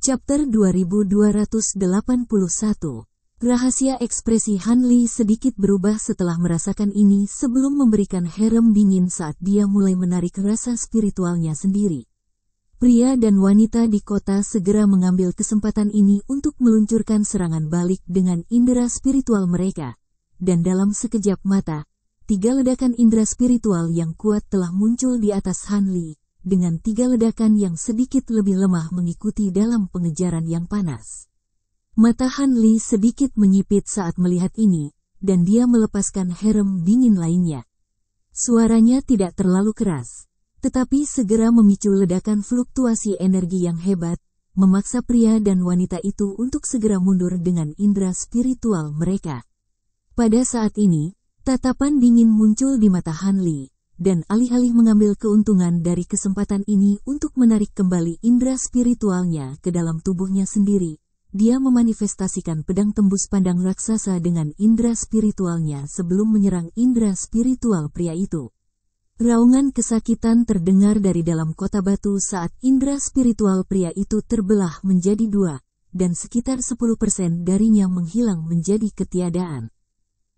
Chapter 2281. Rahasia ekspresi Han Li sedikit berubah setelah merasakan ini sebelum memberikan herem dingin saat dia mulai menarik rasa spiritualnya sendiri. Pria dan wanita di kota segera mengambil kesempatan ini untuk meluncurkan serangan balik dengan indera spiritual mereka. Dan dalam sekejap mata, 3 ledakan indera spiritual yang kuat telah muncul di atas Han Li, dengan 3 ledakan yang sedikit lebih lemah mengikuti dalam pengejaran yang panas. Mata Han Li sedikit menyipit saat melihat ini, dan dia melepaskan herem dingin lainnya. Suaranya tidak terlalu keras, tetapi segera memicu ledakan fluktuasi energi yang hebat, memaksa pria dan wanita itu untuk segera mundur dengan indera spiritual mereka. Pada saat ini, tatapan dingin muncul di mata Han Li, dan alih-alih mengambil keuntungan dari kesempatan ini untuk menarik kembali indera spiritualnya ke dalam tubuhnya sendiri, dia memanifestasikan pedang tembus pandang raksasa dengan indera spiritualnya sebelum menyerang indera spiritual pria itu. Raungan kesakitan terdengar dari dalam kota batu saat indera spiritual pria itu terbelah menjadi 2, dan sekitar 10% darinya menghilang menjadi ketiadaan.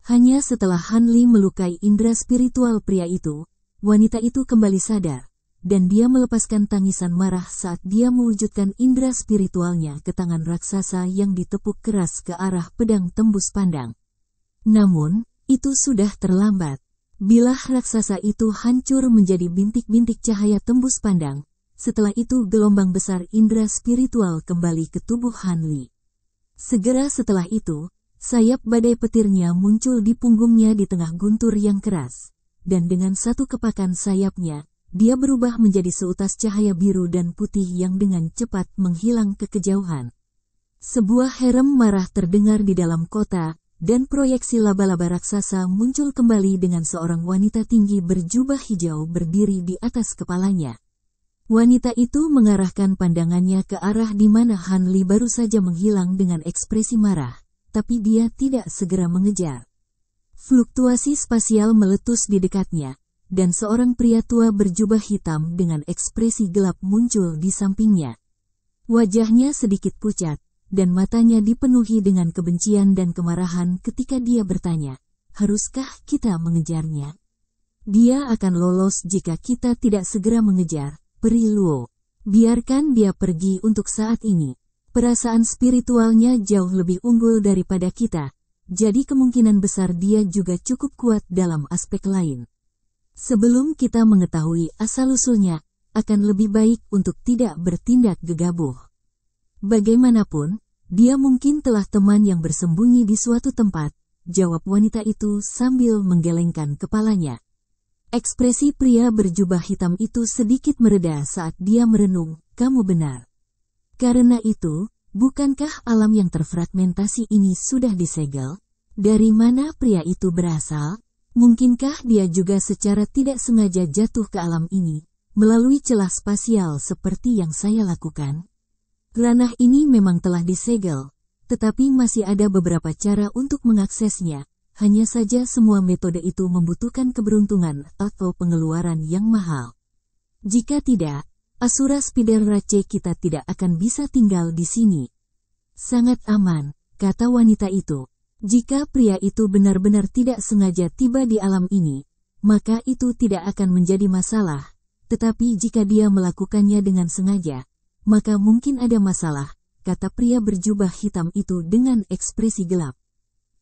Hanya setelah Han Li melukai indera spiritual pria itu, wanita itu kembali sadar, dan dia melepaskan tangisan marah saat dia mewujudkan indera spiritualnya ke tangan raksasa yang ditepuk keras ke arah pedang tembus pandang. Namun, itu sudah terlambat. Bilah raksasa itu hancur menjadi bintik-bintik cahaya tembus pandang, setelah itu gelombang besar indera spiritual kembali ke tubuh Han Li. Segera setelah itu, sayap badai petirnya muncul di punggungnya di tengah guntur yang keras, dan dengan satu kepakan sayapnya, dia berubah menjadi seutas cahaya biru dan putih yang dengan cepat menghilang ke kejauhan. Sebuah herem marah terdengar di dalam kota, dan proyeksi laba-laba raksasa muncul kembali dengan seorang wanita tinggi berjubah hijau berdiri di atas kepalanya. Wanita itu mengarahkan pandangannya ke arah di mana Han Li baru saja menghilang dengan ekspresi marah, tapi dia tidak segera mengejar. Fluktuasi spasial meletus di dekatnya, dan seorang pria tua berjubah hitam dengan ekspresi gelap muncul di sampingnya. Wajahnya sedikit pucat, dan matanya dipenuhi dengan kebencian dan kemarahan ketika dia bertanya, "Haruskah kita mengejarnya? Dia akan lolos jika kita tidak segera mengejar, Peri Luo. Biarkan dia pergi untuk saat ini. Perasaan spiritualnya jauh lebih unggul daripada kita, jadi kemungkinan besar dia juga cukup kuat dalam aspek lain. Sebelum kita mengetahui asal-usulnya, akan lebih baik untuk tidak bertindak gegabah. Bagaimanapun, dia mungkin telah teman yang bersembunyi di suatu tempat," jawab wanita itu sambil menggelengkan kepalanya. Ekspresi pria berjubah hitam itu sedikit mereda saat dia merenung, "Kamu benar. Karena itu, bukankah alam yang terfragmentasi ini sudah disegel? Dari mana pria itu berasal? Mungkinkah dia juga secara tidak sengaja jatuh ke alam ini, melalui celah spasial seperti yang saya lakukan? Ranah ini memang telah disegel, tetapi masih ada beberapa cara untuk mengaksesnya, hanya saja semua metode itu membutuhkan keberuntungan atau pengeluaran yang mahal. Jika tidak, Asura Spider Race kita tidak akan bisa tinggal di sini." "Sangat aman," kata wanita itu. "Jika pria itu benar-benar tidak sengaja tiba di alam ini, maka itu tidak akan menjadi masalah, tetapi jika dia melakukannya dengan sengaja, maka mungkin ada masalah," kata pria berjubah hitam itu dengan ekspresi gelap.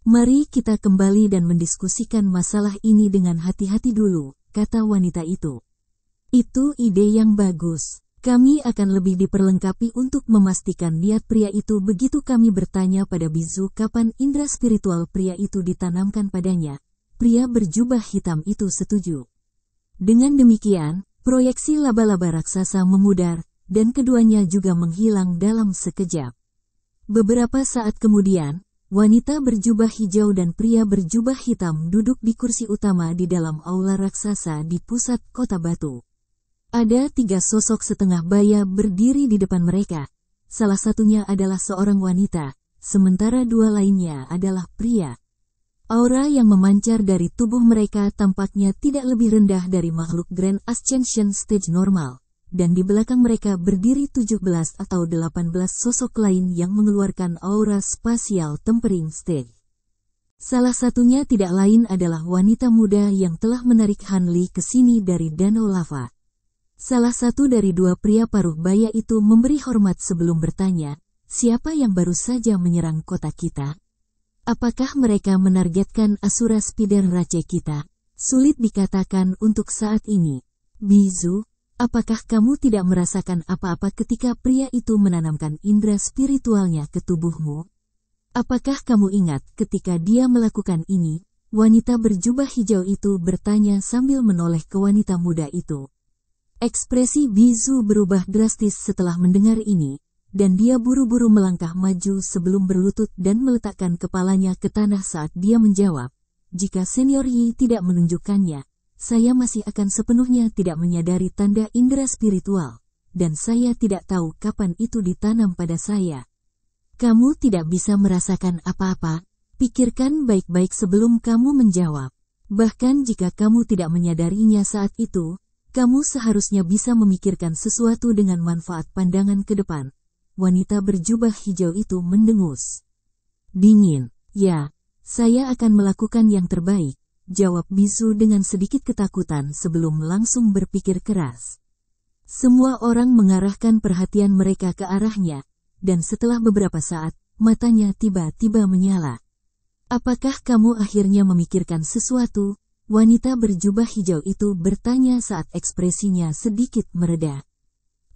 "Mari kita kembali dan mendiskusikan masalah ini dengan hati-hati dulu," kata wanita itu. "Itu ide yang bagus. Kami akan lebih diperlengkapi untuk memastikan niat pria itu begitu kami bertanya pada bizu kapan indera spiritual pria itu ditanamkan padanya." Pria berjubah hitam itu setuju. Dengan demikian, proyeksi laba-laba raksasa memudar, dan keduanya juga menghilang dalam sekejap. Beberapa saat kemudian, wanita berjubah hijau dan pria berjubah hitam duduk di kursi utama di dalam aula raksasa di pusat kota batu. Ada 3 sosok setengah baya berdiri di depan mereka. Salah satunya adalah seorang wanita, sementara 2 lainnya adalah pria. Aura yang memancar dari tubuh mereka tampaknya tidak lebih rendah dari makhluk Grand Ascension Stage normal, dan di belakang mereka berdiri 17 atau 18 sosok lain yang mengeluarkan aura spasial tempering stage. Salah satunya tidak lain adalah wanita muda yang telah menarik Han Li ke sini dari danau lava. Salah satu dari dua pria paruh baya itu memberi hormat sebelum bertanya, siapa yang baru saja menyerang kota kita? Apakah mereka menargetkan Asura Spider Race kita? Sulit dikatakan untuk saat ini. Bizu, apakah kamu tidak merasakan apa-apa ketika pria itu menanamkan indera spiritualnya ke tubuhmu? Apakah kamu ingat ketika dia melakukan ini? Wanita berjubah hijau itu bertanya sambil menoleh ke wanita muda itu. Ekspresi Bizu berubah drastis setelah mendengar ini, dan dia buru-buru melangkah maju sebelum berlutut dan meletakkan kepalanya ke tanah saat dia menjawab, jika Senior Yi tidak menunjukkannya, saya masih akan sepenuhnya tidak menyadari tanda indera spiritual, dan saya tidak tahu kapan itu ditanam pada saya. Kamu tidak bisa merasakan apa-apa, pikirkan baik-baik sebelum kamu menjawab. Bahkan jika kamu tidak menyadarinya saat itu, kamu seharusnya bisa memikirkan sesuatu dengan manfaat pandangan ke depan. Wanita berjubah hijau itu mendengus. Dingin, ya, saya akan melakukan yang terbaik, jawab Bizu dengan sedikit ketakutan sebelum langsung berpikir keras. Semua orang mengarahkan perhatian mereka ke arahnya, dan setelah beberapa saat, matanya tiba-tiba menyala. Apakah kamu akhirnya memikirkan sesuatu? Wanita berjubah hijau itu bertanya saat ekspresinya sedikit mereda.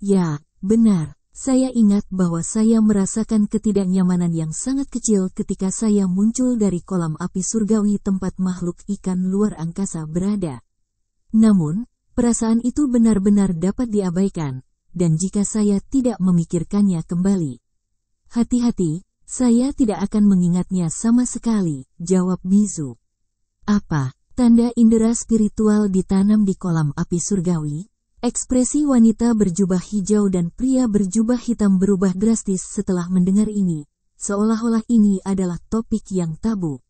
Ya, benar. Saya ingat bahwa saya merasakan ketidaknyamanan yang sangat kecil ketika saya muncul dari kolam api surgawi tempat makhluk ikan luar angkasa berada. Namun, perasaan itu benar-benar dapat diabaikan, dan jika saya tidak memikirkannya kembali. Hati-hati, saya tidak akan mengingatnya sama sekali, jawab Bizu. Apa? Tanda indera spiritual ditanam di kolam api surgawi? Ekspresi wanita berjubah hijau dan pria berjubah hitam berubah drastis setelah mendengar ini, seolah-olah ini adalah topik yang tabu.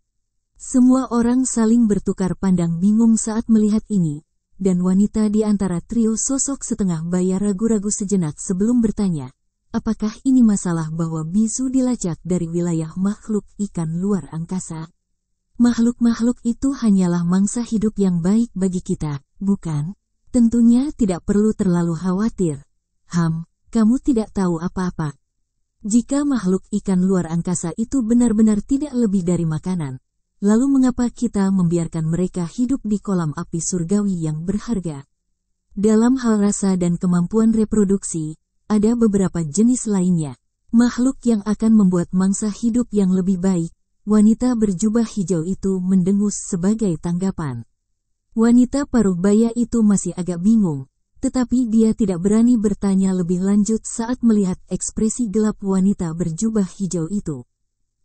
Semua orang saling bertukar pandang bingung saat melihat ini, dan wanita di antara trio sosok setengah baya ragu-ragu sejenak sebelum bertanya, apakah ini masalah bahwa Bizu dilacak dari wilayah makhluk ikan luar angkasa? Makhluk-makhluk itu hanyalah mangsa hidup yang baik bagi kita, bukan? Tentunya tidak perlu terlalu khawatir. Kamu tidak tahu apa-apa. Jika makhluk ikan luar angkasa itu benar-benar tidak lebih dari makanan, lalu mengapa kita membiarkan mereka hidup di kolam api surgawi yang berharga? Dalam hal rasa dan kemampuan reproduksi, ada beberapa jenis lainnya. Makhluk yang akan membuat mangsa hidup yang lebih baik. Wanita berjubah hijau itu mendengus sebagai tanggapan. Wanita paruh baya itu masih agak bingung, tetapi dia tidak berani bertanya lebih lanjut saat melihat ekspresi gelap wanita berjubah hijau itu.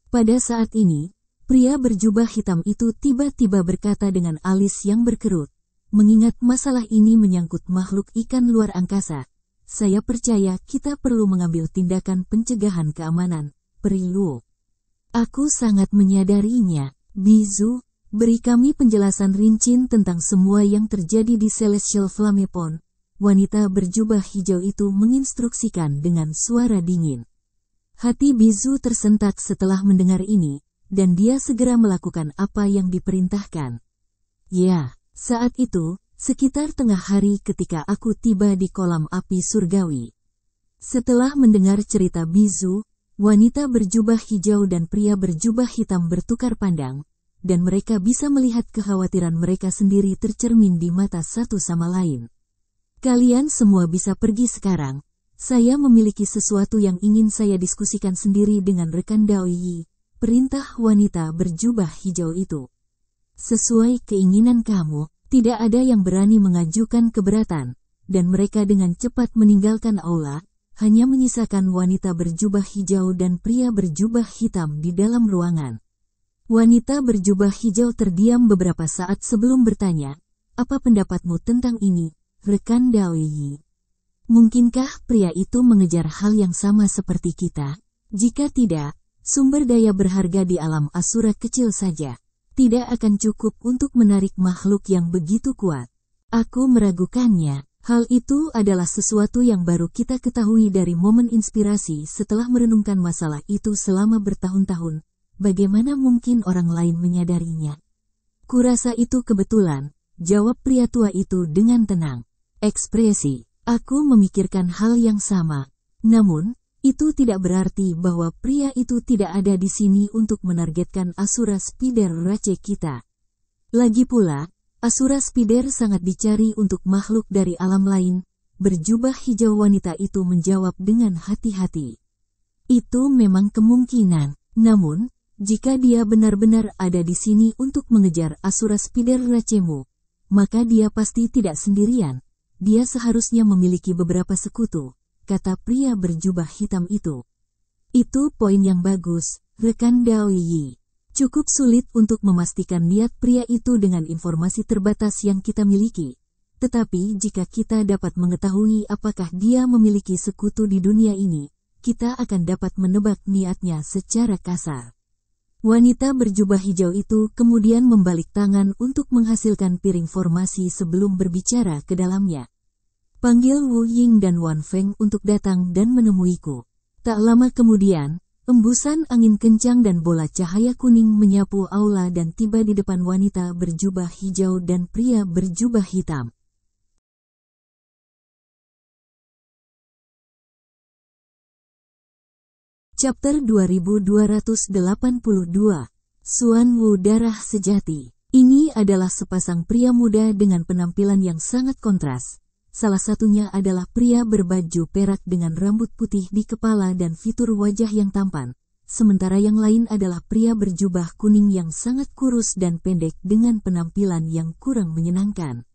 Pada saat ini, pria berjubah hitam itu tiba-tiba berkata dengan alis yang berkerut, mengingat masalah ini menyangkut makhluk ikan luar angkasa. Saya percaya kita perlu mengambil tindakan pencegahan keamanan, Peri Luo. Aku sangat menyadarinya, Bizu. Beri kami penjelasan rinci tentang semua yang terjadi di Celestial Flamepon. Wanita berjubah hijau itu menginstruksikan dengan suara dingin. Hati Bizu tersentak setelah mendengar ini, dan dia segera melakukan apa yang diperintahkan. Ya, saat itu, sekitar tengah hari ketika aku tiba di kolam api surgawi. Setelah mendengar cerita Bizu, wanita berjubah hijau dan pria berjubah hitam bertukar pandang, dan mereka bisa melihat kekhawatiran mereka sendiri tercermin di mata satu sama lain. Kalian semua bisa pergi sekarang. Saya memiliki sesuatu yang ingin saya diskusikan sendiri dengan rekan Daoyi, perintah wanita berjubah hijau itu. Sesuai keinginan kamu, tidak ada yang berani mengajukan keberatan, dan mereka dengan cepat meninggalkan aula, hanya menyisakan wanita berjubah hijau dan pria berjubah hitam di dalam ruangan. Wanita berjubah hijau terdiam beberapa saat sebelum bertanya, apa pendapatmu tentang ini, rekan Daoyi? Mungkinkah pria itu mengejar hal yang sama seperti kita? Jika tidak, sumber daya berharga di alam Asura kecil saja tidak akan cukup untuk menarik makhluk yang begitu kuat. Aku meragukannya. Hal itu adalah sesuatu yang baru kita ketahui dari momen inspirasi setelah merenungkan masalah itu selama bertahun-tahun. Bagaimana mungkin orang lain menyadarinya? Kurasa itu kebetulan, jawab pria tua itu dengan tenang. Ekspresi, aku memikirkan hal yang sama. Namun, itu tidak berarti bahwa pria itu tidak ada di sini untuk menargetkan Asura Spider Race kita. Lagi pula, Asura Spider sangat dicari untuk makhluk dari alam lain. Berjubah hijau wanita itu menjawab dengan hati-hati. Itu memang kemungkinan. Namun, jika dia benar-benar ada di sini untuk mengejar Asura Spider Race-mu, maka dia pasti tidak sendirian. Dia seharusnya memiliki beberapa sekutu, kata pria berjubah hitam itu. Itu poin yang bagus, rekan Dao Yi. Cukup sulit untuk memastikan niat pria itu dengan informasi terbatas yang kita miliki. Tetapi jika kita dapat mengetahui apakah dia memiliki sekutu di dunia ini, kita akan dapat menebak niatnya secara kasar. Wanita berjubah hijau itu kemudian membalik tangan untuk menghasilkan piring formasi sebelum berbicara ke dalamnya. Panggil Wu Ying dan Wan Feng untuk datang dan menemuiku. Tak lama kemudian, embusan angin kencang dan bola cahaya kuning menyapu aula dan tiba di depan wanita berjubah hijau dan pria berjubah hitam. Chapter 2282, Suan Wu Darah Sejati. Ini adalah sepasang pria muda dengan penampilan yang sangat kontras. Salah satunya adalah pria berbaju perak dengan rambut putih di kepala dan fitur wajah yang tampan. Sementara yang lain adalah pria berjubah kuning yang sangat kurus dan pendek dengan penampilan yang kurang menyenangkan.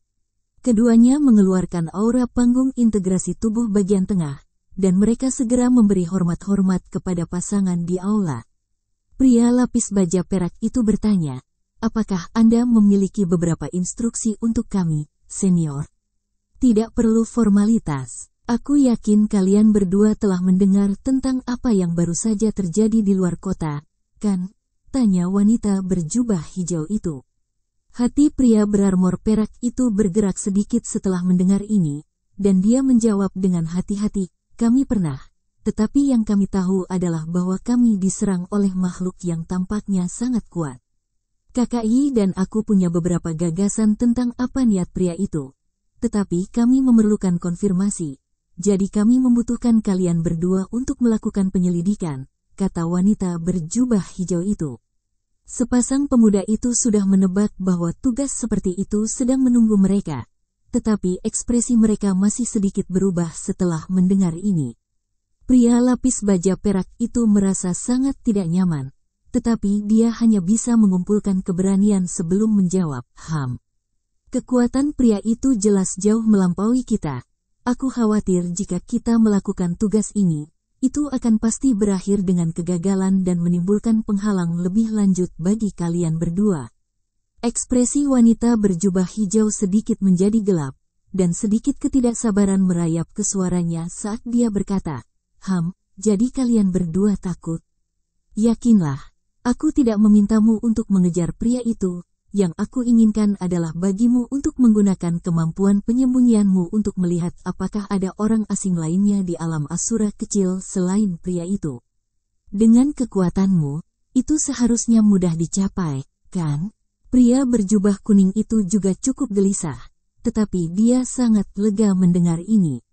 Keduanya mengeluarkan aura panggung integrasi tubuh bagian tengah, dan mereka segera memberi hormat-hormat kepada pasangan di aula. Pria lapis baja perak itu bertanya, "Apakah Anda memiliki beberapa instruksi untuk kami, senior?" Tidak perlu formalitas. Aku yakin kalian berdua telah mendengar tentang apa yang baru saja terjadi di luar kota, kan? Tanya wanita berjubah hijau itu. Hati pria berarmor perak itu bergerak sedikit setelah mendengar ini, dan dia menjawab dengan hati-hati, "Kami pernah. Tetapi yang kami tahu adalah bahwa kami diserang oleh makhluk yang tampaknya sangat kuat. KKI dan aku punya beberapa gagasan tentang apa niat pria itu. Tetapi kami memerlukan konfirmasi, jadi kami membutuhkan kalian berdua untuk melakukan penyelidikan," kata wanita berjubah hijau itu. Sepasang pemuda itu sudah menebak bahwa tugas seperti itu sedang menunggu mereka, tetapi ekspresi mereka masih sedikit berubah setelah mendengar ini. Pria lapis baja perak itu merasa sangat tidak nyaman, tetapi dia hanya bisa mengumpulkan keberanian sebelum menjawab, Kekuatan pria itu jelas jauh melampaui kita. Aku khawatir jika kita melakukan tugas ini, itu akan pasti berakhir dengan kegagalan dan menimbulkan penghalang lebih lanjut bagi kalian berdua. Ekspresi wanita berjubah hijau sedikit menjadi gelap, dan sedikit ketidaksabaran merayap ke suaranya saat dia berkata, jadi kalian berdua takut? Yakinlah, aku tidak memintamu untuk mengejar pria itu. Yang aku inginkan adalah bagimu untuk menggunakan kemampuan penyembunyianmu untuk melihat apakah ada orang asing lainnya di alam Asura kecil selain pria itu. Dengan kekuatanmu, itu seharusnya mudah dicapai, kan? Pria berjubah kuning itu juga cukup gelisah, tetapi dia sangat lega mendengar ini.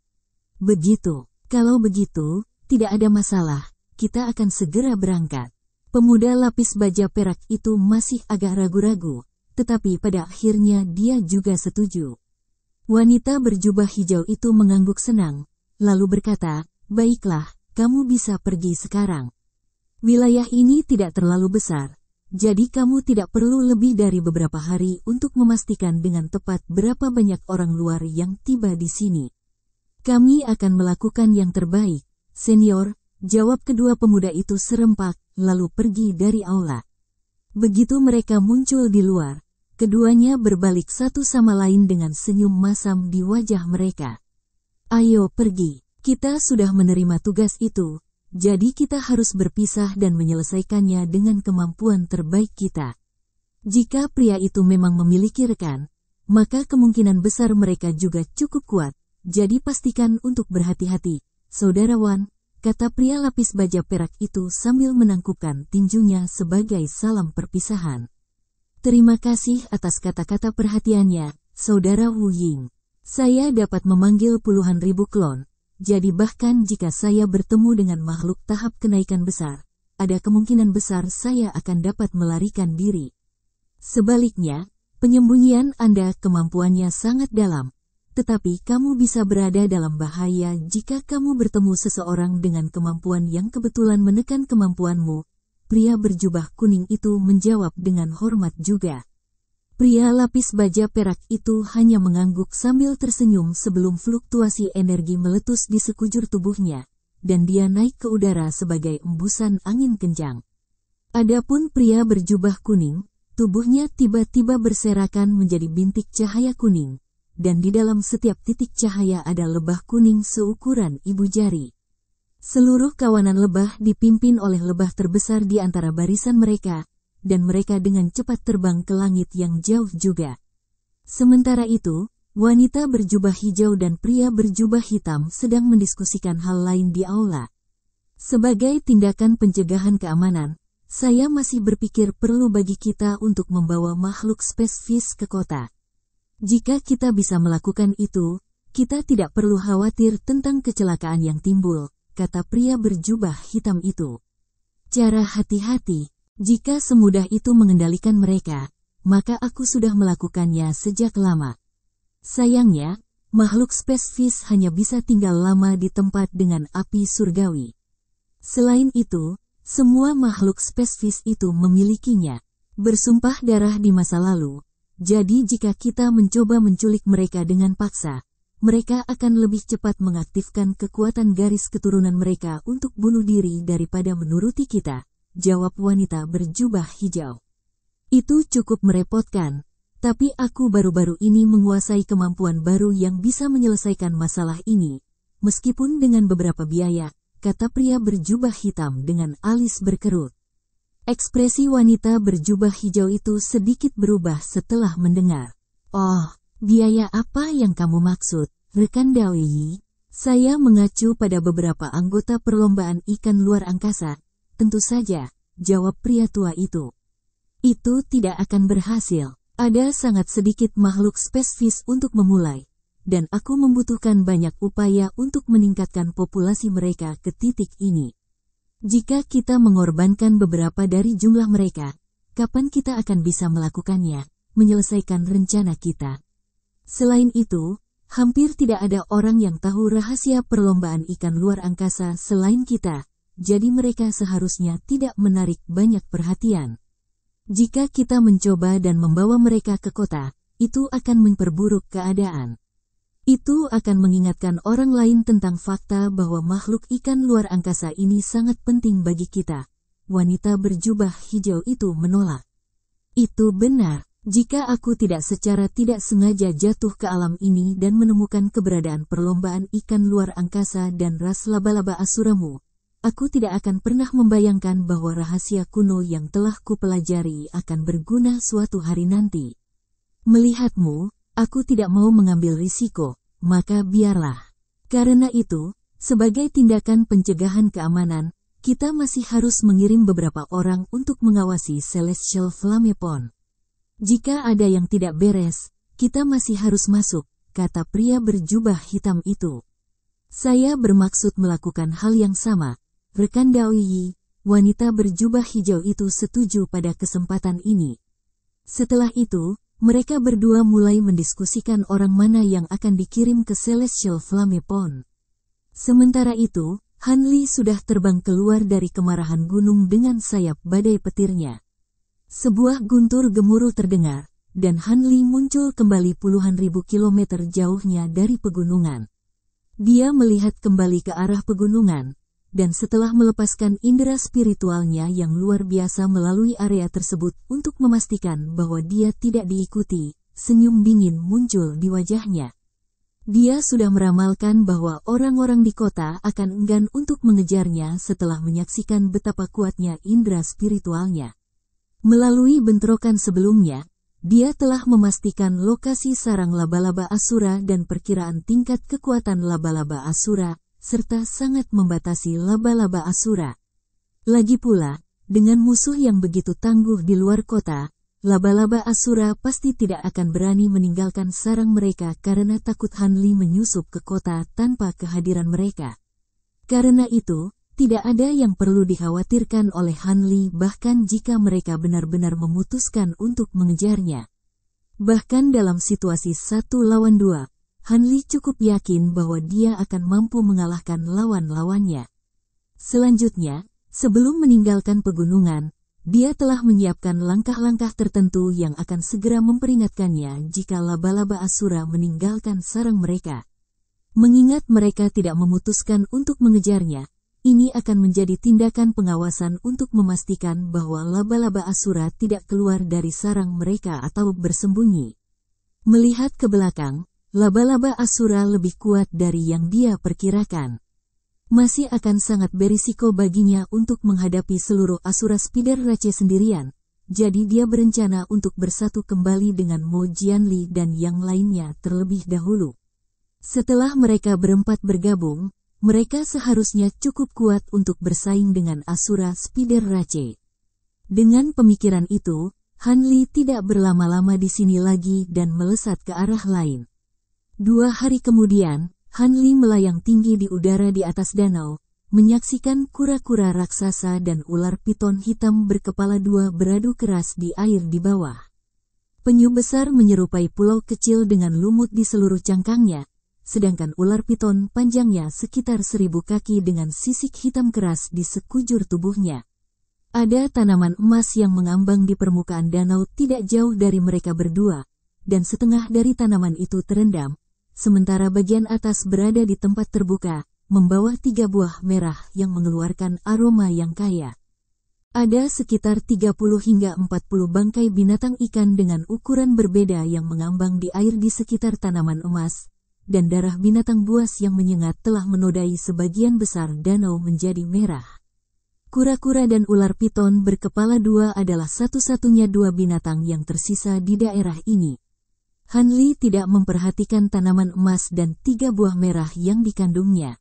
Begitu, kalau begitu, tidak ada masalah, kita akan segera berangkat. Pemuda lapis baja perak itu masih agak ragu-ragu, tetapi pada akhirnya dia juga setuju. Wanita berjubah hijau itu mengangguk senang, lalu berkata, "Baiklah, kamu bisa pergi sekarang. Wilayah ini tidak terlalu besar, jadi kamu tidak perlu lebih dari beberapa hari untuk memastikan dengan tepat berapa banyak orang luar yang tiba di sini. Kami akan melakukan yang terbaik, senior," jawab kedua pemuda itu serempak, lalu pergi dari aula. Begitu mereka muncul di luar, keduanya berbalik satu sama lain dengan senyum masam di wajah mereka. "Ayo pergi, kita sudah menerima tugas itu, jadi kita harus berpisah dan menyelesaikannya dengan kemampuan terbaik kita." Jika pria itu memang memiliki rekan, maka kemungkinan besar mereka juga cukup kuat, jadi pastikan untuk berhati-hati, saudarawan, kata pria lapis baja perak itu sambil menangkupkan tinjunya sebagai salam perpisahan. Terima kasih atas kata-kata perhatiannya, saudara Wu Ying. Saya dapat memanggil puluhan ribu klon, jadi bahkan jika saya bertemu dengan makhluk tahap kenaikan besar, ada kemungkinan besar saya akan dapat melarikan diri. Sebaliknya, penyembunyian Anda kemampuannya sangat dalam, tetapi kamu bisa berada dalam bahaya jika kamu bertemu seseorang dengan kemampuan yang kebetulan menekan kemampuanmu. Pria berjubah kuning itu menjawab dengan hormat juga. Pria lapis baja perak itu hanya mengangguk sambil tersenyum sebelum fluktuasi energi meletus di sekujur tubuhnya, dan dia naik ke udara sebagai embusan angin kencang. Adapun pria berjubah kuning, tubuhnya tiba-tiba berserakan menjadi bintik cahaya kuning, dan di dalam setiap titik cahaya ada lebah kuning seukuran ibu jari. Seluruh kawanan lebah dipimpin oleh lebah terbesar di antara barisan mereka, dan mereka dengan cepat terbang ke langit yang jauh juga. Sementara itu, wanita berjubah hijau dan pria berjubah hitam sedang mendiskusikan hal lain di aula. Sebagai tindakan pencegahan keamanan, saya masih berpikir perlu bagi kita untuk membawa makhluk spesies ke kota. Jika kita bisa melakukan itu, kita tidak perlu khawatir tentang kecelakaan yang timbul, kata pria berjubah hitam itu. Cara hati-hati, jika semudah itu mengendalikan mereka, maka aku sudah melakukannya sejak lama. Sayangnya, makhluk spesies hanya bisa tinggal lama di tempat dengan api surgawi. Selain itu, semua makhluk spesies itu memilikinya bersumpah darah di masa lalu, jadi jika kita mencoba menculik mereka dengan paksa, mereka akan lebih cepat mengaktifkan kekuatan garis keturunan mereka untuk bunuh diri daripada menuruti kita, jawab wanita berjubah hijau. Itu cukup merepotkan, tapi aku baru-baru ini menguasai kemampuan baru yang bisa menyelesaikan masalah ini, meskipun dengan beberapa biaya, kata pria berjubah hitam dengan alis berkerut. Ekspresi wanita berjubah hijau itu sedikit berubah setelah mendengar. Oh, biaya apa yang kamu maksud, rekan Dawei? Saya mengacu pada beberapa anggota perlombaan ikan luar angkasa. Tentu saja, jawab pria tua itu. Itu tidak akan berhasil. Ada sangat sedikit makhluk spesies untuk memulai, dan aku membutuhkan banyak upaya untuk meningkatkan populasi mereka ke titik ini. Jika kita mengorbankan beberapa dari jumlah mereka, kapan kita akan bisa melakukannya, menyelesaikan rencana kita? Selain itu, hampir tidak ada orang yang tahu rahasia perlombaan ikan luar angkasa selain kita, jadi mereka seharusnya tidak menarik banyak perhatian. Jika kita mencoba dan membawa mereka ke kota, itu akan memperburuk keadaan. Itu akan mengingatkan orang lain tentang fakta bahwa makhluk ikan luar angkasa ini sangat penting bagi kita. Wanita berjubah hijau itu menolak. Itu benar. Jika aku secara tidak sengaja jatuh ke alam ini dan menemukan keberadaan perlombaan ikan luar angkasa dan ras laba-laba asuramu, aku tidak akan pernah membayangkan bahwa rahasia kuno yang telah kupelajari akan berguna suatu hari nanti. Melihatmu, aku tidak mau mengambil risiko, maka biarlah. Karena itu, sebagai tindakan pencegahan keamanan, kita masih harus mengirim beberapa orang untuk mengawasi Celestial Flamepon. Jika ada yang tidak beres, kita masih harus masuk, kata pria berjubah hitam itu. Saya bermaksud melakukan hal yang sama, rekan Dawei. Wanita berjubah hijau itu setuju pada kesempatan ini. Setelah itu, mereka berdua mulai mendiskusikan orang mana yang akan dikirim ke Celestial Flamepon. Sementara itu, Han Li sudah terbang keluar dari kemarahan gunung dengan sayap badai petirnya. Sebuah guntur gemuruh terdengar, dan Han Li muncul kembali puluhan ribu kilometer jauhnya dari pegunungan. Dia melihat kembali ke arah pegunungan, dan setelah melepaskan indera spiritualnya yang luar biasa melalui area tersebut untuk memastikan bahwa dia tidak diikuti, senyum dingin muncul di wajahnya. Dia sudah meramalkan bahwa orang-orang di kota akan enggan untuk mengejarnya setelah menyaksikan betapa kuatnya indera spiritualnya. Melalui bentrokan sebelumnya, dia telah memastikan lokasi sarang laba-laba Asura dan perkiraan tingkat kekuatan laba-laba Asura, serta sangat membatasi laba-laba Asura. Lagi pula, dengan musuh yang begitu tangguh di luar kota, laba-laba Asura pasti tidak akan berani meninggalkan sarang mereka karena takut Han Li menyusup ke kota tanpa kehadiran mereka. Karena itu, tidak ada yang perlu dikhawatirkan oleh Han Li bahkan jika mereka benar-benar memutuskan untuk mengejarnya. Bahkan dalam situasi 1 lawan 2, Han Li cukup yakin bahwa dia akan mampu mengalahkan lawan-lawannya. Selanjutnya, sebelum meninggalkan pegunungan, dia telah menyiapkan langkah-langkah tertentu yang akan segera memperingatkannya jika laba-laba Asura meninggalkan sarang mereka. Mengingat mereka tidak memutuskan untuk mengejarnya, ini akan menjadi tindakan pengawasan untuk memastikan bahwa laba-laba Asura tidak keluar dari sarang mereka atau bersembunyi. Melihat ke belakang, laba-laba Asura lebih kuat dari yang dia perkirakan. Masih akan sangat berisiko baginya untuk menghadapi seluruh Asura Spider Rache sendirian, jadi dia berencana untuk bersatu kembali dengan Mo Jianli dan yang lainnya terlebih dahulu. Setelah mereka berempat bergabung, mereka seharusnya cukup kuat untuk bersaing dengan Asura Spider Rache. Dengan pemikiran itu, Han Li tidak berlama-lama di sini lagi dan melesat ke arah lain. 2 hari kemudian, Han Li melayang tinggi di udara di atas danau, menyaksikan kura-kura raksasa dan ular piton hitam berkepala 2 beradu keras di air di bawah. Penyu besar menyerupai pulau kecil dengan lumut di seluruh cangkangnya, sedangkan ular piton panjangnya sekitar 1000 kaki dengan sisik hitam keras di sekujur tubuhnya. Ada tanaman emas yang mengambang di permukaan danau tidak jauh dari mereka berdua, dan setengah dari tanaman itu terendam, sementara bagian atas berada di tempat terbuka, membawa 3 buah merah yang mengeluarkan aroma yang kaya. Ada sekitar 30 hingga 40 bangkai binatang ikan dengan ukuran berbeda yang mengambang di air di sekitar tanaman emas, dan darah binatang buas yang menyengat telah menodai sebagian besar danau menjadi merah. Kura-kura dan ular piton berkepala 2 adalah satu-satunya 2 binatang yang tersisa di daerah ini. Han Li tidak memperhatikan tanaman emas dan 3 buah merah yang dikandungnya.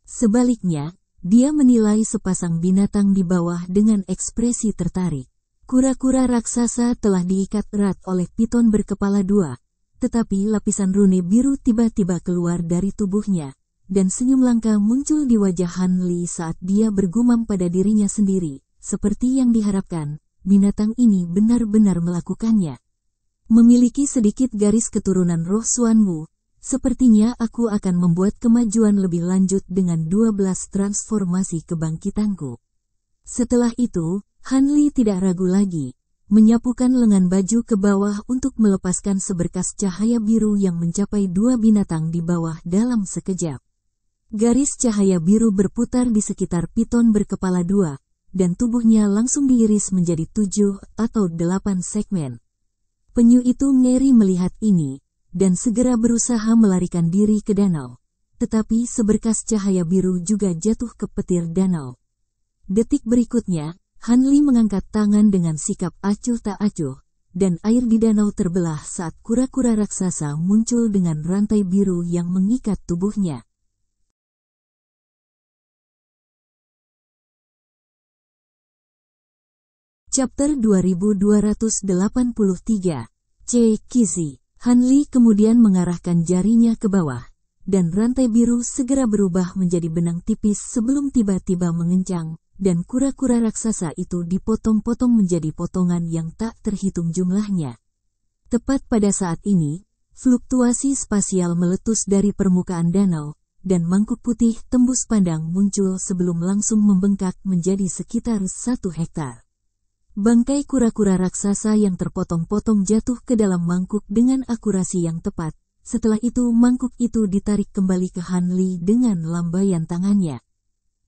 Sebaliknya, dia menilai sepasang binatang di bawah dengan ekspresi tertarik. Kura-kura raksasa telah diikat erat oleh piton berkepala 2. Tetapi lapisan rune biru tiba-tiba keluar dari tubuhnya, dan senyum langka muncul di wajah Han Li saat dia bergumam pada dirinya sendiri, seperti yang diharapkan, binatang ini benar-benar melakukannya. Memiliki sedikit garis keturunan roh Xuanwu, sepertinya aku akan membuat kemajuan lebih lanjut dengan 12 transformasi kebangkitanku. Setelah itu, Han Li tidak ragu lagi, menyapukan lengan baju ke bawah untuk melepaskan seberkas cahaya biru yang mencapai 2 binatang di bawah dalam sekejap. Garis cahaya biru berputar di sekitar piton berkepala 2, dan tubuhnya langsung diiris menjadi 7 atau 8 segmen. Penyu itu ngeri melihat ini, dan segera berusaha melarikan diri ke danau. Tetapi seberkas cahaya biru juga jatuh ke petir danau. Detik berikutnya, Han Li mengangkat tangan dengan sikap acuh tak acuh, dan air di danau terbelah saat kura-kura raksasa muncul dengan rantai biru yang mengikat tubuhnya. Chapter 2283. Kizi. Han Li kemudian mengarahkan jarinya ke bawah, dan rantai biru segera berubah menjadi benang tipis sebelum tiba-tiba mengencang, dan kura-kura raksasa itu dipotong-potong menjadi potongan yang tak terhitung jumlahnya. Tepat pada saat ini, fluktuasi spasial meletus dari permukaan danau, dan mangkuk putih tembus pandang muncul sebelum langsung membengkak menjadi sekitar 1 hektar. Bangkai kura-kura raksasa yang terpotong-potong jatuh ke dalam mangkuk dengan akurasi yang tepat. Setelah itu mangkuk itu ditarik kembali ke Han Li dengan lambaian tangannya.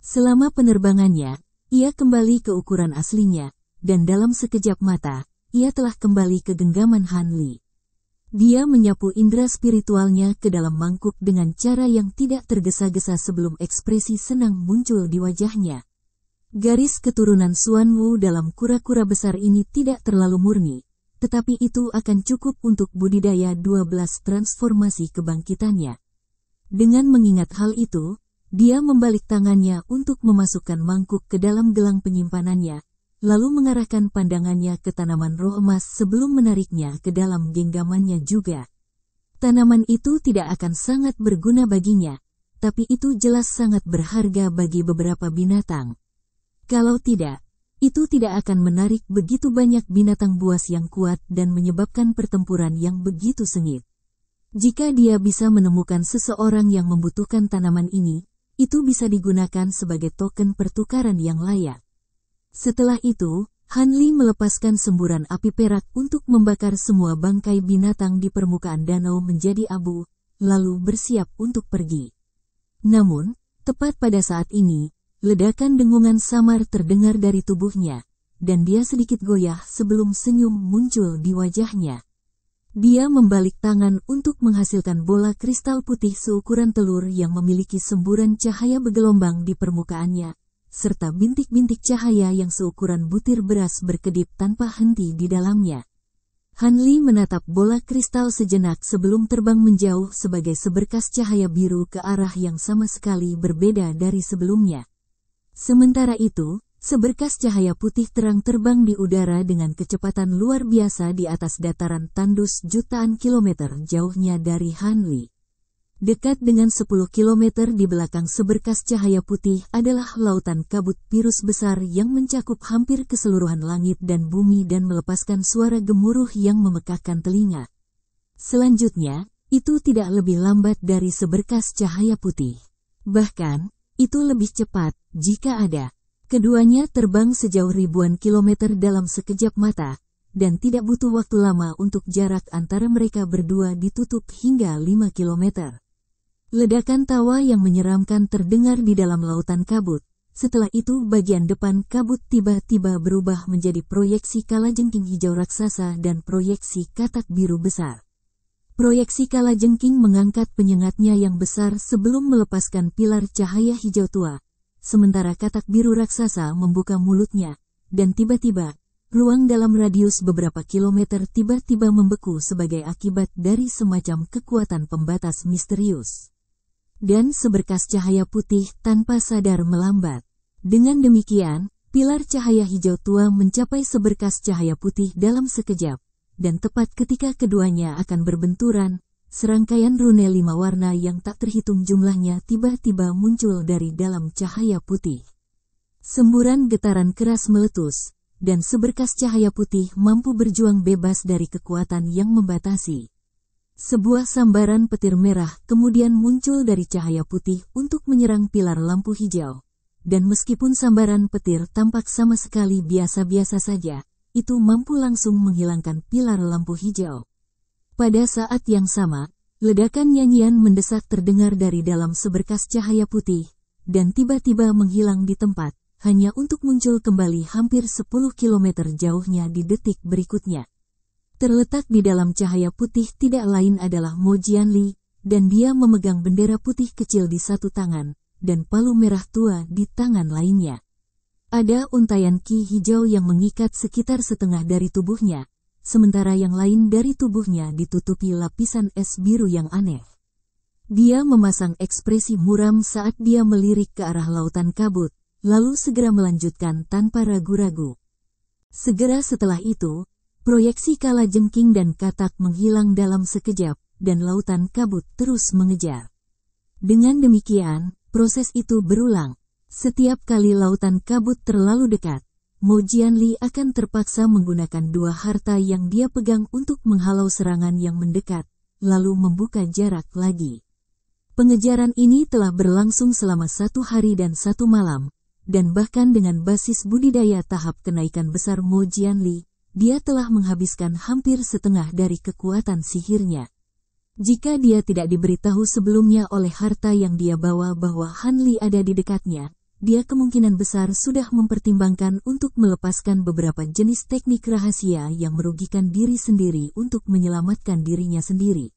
Selama penerbangannya, ia kembali ke ukuran aslinya, dan dalam sekejap mata, ia telah kembali ke genggaman Han Li. Dia menyapu indera spiritualnya ke dalam mangkuk dengan cara yang tidak tergesa-gesa sebelum ekspresi senang muncul di wajahnya. Garis keturunan Xuanwu dalam kura-kura besar ini tidak terlalu murni, tetapi itu akan cukup untuk budidaya 12 transformasi kebangkitannya. Dengan mengingat hal itu, dia membalik tangannya untuk memasukkan mangkuk ke dalam gelang penyimpanannya, lalu mengarahkan pandangannya ke tanaman roh emas sebelum menariknya ke dalam genggamannya juga. Tanaman itu tidak akan sangat berguna baginya, tapi itu jelas sangat berharga bagi beberapa binatang. Kalau tidak, itu tidak akan menarik begitu banyak binatang buas yang kuat dan menyebabkan pertempuran yang begitu sengit. Jika dia bisa menemukan seseorang yang membutuhkan tanaman ini, itu bisa digunakan sebagai token pertukaran yang layak. Setelah itu, Han Li melepaskan semburan api perak untuk membakar semua bangkai binatang di permukaan danau menjadi abu, lalu bersiap untuk pergi. Namun, tepat pada saat ini, ledakan dengungan samar terdengar dari tubuhnya, dan dia sedikit goyah sebelum senyum muncul di wajahnya. Dia membalik tangan untuk menghasilkan bola kristal putih seukuran telur yang memiliki semburan cahaya bergelombang di permukaannya, serta bintik-bintik cahaya yang seukuran butir beras berkedip tanpa henti di dalamnya. Han Li menatap bola kristal sejenak sebelum terbang menjauh sebagai seberkas cahaya biru ke arah yang sama sekali berbeda dari sebelumnya. Sementara itu, seberkas cahaya putih terang terbang di udara dengan kecepatan luar biasa di atas dataran tandus jutaan kilometer jauhnya dari Han Li. Dekat dengan 10 kilometer di belakang seberkas cahaya putih adalah lautan kabut virus besar yang mencakup hampir keseluruhan langit dan bumi dan melepaskan suara gemuruh yang memekakkan telinga. Selanjutnya, itu tidak lebih lambat dari seberkas cahaya putih. Bahkan, itu lebih cepat, jika ada. Keduanya terbang sejauh ribuan kilometer dalam sekejap mata, dan tidak butuh waktu lama untuk jarak antara mereka berdua ditutup hingga 5 kilometer. Ledakan tawa yang menyeramkan terdengar di dalam lautan kabut. Setelah itu bagian depan kabut tiba-tiba berubah menjadi proyeksi kalajengking hijau raksasa dan proyeksi katak biru besar. Proyeksi kalajengking mengangkat penyengatnya yang besar sebelum melepaskan pilar cahaya hijau tua. Sementara katak biru raksasa membuka mulutnya, dan tiba-tiba, ruang dalam radius beberapa kilometer tiba-tiba membeku sebagai akibat dari semacam kekuatan pembatas misterius. Dan seberkas cahaya putih tanpa sadar melambat. Dengan demikian, pilar cahaya hijau tua mencapai seberkas cahaya putih dalam sekejap, dan tepat ketika keduanya akan berbenturan, serangkaian rune 5 warna yang tak terhitung jumlahnya tiba-tiba muncul dari dalam cahaya putih. Semburan getaran keras meletus, dan seberkas cahaya putih mampu berjuang bebas dari kekuatan yang membatasi. Sebuah sambaran petir merah kemudian muncul dari cahaya putih untuk menyerang pilar lampu hijau. Dan meskipun sambaran petir tampak sama sekali biasa-biasa saja, itu mampu langsung menghilangkan pilar lampu hijau. Pada saat yang sama, ledakan nyanyian mendesak terdengar dari dalam seberkas cahaya putih, dan tiba-tiba menghilang di tempat, hanya untuk muncul kembali hampir 10 kilometer jauhnya di detik berikutnya. Terletak di dalam cahaya putih tidak lain adalah Mo Jianli, dan dia memegang bendera putih kecil di satu tangan, dan palu merah tua di tangan lainnya. Ada untaian ki hijau yang mengikat sekitar setengah dari tubuhnya, sementara yang lain dari tubuhnya ditutupi lapisan es biru yang aneh. Dia memasang ekspresi muram saat dia melirik ke arah lautan kabut, lalu segera melanjutkan tanpa ragu-ragu. Segera setelah itu, proyeksi kalajengking dan katak menghilang dalam sekejap, dan lautan kabut terus mengejar. Dengan demikian, proses itu berulang. Setiap kali lautan kabut terlalu dekat, Mo Jianli akan terpaksa menggunakan 2 harta yang dia pegang untuk menghalau serangan yang mendekat, lalu membuka jarak lagi. Pengejaran ini telah berlangsung selama 1 hari dan 1 malam, dan bahkan dengan basis budidaya tahap kenaikan besar Mo Jianli, dia telah menghabiskan hampir setengah dari kekuatan sihirnya. Jika dia tidak diberitahu sebelumnya oleh harta yang dia bawa bahwa Han Li ada di dekatnya, dia kemungkinan besar sudah mempertimbangkan untuk melepaskan beberapa jenis teknik rahasia yang merugikan diri sendiri untuk menyelamatkan dirinya sendiri.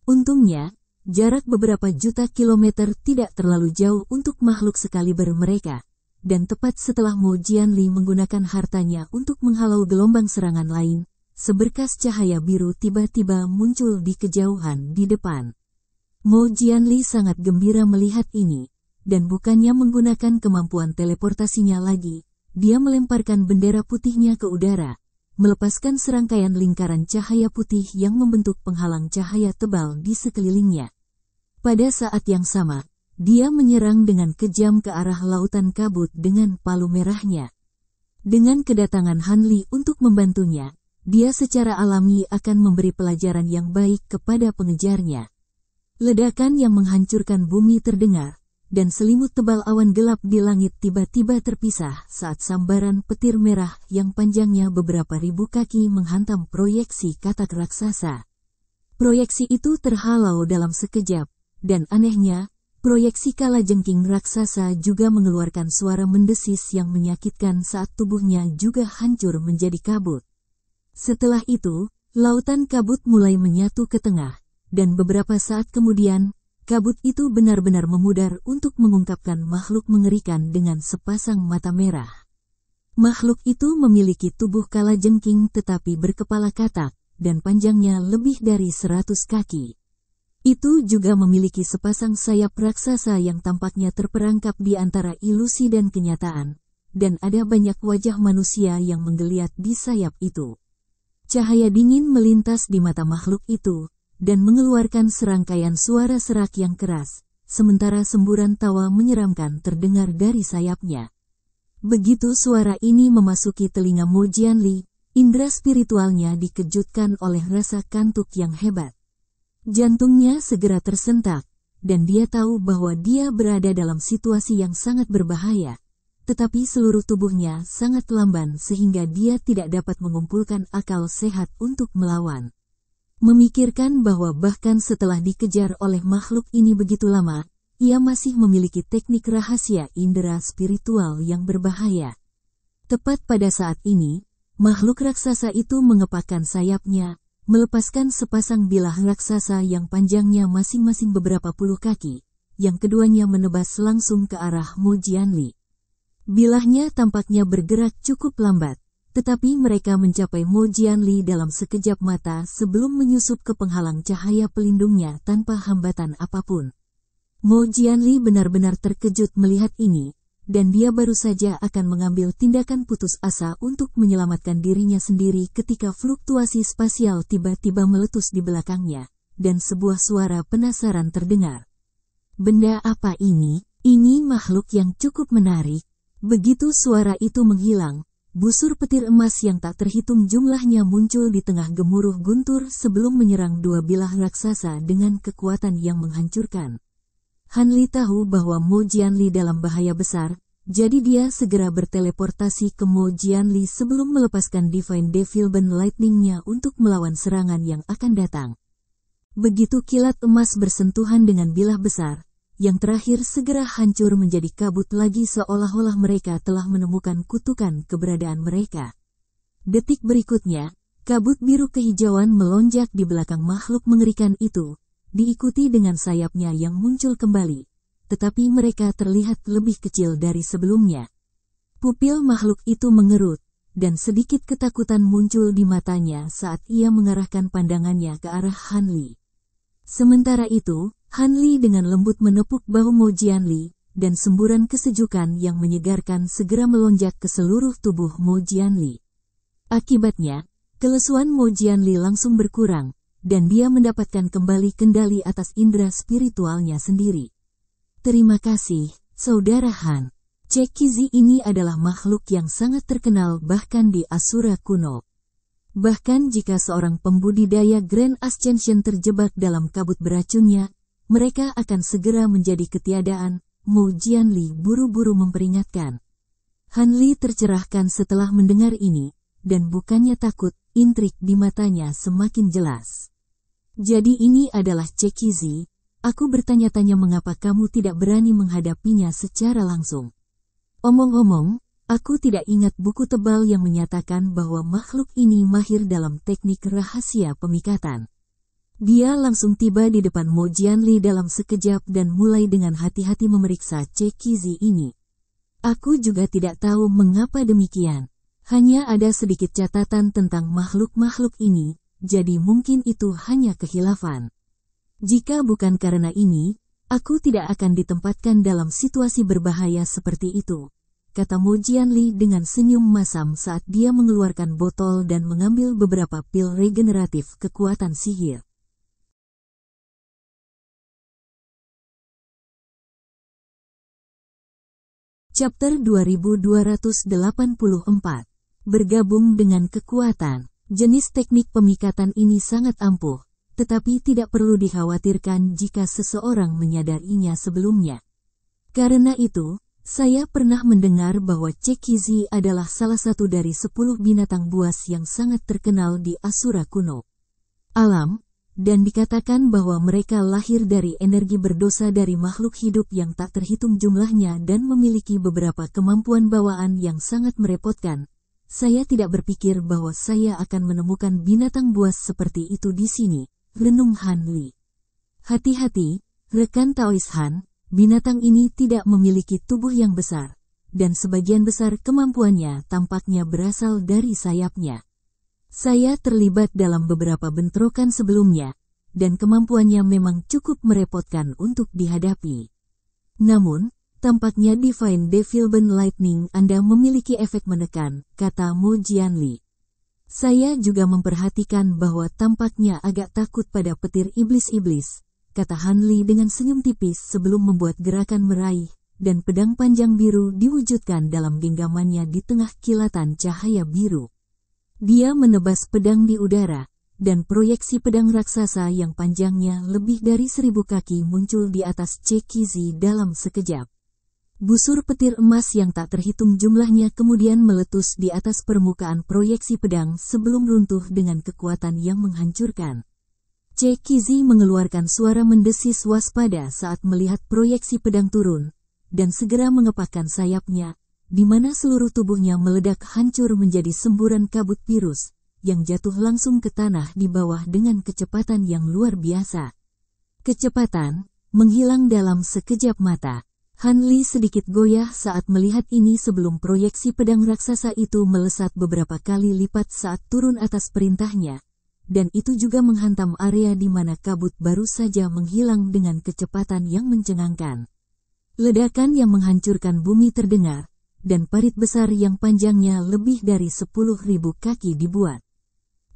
Untungnya, jarak beberapa juta kilometer tidak terlalu jauh untuk makhluk sekaliber mereka, dan tepat setelah Mo Jianli menggunakan hartanya untuk menghalau gelombang serangan lain, seberkas cahaya biru tiba-tiba muncul di kejauhan di depan. Mo Jianli sangat gembira melihat ini, dan bukannya menggunakan kemampuan teleportasinya lagi, dia melemparkan bendera putihnya ke udara, melepaskan serangkaian lingkaran cahaya putih yang membentuk penghalang cahaya tebal di sekelilingnya. Pada saat yang sama, dia menyerang dengan kejam ke arah lautan kabut dengan palu merahnya. Dengan kedatangan Han Li untuk membantunya, dia secara alami akan memberi pelajaran yang baik kepada pengejarnya. Ledakan yang menghancurkan bumi terdengar, dan selimut tebal awan gelap di langit tiba-tiba terpisah saat sambaran petir merah yang panjangnya beberapa ribu kaki menghantam proyeksi katak raksasa. Proyeksi itu terhalau dalam sekejap, dan anehnya, proyeksi kalajengking raksasa juga mengeluarkan suara mendesis yang menyakitkan saat tubuhnya juga hancur menjadi kabut. Setelah itu, lautan kabut mulai menyatu ke tengah, dan beberapa saat kemudian, kabut itu benar-benar memudar untuk mengungkapkan makhluk mengerikan dengan sepasang mata merah. Makhluk itu memiliki tubuh kalajengking tetapi berkepala katak, dan panjangnya lebih dari 100 kaki. Itu juga memiliki sepasang sayap raksasa yang tampaknya terperangkap di antara ilusi dan kenyataan, dan ada banyak wajah manusia yang menggeliat di sayap itu. Cahaya dingin melintas di mata makhluk itu, dan mengeluarkan serangkaian suara serak yang keras, sementara semburan tawa menyeramkan terdengar dari sayapnya. Begitu suara ini memasuki telinga Mo Jianli, indera spiritualnya dikejutkan oleh rasa kantuk yang hebat. Jantungnya segera tersentak, dan dia tahu bahwa dia berada dalam situasi yang sangat berbahaya, tetapi seluruh tubuhnya sangat lamban sehingga dia tidak dapat mengumpulkan akal sehat untuk melawan. Memikirkan bahwa bahkan setelah dikejar oleh makhluk ini begitu lama, ia masih memiliki teknik rahasia indera spiritual yang berbahaya. Tepat pada saat ini, makhluk raksasa itu mengepakkan sayapnya, melepaskan sepasang bilah raksasa yang panjangnya masing-masing beberapa puluh kaki, yang keduanya menebas langsung ke arah Mo Jianli. Bilahnya tampaknya bergerak cukup lambat, tetapi mereka mencapai Mo Jianli dalam sekejap mata sebelum menyusup ke penghalang cahaya pelindungnya tanpa hambatan apapun. Mo Jianli benar-benar terkejut melihat ini, dan dia baru saja akan mengambil tindakan putus asa untuk menyelamatkan dirinya sendiri ketika fluktuasi spasial tiba-tiba meletus di belakangnya, dan sebuah suara penasaran terdengar. Benda apa ini? Ini makhluk yang cukup menarik. Begitu suara itu menghilang, busur petir emas yang tak terhitung jumlahnya muncul di tengah gemuruh guntur sebelum menyerang dua bilah raksasa dengan kekuatan yang menghancurkan. Han Li tahu bahwa Mo Jianli dalam bahaya besar, jadi dia segera berteleportasi ke Mo Jianli sebelum melepaskan Divine Devilment Lightning-nya untuk melawan serangan yang akan datang. Begitu kilat emas bersentuhan dengan bilah besar, yang terakhir segera hancur menjadi kabut lagi seolah-olah mereka telah menemukan kutukan keberadaan mereka. Detik berikutnya, kabut biru kehijauan melonjak di belakang makhluk mengerikan itu, diikuti dengan sayapnya yang muncul kembali, tetapi mereka terlihat lebih kecil dari sebelumnya. Pupil makhluk itu mengerut, dan sedikit ketakutan muncul di matanya saat ia mengarahkan pandangannya ke arah Han Li. Sementara itu, Han Li dengan lembut menepuk bahu Mo Jianli, dan semburan kesejukan yang menyegarkan segera melonjak ke seluruh tubuh Mo Jianli. Akibatnya, kelesuan Mo Jianli langsung berkurang, dan dia mendapatkan kembali kendali atas indera spiritualnya sendiri. Terima kasih, Saudara Han. Cekkizi ini adalah makhluk yang sangat terkenal bahkan di Asura kuno. Bahkan jika seorang pembudidaya Grand Ascension terjebak dalam kabut beracunnya, mereka akan segera menjadi ketiadaan, Mo Jianli buru-buru memperingatkan. Han Li tercerahkan setelah mendengar ini, dan bukannya takut, intrik di matanya semakin jelas. Jadi ini adalah Cekkizi, aku bertanya-tanya mengapa kamu tidak berani menghadapinya secara langsung. Omong-omong, aku tidak ingat buku tebal yang menyatakan bahwa makhluk ini mahir dalam teknik rahasia pemikatan. Dia langsung tiba di depan Mo Jianli dalam sekejap dan mulai dengan hati-hati memeriksa Cekkizi ini. Aku juga tidak tahu mengapa demikian. Hanya ada sedikit catatan tentang makhluk-makhluk ini, jadi mungkin itu hanya kehilafan. Jika bukan karena ini, aku tidak akan ditempatkan dalam situasi berbahaya seperti itu, kata Mo Jianli dengan senyum masam saat dia mengeluarkan botol dan mengambil beberapa pil regeneratif kekuatan sihir. Chapter 2284. Bergabung dengan kekuatan. Jenis teknik pemikatan ini sangat ampuh, tetapi tidak perlu dikhawatirkan jika seseorang menyadarinya sebelumnya. Karena itu, saya pernah mendengar bahwa Cekizi adalah salah satu dari 10 binatang buas yang sangat terkenal di Asura kuno. Alam, dan dikatakan bahwa mereka lahir dari energi berdosa dari makhluk hidup yang tak terhitung jumlahnya dan memiliki beberapa kemampuan bawaan yang sangat merepotkan. Saya tidak berpikir bahwa saya akan menemukan binatang buas seperti itu di sini, renung Han Li. Hati-hati, rekan Taois Han, binatang ini tidak memiliki tubuh yang besar, dan sebagian besar kemampuannya tampaknya berasal dari sayapnya. Saya terlibat dalam beberapa bentrokan sebelumnya, dan kemampuannya memang cukup merepotkan untuk dihadapi. Namun, tampaknya Divine Devilment Lightning Anda memiliki efek menekan, kata Mo Jianli. Saya juga memperhatikan bahwa tampaknya agak takut pada petir iblis-iblis, kata Han Li dengan senyum tipis sebelum membuat gerakan meraih, dan pedang panjang biru diwujudkan dalam genggamannya di tengah kilatan cahaya biru. Dia menebas pedang di udara, dan proyeksi pedang raksasa yang panjangnya lebih dari 1000 kaki muncul di atas Cekizi dalam sekejap. Busur petir emas yang tak terhitung jumlahnya kemudian meletus di atas permukaan proyeksi pedang sebelum runtuh dengan kekuatan yang menghancurkan. Cekizi mengeluarkan suara mendesis waspada saat melihat proyeksi pedang turun, dan segera mengepakkan sayapnya, di mana seluruh tubuhnya meledak hancur menjadi semburan kabut virus, yang jatuh langsung ke tanah di bawah dengan kecepatan yang luar biasa. Kecepatan, menghilang dalam sekejap mata. Han Li sedikit goyah saat melihat ini sebelum proyeksi pedang raksasa itu melesat beberapa kali lipat saat turun atas perintahnya, dan itu juga menghantam area di mana kabut baru saja menghilang dengan kecepatan yang mencengangkan. Ledakan yang menghancurkan bumi terdengar, dan parit besar yang panjangnya lebih dari 10.000 kaki dibuat.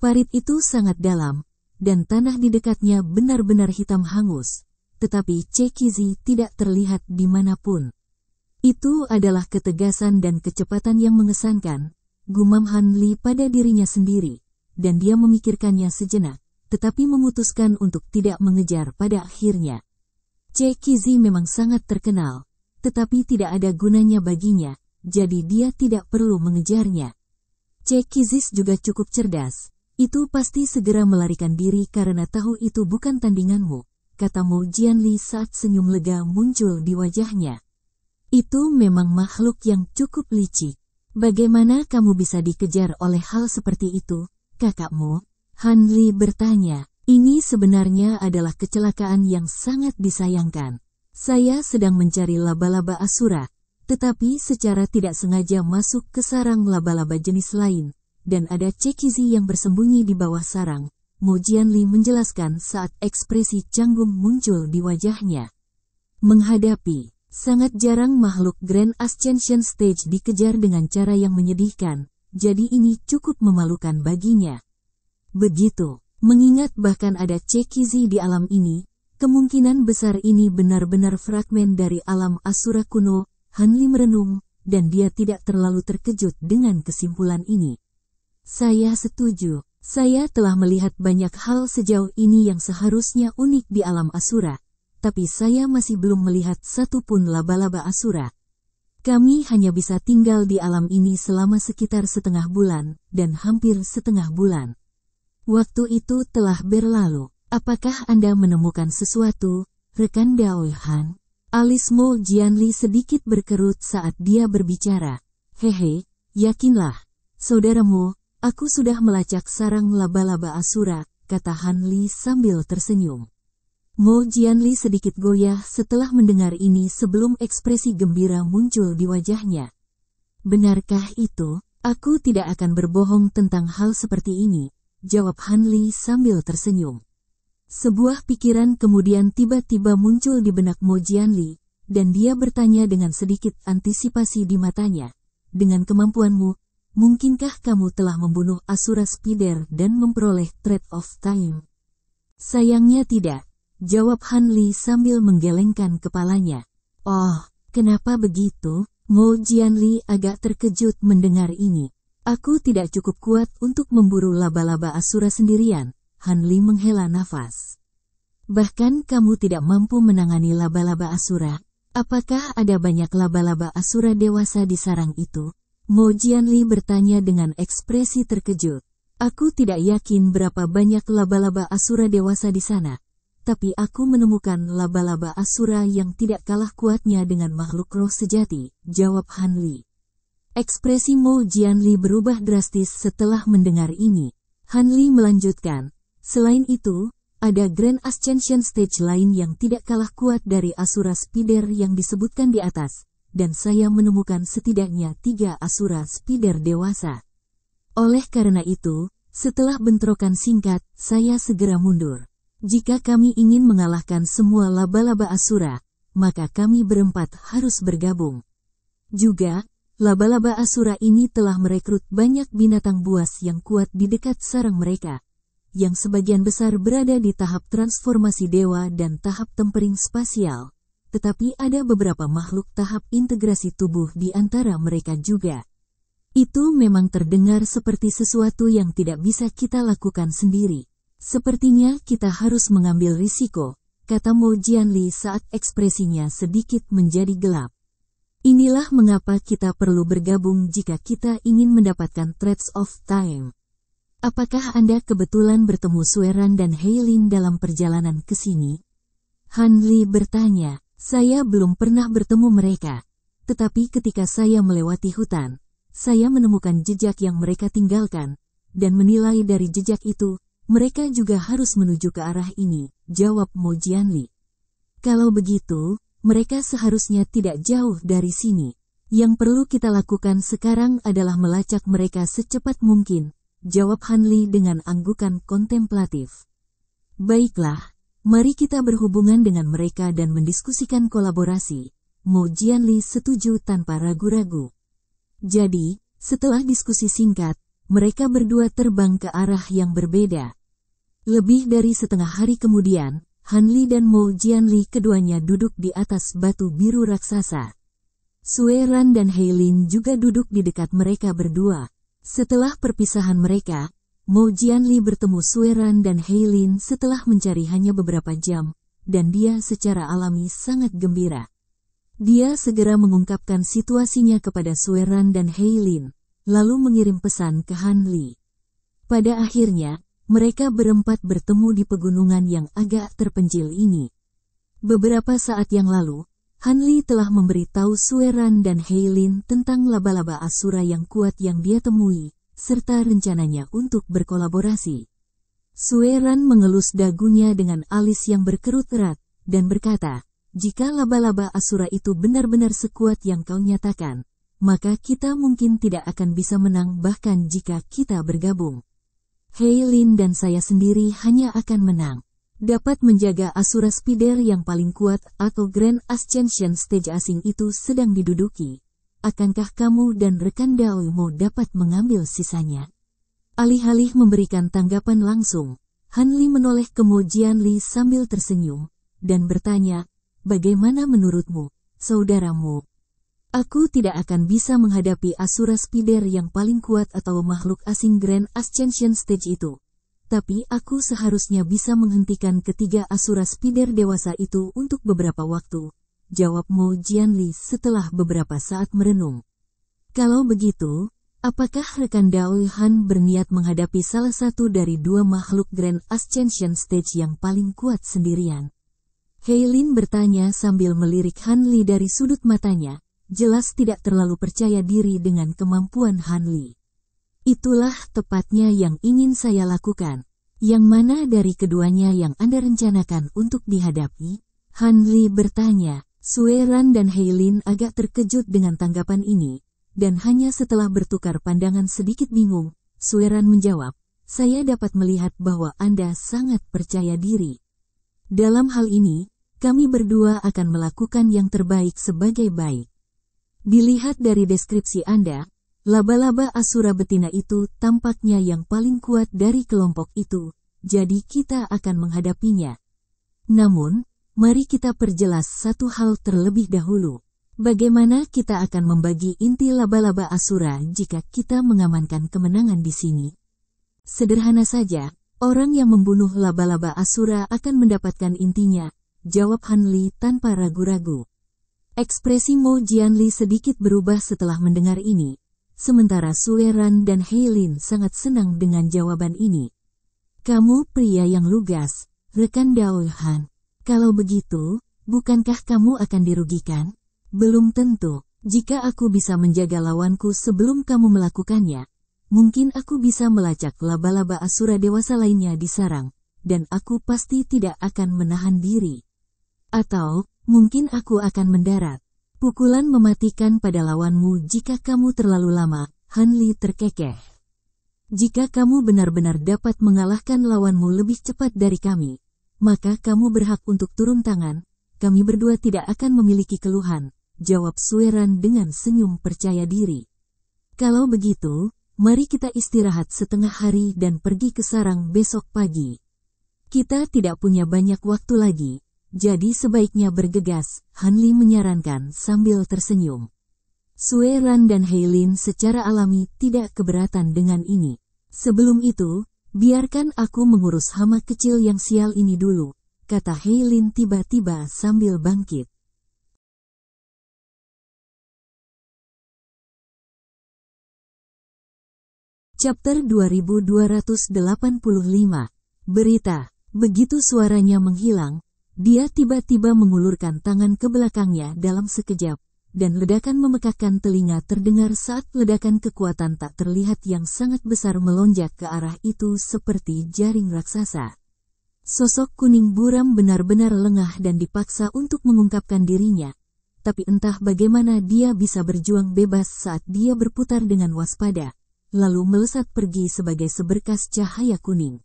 Parit itu sangat dalam, dan tanah di dekatnya benar-benar hitam hangus. Tetapi Cekizi tidak terlihat dimanapun. Itu adalah ketegasan dan kecepatan yang mengesankan, gumam Han Li pada dirinya sendiri, dan dia memikirkannya sejenak, tetapi memutuskan untuk tidak mengejar pada akhirnya. Cekizi memang sangat terkenal, tetapi tidak ada gunanya baginya, jadi dia tidak perlu mengejarnya. Cekizi juga cukup cerdas, itu pasti segera melarikan diri karena tahu itu bukan tandinganmu, kata Mo Jianli saat senyum lega muncul di wajahnya. Itu memang makhluk yang cukup licik. Bagaimana kamu bisa dikejar oleh hal seperti itu, kakakmu? Han Li bertanya. Ini sebenarnya adalah kecelakaan yang sangat disayangkan. Saya sedang mencari laba-laba Asura, tetapi secara tidak sengaja masuk ke sarang laba-laba jenis lain, dan ada Cekizi yang bersembunyi di bawah sarang. Mo Jianli menjelaskan saat ekspresi canggung muncul di wajahnya. Menghadapi, sangat jarang makhluk Grand Ascension Stage dikejar dengan cara yang menyedihkan, jadi ini cukup memalukan baginya. Begitu, mengingat bahkan ada Cekizi di alam ini, kemungkinan besar ini benar-benar fragmen dari alam Asura kuno, Han Li merenung, dan dia tidak terlalu terkejut dengan kesimpulan ini. Saya setuju. Saya telah melihat banyak hal sejauh ini yang seharusnya unik di alam Asura, tapi saya masih belum melihat satu pun laba-laba Asura. Kami hanya bisa tinggal di alam ini selama sekitar setengah bulan, dan hampir setengah bulan. Waktu itu telah berlalu. Apakah Anda menemukan sesuatu, rekan Dao Han? Alis Mo Jianli sedikit berkerut saat dia berbicara. Hehe, yakinlah, saudaramu. Aku sudah melacak sarang laba-laba Asura, kata Han Li sambil tersenyum. Mo Jianli sedikit goyah setelah mendengar ini sebelum ekspresi gembira muncul di wajahnya. Benarkah itu? Aku tidak akan berbohong tentang hal seperti ini, jawab Han Li sambil tersenyum. Sebuah pikiran kemudian tiba-tiba muncul di benak Mo Jianli, dan dia bertanya dengan sedikit antisipasi di matanya. Dengan kemampuanmu, mungkinkah kamu telah membunuh Asura Spider dan memperoleh Thread of Time? Sayangnya tidak, jawab Han Li sambil menggelengkan kepalanya. Oh, kenapa begitu? Mo Jianli agak terkejut mendengar ini. Aku tidak cukup kuat untuk memburu laba-laba Asura sendirian. Han Li menghela nafas. Bahkan kamu tidak mampu menangani laba-laba Asura. Apakah ada banyak laba-laba Asura dewasa di sarang itu? Mo Jianli bertanya dengan ekspresi terkejut. Aku tidak yakin berapa banyak laba-laba Asura dewasa di sana. Tapi aku menemukan laba-laba Asura yang tidak kalah kuatnya dengan makhluk roh sejati, jawab Han Li. Ekspresi Mo Jianli berubah drastis setelah mendengar ini. Han Li melanjutkan, selain itu, ada Grand Ascension Stage lain yang tidak kalah kuat dari Asura Spider yang disebutkan di atas, dan saya menemukan setidaknya 3 Asura Spider dewasa. Oleh karena itu, setelah bentrokan singkat, saya segera mundur. Jika kami ingin mengalahkan semua laba-laba Asura, maka kami berempat harus bergabung. Juga, laba-laba Asura ini telah merekrut banyak binatang buas yang kuat di dekat sarang mereka, yang sebagian besar berada di tahap transformasi dewa dan tahap tempering spasial, tetapi ada beberapa makhluk tahap integrasi tubuh di antara mereka juga. Itu memang terdengar seperti sesuatu yang tidak bisa kita lakukan sendiri. Sepertinya kita harus mengambil risiko, kata Mo Jianli saat ekspresinya sedikit menjadi gelap. Inilah mengapa kita perlu bergabung jika kita ingin mendapatkan Threads of Time. Apakah Anda kebetulan bertemu Sueran dan Heilin dalam perjalanan ke sini? Han Li bertanya. Saya belum pernah bertemu mereka. Tetapi ketika saya melewati hutan, saya menemukan jejak yang mereka tinggalkan, dan menilai dari jejak itu, mereka juga harus menuju ke arah ini, jawab Mo Jianli. Kalau begitu, mereka seharusnya tidak jauh dari sini. Yang perlu kita lakukan sekarang adalah melacak mereka secepat mungkin, jawab Han Li dengan anggukan kontemplatif. Baiklah, mari kita berhubungan dengan mereka dan mendiskusikan kolaborasi. Mo Jianli setuju tanpa ragu-ragu. Jadi, setelah diskusi singkat, mereka berdua terbang ke arah yang berbeda. Lebih dari setengah hari kemudian, Han Li dan Mo Jianli keduanya duduk di atas batu biru raksasa. Sueran dan Heilin juga duduk di dekat mereka berdua. Setelah perpisahan mereka, Mo Jianli bertemu Sueran dan Heilin setelah mencari hanya beberapa jam, dan dia secara alami sangat gembira. Dia segera mengungkapkan situasinya kepada Sueran dan Heilin, lalu mengirim pesan ke Han Li. Pada akhirnya, mereka berempat bertemu di pegunungan yang agak terpencil ini. Beberapa saat yang lalu, Han Li telah memberitahu Sueran dan Heilin tentang laba-laba Asura yang kuat yang dia temui, serta rencananya untuk berkolaborasi. Sueran mengelus dagunya dengan alis yang berkerut erat, dan berkata, jika laba-laba Asura itu benar-benar sekuat yang kau nyatakan, maka kita mungkin tidak akan bisa menang bahkan jika kita bergabung. Heilin dan saya sendiri hanya akan menang. Dapat menjaga Asura Spider yang paling kuat atau Grand Ascension Stage asing itu sedang diduduki. Akankah kamu dan rekan Daoimo dapat mengambil sisanya? Alih-alih memberikan tanggapan langsung, Han Li menoleh ke Mo Jianli sambil tersenyum, dan bertanya, bagaimana menurutmu, saudaramu? Aku tidak akan bisa menghadapi Asura Spider yang paling kuat atau makhluk asing Grand Ascension Stage itu. Tapi aku seharusnya bisa menghentikan ketiga Asura Spider dewasa itu untuk beberapa waktu, jawab Mo Jianli setelah beberapa saat merenung. Kalau begitu, apakah rekan Dao Han berniat menghadapi salah satu dari dua makhluk Grand Ascension Stage yang paling kuat sendirian? Heilin bertanya sambil melirik Han Li dari sudut matanya, jelas tidak terlalu percaya diri dengan kemampuan Han Li. Itulah tepatnya yang ingin saya lakukan. Yang mana dari keduanya yang Anda rencanakan untuk dihadapi? Han Li bertanya. Sueran dan Heilin agak terkejut dengan tanggapan ini, dan hanya setelah bertukar pandangan sedikit bingung, Sueran menjawab, "Saya dapat melihat bahwa Anda sangat percaya diri. Dalam hal ini, kami berdua akan melakukan yang terbaik sebagai baik. Dilihat dari deskripsi Anda, laba-laba Asura betina itu tampaknya yang paling kuat dari kelompok itu, jadi kita akan menghadapinya. Namun, mari kita perjelas satu hal terlebih dahulu. Bagaimana kita akan membagi inti laba-laba Asura jika kita mengamankan kemenangan di sini? Sederhana saja, orang yang membunuh laba-laba Asura akan mendapatkan intinya," jawab Han Li tanpa ragu-ragu. Ekspresi Mo Jianli sedikit berubah setelah mendengar ini, sementara Sueran dan Heilin sangat senang dengan jawaban ini. "Kamu pria yang lugas, rekan Dao Han. Kalau begitu, bukankah kamu akan dirugikan?" "Belum tentu. Jika aku bisa menjaga lawanku sebelum kamu melakukannya, mungkin aku bisa melacak laba-laba Asura dewasa lainnya di sarang, dan aku pasti tidak akan menahan diri. Atau, mungkin aku akan mendarat. Pukulan mematikan pada lawanmu jika kamu terlalu lama," Han Li terkekeh. "Jika kamu benar-benar dapat mengalahkan lawanmu lebih cepat dari kami, maka kamu berhak untuk turun tangan, kami berdua tidak akan memiliki keluhan," jawab Sueran dengan senyum percaya diri. "Kalau begitu, mari kita istirahat setengah hari dan pergi ke sarang besok pagi. Kita tidak punya banyak waktu lagi, jadi sebaiknya bergegas," Han Li menyarankan sambil tersenyum. Sueran dan Heilin secara alami tidak keberatan dengan ini. "Sebelum itu, biarkan aku mengurus hama kecil yang sial ini dulu," kata Heilin tiba-tiba sambil bangkit. Chapter 2285. Berita. Begitu suaranya menghilang, dia tiba-tiba mengulurkan tangan ke belakangnya dalam sekejap, dan ledakan memekakkan telinga terdengar saat ledakan kekuatan tak terlihat yang sangat besar melonjak ke arah itu seperti jaring raksasa. Sosok kuning buram benar-benar lengah dan dipaksa untuk mengungkapkan dirinya, tapi entah bagaimana dia bisa berjuang bebas saat dia berputar dengan waspada, lalu melesat pergi sebagai seberkas cahaya kuning.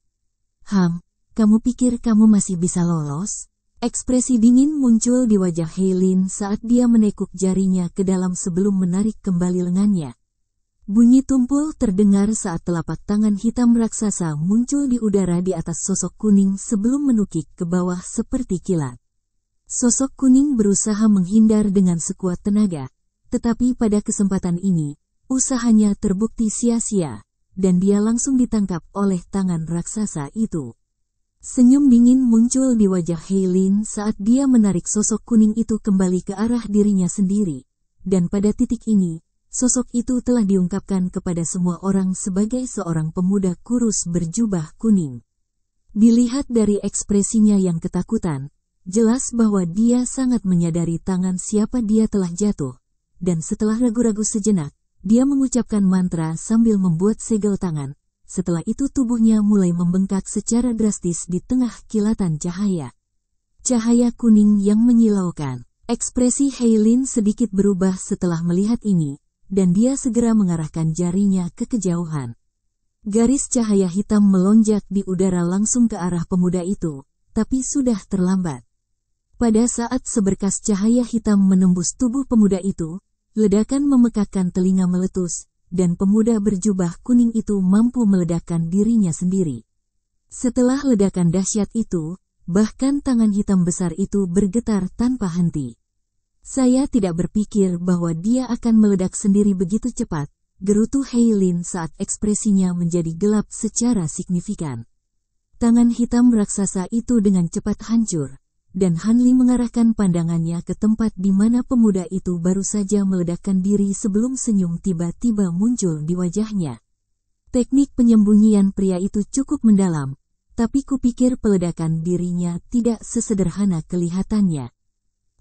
Kamu pikir kamu masih bisa lolos?" Ekspresi dingin muncul di wajah Heilin saat dia menekuk jarinya ke dalam sebelum menarik kembali lengannya. Bunyi tumpul terdengar saat telapak tangan hitam raksasa muncul di udara di atas sosok kuning sebelum menukik ke bawah seperti kilat. Sosok kuning berusaha menghindar dengan sekuat tenaga, tetapi pada kesempatan ini, usahanya terbukti sia-sia, dan dia langsung ditangkap oleh tangan raksasa itu. Senyum dingin muncul di wajah Heilin saat dia menarik sosok kuning itu kembali ke arah dirinya sendiri, dan pada titik ini, sosok itu telah diungkapkan kepada semua orang sebagai seorang pemuda kurus berjubah kuning. Dilihat dari ekspresinya yang ketakutan, jelas bahwa dia sangat menyadari tangan siapa dia telah jatuh, dan setelah ragu-ragu sejenak, dia mengucapkan mantra sambil membuat segel tangan. Setelah itu tubuhnya mulai membengkak secara drastis di tengah kilatan cahaya. Cahaya kuning yang menyilaukan. Ekspresi Heilin sedikit berubah setelah melihat ini, dan dia segera mengarahkan jarinya ke kejauhan. Garis cahaya hitam melonjak di udara langsung ke arah pemuda itu, tapi sudah terlambat. Pada saat seberkas cahaya hitam menembus tubuh pemuda itu, ledakan memekakkan telinga meletus, dan pemuda berjubah kuning itu mampu meledakkan dirinya sendiri. Setelah ledakan dahsyat itu, bahkan tangan hitam besar itu bergetar tanpa henti. "Saya tidak berpikir bahwa dia akan meledak sendiri begitu cepat," gerutu Heilin saat ekspresinya menjadi gelap secara signifikan. Tangan hitam raksasa itu dengan cepat hancur, dan Han Li mengarahkan pandangannya ke tempat di mana pemuda itu baru saja meledakkan diri sebelum senyum tiba-tiba muncul di wajahnya. Teknik penyembunyian pria itu cukup mendalam, tapi kupikir peledakan dirinya tidak sesederhana kelihatannya.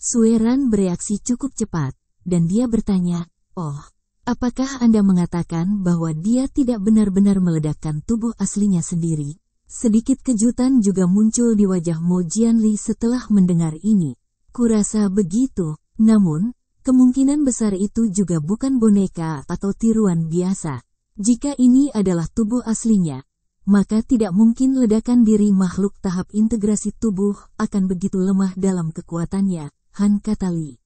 Sueran bereaksi cukup cepat, dan dia bertanya, "Oh, apakah Anda mengatakan bahwa dia tidak benar-benar meledakkan tubuh aslinya sendiri?" Sedikit kejutan juga muncul di wajah Mo Jianli setelah mendengar ini. "Kurasa begitu, namun, Kemungkinan besar itu juga bukan boneka atau tiruan biasa. Jika ini adalah tubuh aslinya, maka tidak mungkin ledakan diri makhluk tahap integrasi tubuh akan begitu lemah dalam kekuatannya, Han kata Lee.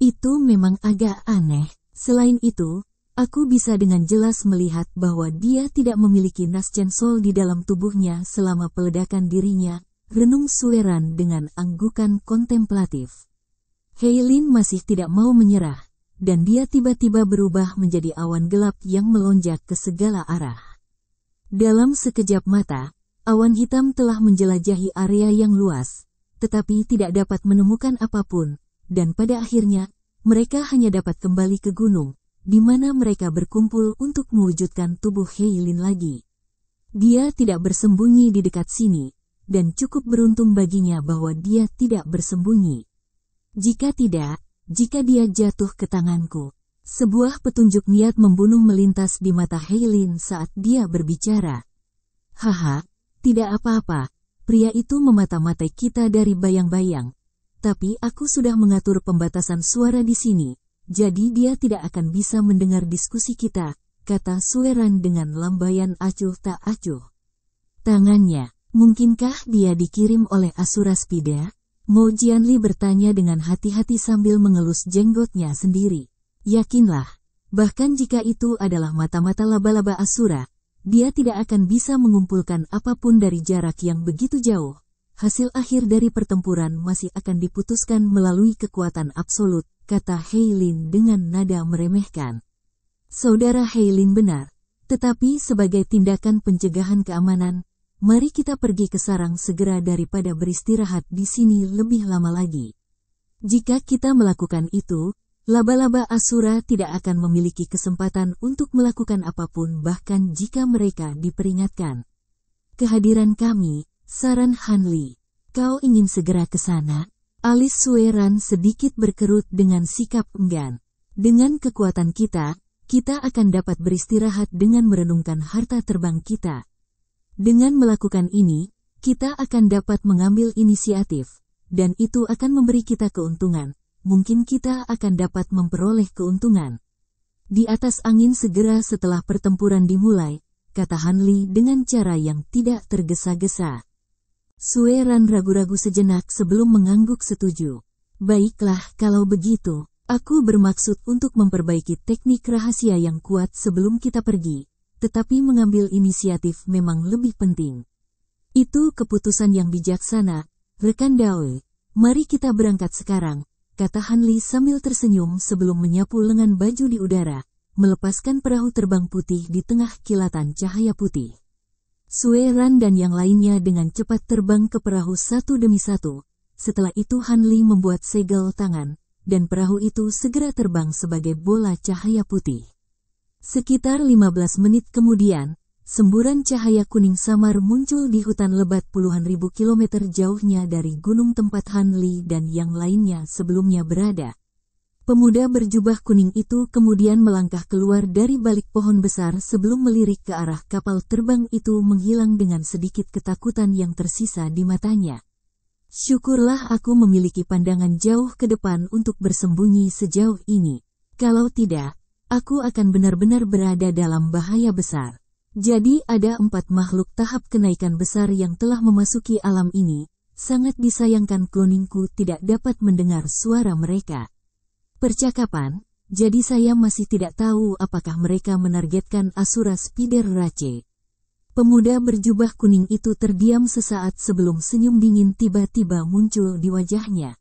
Itu memang agak aneh. Selain itu, aku bisa dengan jelas melihat bahwa dia tidak memiliki Naschen Soul di dalam tubuhnya selama peledakan dirinya, renung Sueran dengan anggukan kontemplatif. Heilin masih tidak mau menyerah, dan dia tiba-tiba berubah menjadi awan gelap yang melonjak ke segala arah. Dalam sekejap mata, awan hitam telah menjelajahi area yang luas, tetapi tidak dapat menemukan apapun, dan pada akhirnya, mereka hanya dapat kembali ke gunung, di mana mereka berkumpul untuk mewujudkan tubuh Heilin lagi. Dia tidak bersembunyi di dekat sini, dan cukup beruntung baginya bahwa dia tidak bersembunyi. Jika tidak, jika dia jatuh ke tanganku. Sebuah petunjuk niat membunuh melintas di mata Heilin saat dia berbicara. Haha, tidak apa-apa, pria itu memata-matai kita dari bayang-bayang. Tapi aku sudah mengatur pembatasan suara di sini, jadi dia tidak akan bisa mendengar diskusi kita, kata Sueran dengan lambaian acuh tak acuh. Tangannya, mungkinkah dia dikirim oleh Asura Spida? Mo Jianli bertanya dengan hati-hati sambil mengelus jenggotnya sendiri. Yakinlah, bahkan jika itu adalah mata-mata laba-laba Asura, dia tidak akan bisa mengumpulkan apapun dari jarak yang begitu jauh. Hasil akhir dari pertempuran masih akan diputuskan melalui kekuatan absolut, kata Heilin dengan nada meremehkan. Saudara Heilin benar, tetapi sebagai tindakan pencegahan keamanan, mari kita pergi ke sarang segera daripada beristirahat di sini lebih lama lagi. Jika kita melakukan itu, laba-laba Asura tidak akan memiliki kesempatan untuk melakukan apapun bahkan jika mereka diperingatkan. Kehadiran kami, saran Han Li. Kau ingin segera ke sana? Alis Sueran sedikit berkerut dengan sikap enggan. Dengan kekuatan kita, kita akan dapat beristirahat dengan merenungkan harta terbang kita. Dengan melakukan ini, kita akan dapat mengambil inisiatif, dan itu akan memberi kita keuntungan. Mungkin kita akan dapat memperoleh keuntungan. Di atas angin segera setelah pertempuran dimulai, kata Han Li dengan cara yang tidak tergesa-gesa. Sueran ragu-ragu sejenak sebelum mengangguk setuju. Baiklah kalau begitu, aku bermaksud untuk memperbaiki teknik rahasia yang kuat sebelum kita pergi, tetapi mengambil inisiatif memang lebih penting. Itu keputusan yang bijaksana, rekan Daoi. Mari kita berangkat sekarang, kata Han Li sambil tersenyum sebelum menyapu lengan baju di udara, melepaskan perahu terbang putih di tengah kilatan cahaya putih. Sueran dan yang lainnya dengan cepat terbang ke perahu satu demi satu. Setelah itu Han Li membuat segel tangan, dan perahu itu segera terbang sebagai bola cahaya putih. Sekitar 15 menit kemudian, semburan cahaya kuning samar muncul di hutan lebat puluhan ribu kilometer jauhnya dari gunung tempat Han Li dan yang lainnya sebelumnya berada. Pemuda berjubah kuning itu kemudian melangkah keluar dari balik pohon besar sebelum melirik ke arah kapal terbang itu menghilang dengan sedikit ketakutan yang tersisa di matanya. Syukurlah aku memiliki pandangan jauh ke depan untuk bersembunyi sejauh ini. Kalau tidak, aku akan benar-benar berada dalam bahaya besar. Jadi ada 4 makhluk tahap kenaikan besar yang telah memasuki alam ini. Sangat disayangkan kloningku tidak dapat mendengar suara mereka. Percakapan, jadi saya masih tidak tahu apakah mereka menargetkan Asura Spider Rache. Pemuda berjubah kuning itu terdiam sesaat sebelum senyum dingin tiba-tiba muncul di wajahnya.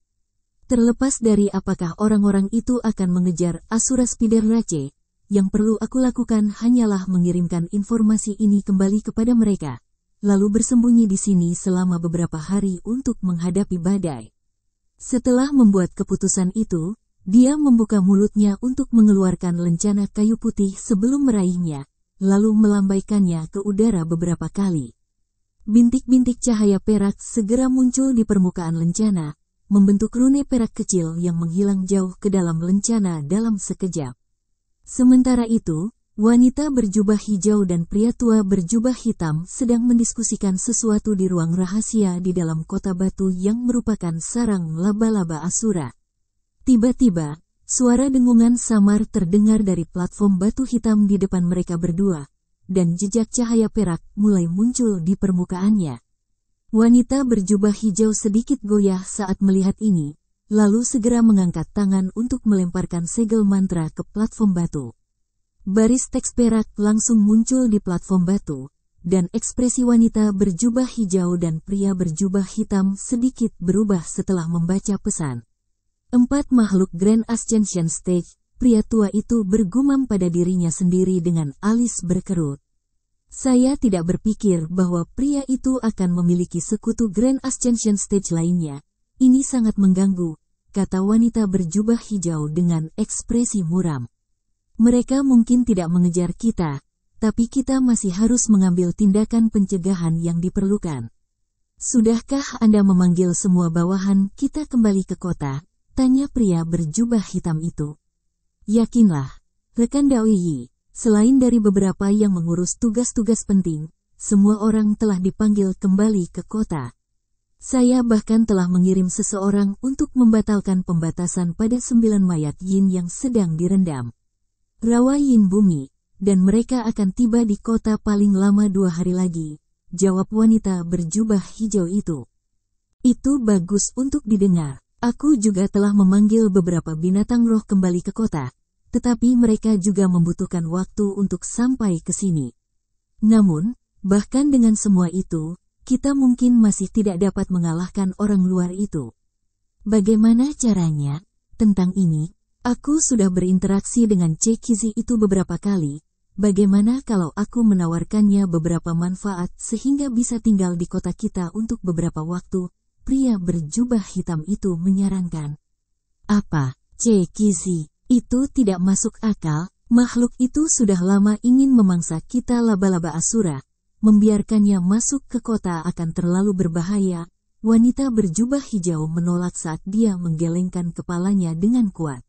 Terlepas dari apakah orang-orang itu akan mengejar Asura Spider Rache, yang perlu aku lakukan hanyalah mengirimkan informasi ini kembali kepada mereka, lalu bersembunyi di sini selama beberapa hari untuk menghadapi badai. Setelah membuat keputusan itu, dia membuka mulutnya untuk mengeluarkan lencana kayu putih sebelum meraihnya, lalu melambaikannya ke udara beberapa kali. Bintik-bintik cahaya perak segera muncul di permukaan lencana, membentuk rune perak kecil yang menghilang jauh ke dalam lencana dalam sekejap. Sementara itu, wanita berjubah hijau dan pria tua berjubah hitam sedang mendiskusikan sesuatu di ruang rahasia di dalam kota batu yang merupakan sarang laba-laba Asura. Tiba-tiba, Suara dengungan samar terdengar dari platform batu hitam di depan mereka berdua, dan jejak cahaya perak mulai muncul di permukaannya. Wanita berjubah hijau sedikit goyah saat melihat ini, lalu segera mengangkat tangan untuk melemparkan segel mantra ke platform batu. Baris teks perak langsung muncul di platform batu, dan ekspresi wanita berjubah hijau dan pria berjubah hitam sedikit berubah setelah membaca pesan. 4 makhluk Grand Ascension Stage, pria tua itu bergumam pada dirinya sendiri dengan alis berkerut. Saya tidak berpikir bahwa pria itu akan memiliki sekutu Grand Ascension Stage lainnya. Ini sangat mengganggu, kata wanita berjubah hijau dengan ekspresi muram. Mereka mungkin tidak mengejar kita, tapi kita masih harus mengambil tindakan pencegahan yang diperlukan. Sudahkah Anda memanggil semua bawahan kita kembali ke kota? Tanya pria berjubah hitam itu. Yakinlah, rekan Daoyi. Selain dari beberapa yang mengurus tugas-tugas penting, semua orang telah dipanggil kembali ke kota. Saya bahkan telah mengirim seseorang untuk membatalkan pembatasan pada 9 mayat Yin yang sedang direndam. Rawa Yin bumi, dan mereka akan tiba di kota paling lama 2 hari lagi, jawab wanita berjubah hijau itu. Itu bagus untuk didengar. Aku juga telah memanggil beberapa binatang roh kembali ke kota. Tetapi mereka juga membutuhkan waktu untuk sampai ke sini. Namun, bahkan dengan semua itu, kita mungkin masih tidak dapat mengalahkan orang luar itu. Bagaimana caranya? Tentang ini, aku sudah berinteraksi dengan Cekizi itu beberapa kali. Bagaimana kalau aku menawarkannya beberapa manfaat sehingga bisa tinggal di kota kita untuk beberapa waktu? Pria berjubah hitam itu menyarankan. Apa, Cekizi? Itu tidak masuk akal, makhluk itu sudah lama ingin memangsa kita laba-laba Asura. Membiarkannya masuk ke kota akan terlalu berbahaya. Wanita berjubah hijau menolak saat dia menggelengkan kepalanya dengan kuat.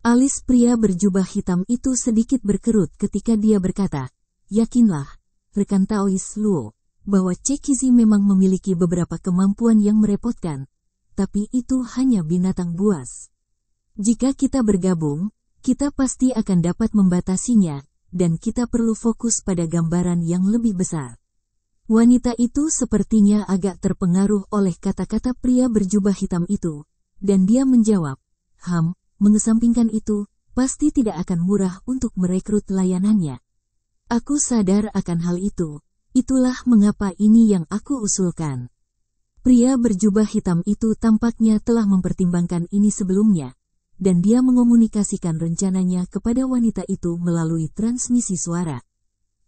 Alis pria berjubah hitam itu sedikit berkerut ketika dia berkata, yakinlah, rekan Taois Luo, bahwa Cekizi memang memiliki beberapa kemampuan yang merepotkan, tapi itu hanya binatang buas. Jika kita bergabung, kita pasti akan dapat membatasinya, dan kita perlu fokus pada gambaran yang lebih besar. Wanita itu sepertinya agak terpengaruh oleh kata-kata pria berjubah hitam itu, dan dia menjawab, mengesampingkan itu, pasti tidak akan murah untuk merekrut layanannya. Aku sadar akan hal itu, itulah mengapa ini yang aku usulkan. Pria berjubah hitam itu tampaknya telah mempertimbangkan ini sebelumnya, dan dia mengomunikasikan rencananya kepada wanita itu melalui transmisi suara.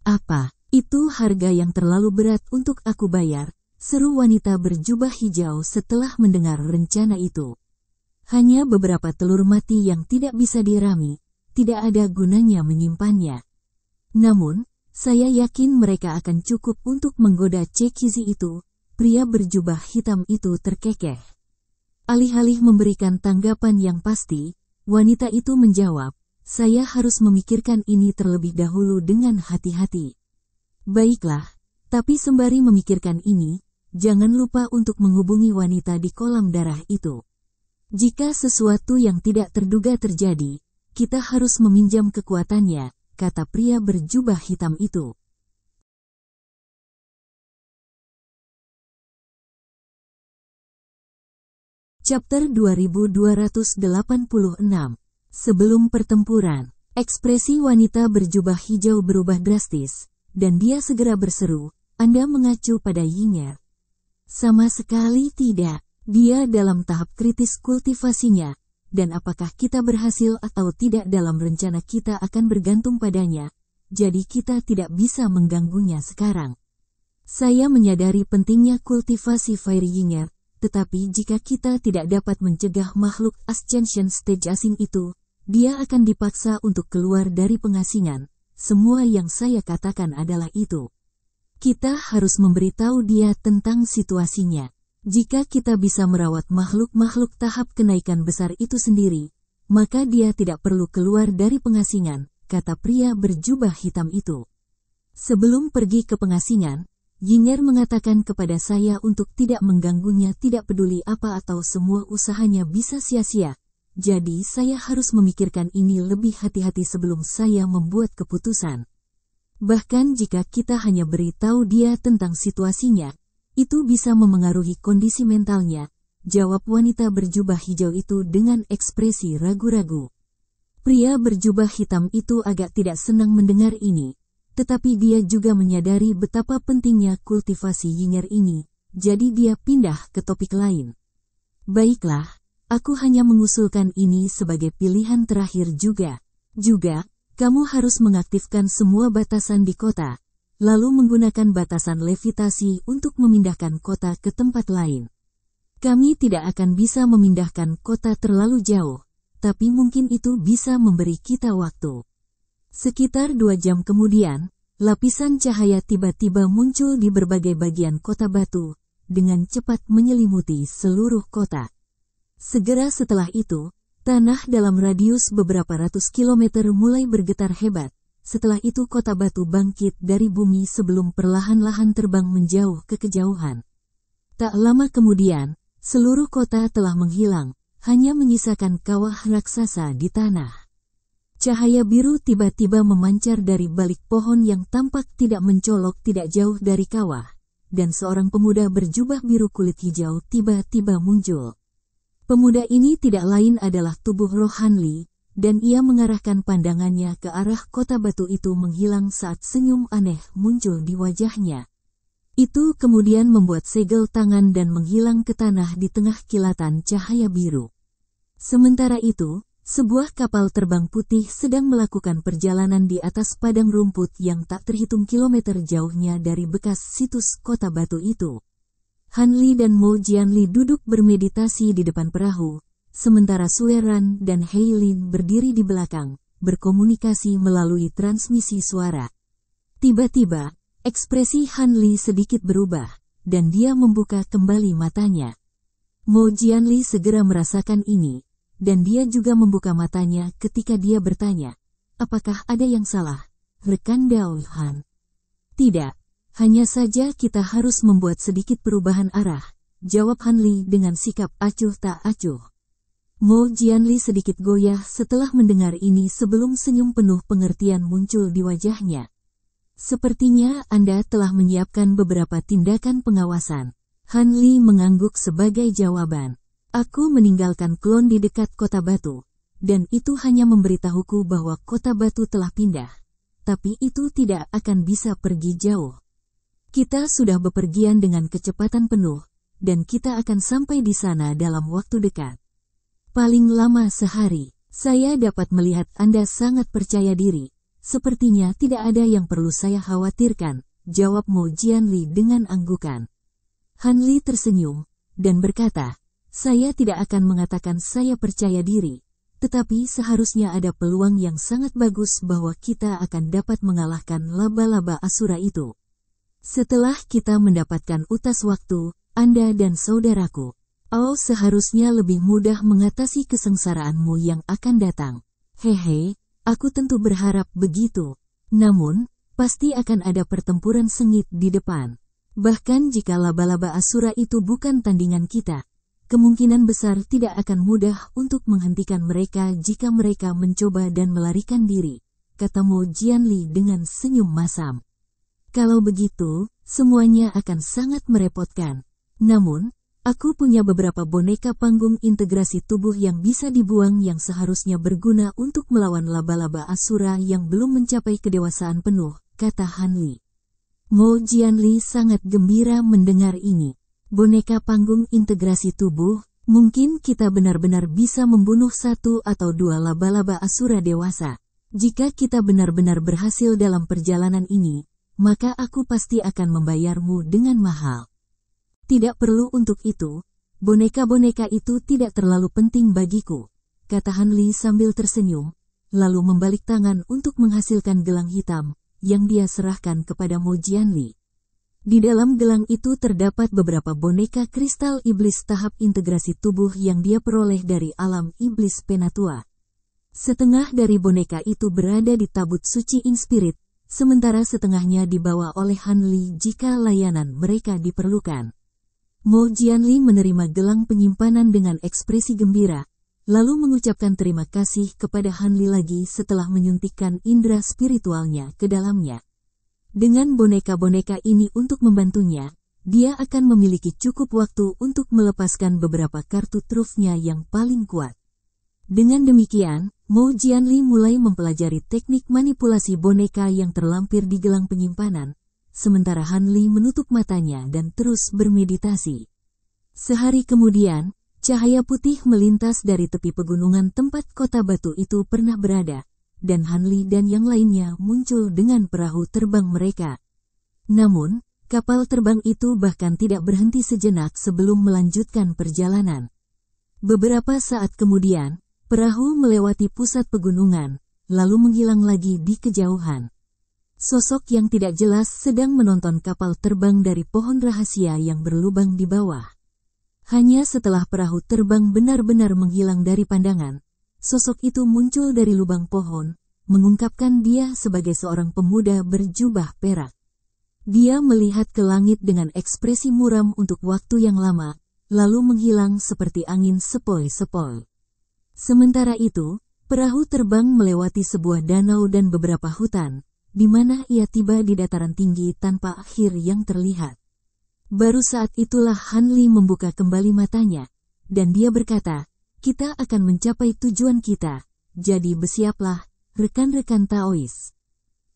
Apa, itu harga yang terlalu berat untuk aku bayar, seru wanita berjubah hijau setelah mendengar rencana itu. Hanya beberapa telur mati yang tidak bisa dirami, tidak ada gunanya menyimpannya. Namun, saya yakin mereka akan cukup untuk menggoda Cekizi itu, pria berjubah hitam itu terkekeh. Alih-alih memberikan tanggapan yang pasti, wanita itu menjawab, saya harus memikirkan ini terlebih dahulu dengan hati-hati. Baiklah, tapi sembari memikirkan ini, jangan lupa untuk menghubungi wanita di kolam darah itu. Jika sesuatu yang tidak terduga terjadi, kita harus meminjam kekuatannya, kata pria berjubah hitam itu. Chapter 2286. Sebelum pertempuran, ekspresi wanita berjubah hijau berubah drastis, dan dia segera berseru, Anda mengacu pada Yinger. Sama sekali tidak, dia dalam tahap kritis kultivasinya, dan apakah kita berhasil atau tidak dalam rencana kita akan bergantung padanya, jadi kita tidak bisa mengganggunya sekarang. Saya menyadari pentingnya kultivasi Fire Yinger, tetapi jika kita tidak dapat mencegah makhluk Ascension Stage asing itu, dia akan dipaksa untuk keluar dari pengasingan. Semua yang saya katakan adalah itu. Kita harus memberitahu dia tentang situasinya. Jika kita bisa merawat makhluk-makhluk tahap kenaikan besar itu sendiri, maka dia tidak perlu keluar dari pengasingan, kata pria berjubah hitam itu. Sebelum pergi ke pengasingan, Yinger mengatakan kepada saya untuk tidak mengganggunya, tidak peduli apa atau semua usahanya bisa sia-sia. jadi saya harus memikirkan ini lebih hati-hati sebelum saya membuat keputusan. Bahkan jika kita hanya beritahu dia tentang situasinya, itu bisa memengaruhi kondisi mentalnya, jawab wanita berjubah hijau itu dengan ekspresi ragu-ragu. Pria berjubah hitam itu agak tidak senang mendengar ini, tetapi dia juga menyadari betapa pentingnya kultivasi Yinger ini, jadi dia pindah ke topik lain. Baiklah, aku hanya mengusulkan ini sebagai pilihan terakhir juga. Kamu harus mengaktifkan semua batasan di kota, lalu menggunakan batasan levitasi untuk memindahkan kota ke tempat lain. Kami tidak akan bisa memindahkan kota terlalu jauh, tapi mungkin itu bisa memberi kita waktu. Sekitar 2 jam kemudian, lapisan cahaya tiba-tiba muncul di berbagai bagian kota batu, dengan cepat menyelimuti seluruh kota. Segera setelah itu, tanah dalam radius beberapa ratus kilometer mulai bergetar hebat. Setelah itu kota batu bangkit dari bumi sebelum perlahan-lahan terbang menjauh ke kejauhan. Tak lama kemudian, seluruh kota telah menghilang, hanya menyisakan kawah raksasa di tanah. Cahaya biru tiba-tiba memancar dari balik pohon yang tampak tidak mencolok tidak jauh dari kawah, dan seorang pemuda berjubah biru kulit hijau tiba-tiba muncul. Pemuda ini tidak lain adalah tubuh roh Hanli, dan ia mengarahkan pandangannya ke arah kota batu itu menghilang saat senyum aneh muncul di wajahnya. Itu kemudian membuat segel tangan dan menghilang ke tanah di tengah kilatan cahaya biru. Sementara itu, sebuah kapal terbang putih sedang melakukan perjalanan di atas padang rumput yang tak terhitung kilometer jauhnya dari bekas situs kota batu itu. Hanli dan Mo Jianli duduk bermeditasi di depan perahu, sementara Sueran dan Heilin berdiri di belakang, berkomunikasi melalui transmisi suara. Tiba-tiba, ekspresi Hanli sedikit berubah, dan dia membuka kembali matanya. Mo Jianli segera merasakan ini, dan dia juga membuka matanya ketika dia bertanya, apakah ada yang salah, rekan Daohan? Tidak. Hanya saja kita harus membuat sedikit perubahan arah, jawab Hanli dengan sikap acuh tak acuh. Mo Jianli sedikit goyah setelah mendengar ini sebelum senyum penuh pengertian muncul di wajahnya. Sepertinya Anda telah menyiapkan beberapa tindakan pengawasan. Hanli mengangguk sebagai jawaban. Aku meninggalkan klon di dekat kota batu, dan itu hanya memberitahuku bahwa kota batu telah pindah. Tapi itu tidak akan bisa pergi jauh. Kita sudah bepergian dengan kecepatan penuh, dan kita akan sampai di sana dalam waktu dekat. Paling lama sehari, saya dapat melihat Anda sangat percaya diri. Sepertinya tidak ada yang perlu saya khawatirkan, jawab Mo Jianli dengan anggukan. Hanli tersenyum, dan berkata, saya tidak akan mengatakan saya percaya diri, tetapi seharusnya ada peluang yang sangat bagus bahwa kita akan dapat mengalahkan laba-laba Asura itu. Setelah kita mendapatkan utas waktu, Anda dan saudaraku, seharusnya lebih mudah mengatasi kesengsaraanmu yang akan datang. Hehe, aku tentu berharap begitu. Namun, pasti akan ada pertempuran sengit di depan. Bahkan jika laba-laba Asura itu bukan tandingan kita, kemungkinan besar tidak akan mudah untuk menghentikan mereka jika mereka mencoba dan melarikan diri, kata Mo Jianli dengan senyum masam. Kalau begitu, semuanya akan sangat merepotkan. Namun, aku punya beberapa boneka panggung integrasi tubuh yang bisa dibuang yang seharusnya berguna untuk melawan laba-laba Asura yang belum mencapai kedewasaan penuh, kata Hanli. Mo Jianli sangat gembira mendengar ini. Boneka panggung integrasi tubuh, mungkin kita benar-benar bisa membunuh 1 atau 2 laba-laba Asura dewasa. Jika kita benar-benar berhasil dalam perjalanan ini, maka aku pasti akan membayarmu dengan mahal. Tidak perlu untuk itu, boneka-boneka itu tidak terlalu penting bagiku, kata Hanli sambil tersenyum, lalu membalik tangan untuk menghasilkan gelang hitam, yang dia serahkan kepada Mo Jianli. Di dalam gelang itu terdapat beberapa boneka kristal iblis tahap integrasi tubuh yang dia peroleh dari alam iblis Penatua. Setengah dari boneka itu berada di tabut suci Inspirit, sementara setengahnya dibawa oleh Hanli jika layanan mereka diperlukan. Mo Jianli menerima gelang penyimpanan dengan ekspresi gembira, lalu mengucapkan terima kasih kepada Hanli lagi setelah menyuntikkan indera spiritualnya ke dalamnya. Dengan boneka-boneka ini untuk membantunya, dia akan memiliki cukup waktu untuk melepaskan beberapa kartu trufnya yang paling kuat. Dengan demikian, Mo Jianli mulai mempelajari teknik manipulasi boneka yang terlampir di gelang penyimpanan, sementara Hanli menutup matanya dan terus bermeditasi. Sehari kemudian, cahaya putih melintas dari tepi pegunungan tempat kota batu itu pernah berada, dan Hanli dan yang lainnya muncul dengan perahu terbang mereka. Namun, kapal terbang itu bahkan tidak berhenti sejenak sebelum melanjutkan perjalanan. Beberapa saat kemudian, perahu melewati pusat pegunungan, lalu menghilang lagi di kejauhan. Sosok yang tidak jelas sedang menonton kapal terbang dari pohon rahasia yang berlubang di bawah. Hanya setelah perahu terbang benar-benar menghilang dari pandangan, sosok itu muncul dari lubang pohon, mengungkapkan dia sebagai seorang pemuda berjubah perak. Dia melihat ke langit dengan ekspresi muram untuk waktu yang lama, lalu menghilang seperti angin sepoi-sepoi. Sementara itu, perahu terbang melewati sebuah danau dan beberapa hutan, di mana ia tiba di dataran tinggi tanpa akhir yang terlihat. Baru saat itulah Hanli membuka kembali matanya, dan dia berkata, "Kita akan mencapai tujuan kita, jadi bersiaplah, rekan-rekan Taois."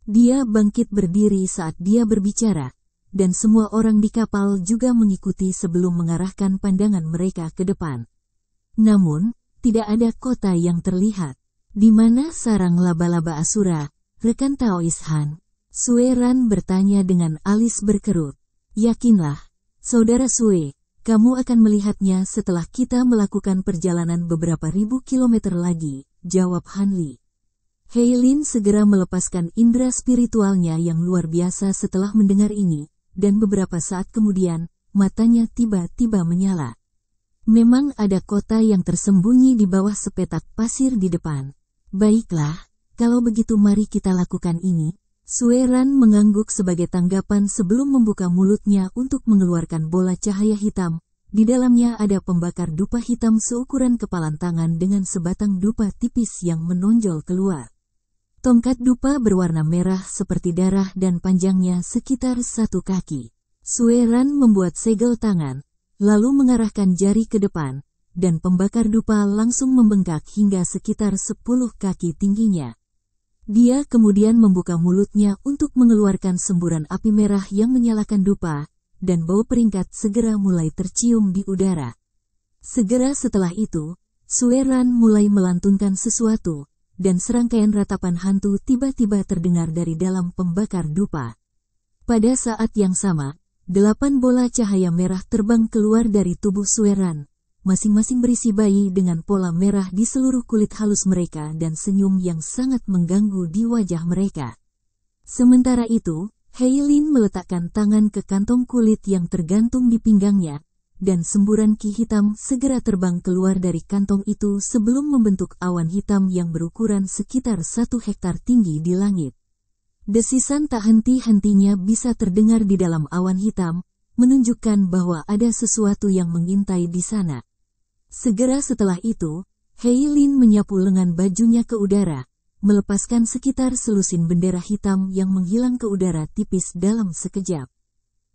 Dia bangkit berdiri saat dia berbicara, dan semua orang di kapal juga mengikuti sebelum mengarahkan pandangan mereka ke depan. Namun, tidak ada kota yang terlihat. Di mana sarang laba-laba Asura, rekan Taois Han? Sue Ran bertanya dengan alis berkerut. "Yakinlah, Saudara Sue, kamu akan melihatnya setelah kita melakukan perjalanan beberapa ribu kilometer lagi," jawab Hanli. Heilin segera melepaskan indera spiritualnya yang luar biasa setelah mendengar ini, dan beberapa saat kemudian, matanya tiba-tiba menyala. Memang ada kota yang tersembunyi di bawah sepetak pasir di depan. "Baiklah, kalau begitu mari kita lakukan ini." Sue Ran mengangguk sebagai tanggapan sebelum membuka mulutnya untuk mengeluarkan bola cahaya hitam. Di dalamnya ada pembakar dupa hitam seukuran kepalan tangan dengan sebatang dupa tipis yang menonjol keluar. Tongkat dupa berwarna merah seperti darah dan panjangnya sekitar 1 kaki. Sue Ran membuat segel tangan, lalu mengarahkan jari ke depan, dan pembakar dupa langsung membengkak hingga sekitar 10 kaki tingginya. Dia kemudian membuka mulutnya untuk mengeluarkan semburan api merah yang menyalakan dupa, dan bau peringkat segera mulai tercium di udara. Segera setelah itu, Sue Ran mulai melantunkan sesuatu, dan serangkaian ratapan hantu tiba-tiba terdengar dari dalam pembakar dupa. Pada saat yang sama, 8 bola cahaya merah terbang keluar dari tubuh Sue Ran, masing-masing berisi bayi dengan pola merah di seluruh kulit halus mereka dan senyum yang sangat mengganggu di wajah mereka. Sementara itu, Heilin meletakkan tangan ke kantong kulit yang tergantung di pinggangnya, dan semburan ki hitam segera terbang keluar dari kantong itu sebelum membentuk awan hitam yang berukuran sekitar 1 hektar tinggi di langit. Desisan tak henti-hentinya bisa terdengar di dalam awan hitam, menunjukkan bahwa ada sesuatu yang mengintai di sana. Segera setelah itu, Heilin menyapu lengan bajunya ke udara, melepaskan sekitar selusin bendera hitam yang menghilang ke udara tipis dalam sekejap.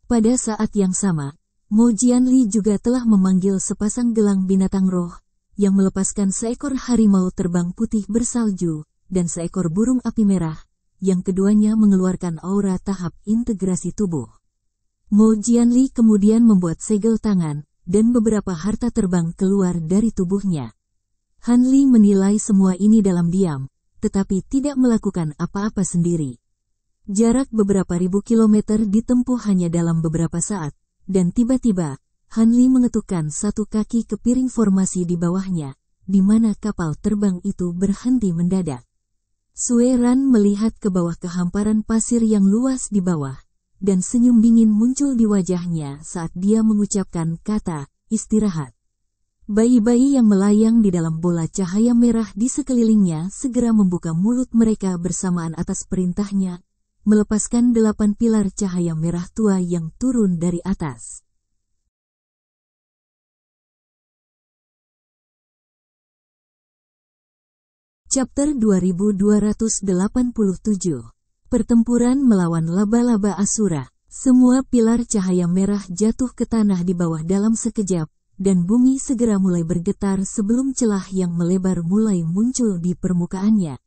Pada saat yang sama, Mo Jianli juga telah memanggil sepasang gelang binatang roh, yang melepaskan seekor harimau terbang putih bersalju, dan seekor burung api merah, yang keduanya mengeluarkan aura tahap integrasi tubuh. Mo Jianli kemudian membuat segel tangan, dan beberapa harta terbang keluar dari tubuhnya. Hanli menilai semua ini dalam diam, tetapi tidak melakukan apa-apa sendiri. Jarak beberapa ribu kilometer ditempuh hanya dalam beberapa saat, dan tiba-tiba, Hanli mengetukkan 1 kaki ke piring formasi di bawahnya, di mana kapal terbang itu berhenti mendadak. Sue Ran melihat ke bawah ke hamparan pasir yang luas di bawah, dan senyum dingin muncul di wajahnya saat dia mengucapkan kata, "Istirahat." Bayi-bayi yang melayang di dalam bola cahaya merah di sekelilingnya segera membuka mulut mereka bersamaan atas perintahnya, melepaskan 8 pilar cahaya merah tua yang turun dari atas. Chapter 2287. Pertempuran melawan laba-laba Asura. Semua pilar cahaya merah jatuh ke tanah di bawah dalam sekejap, dan bumi segera mulai bergetar sebelum celah yang melebar mulai muncul di permukaannya.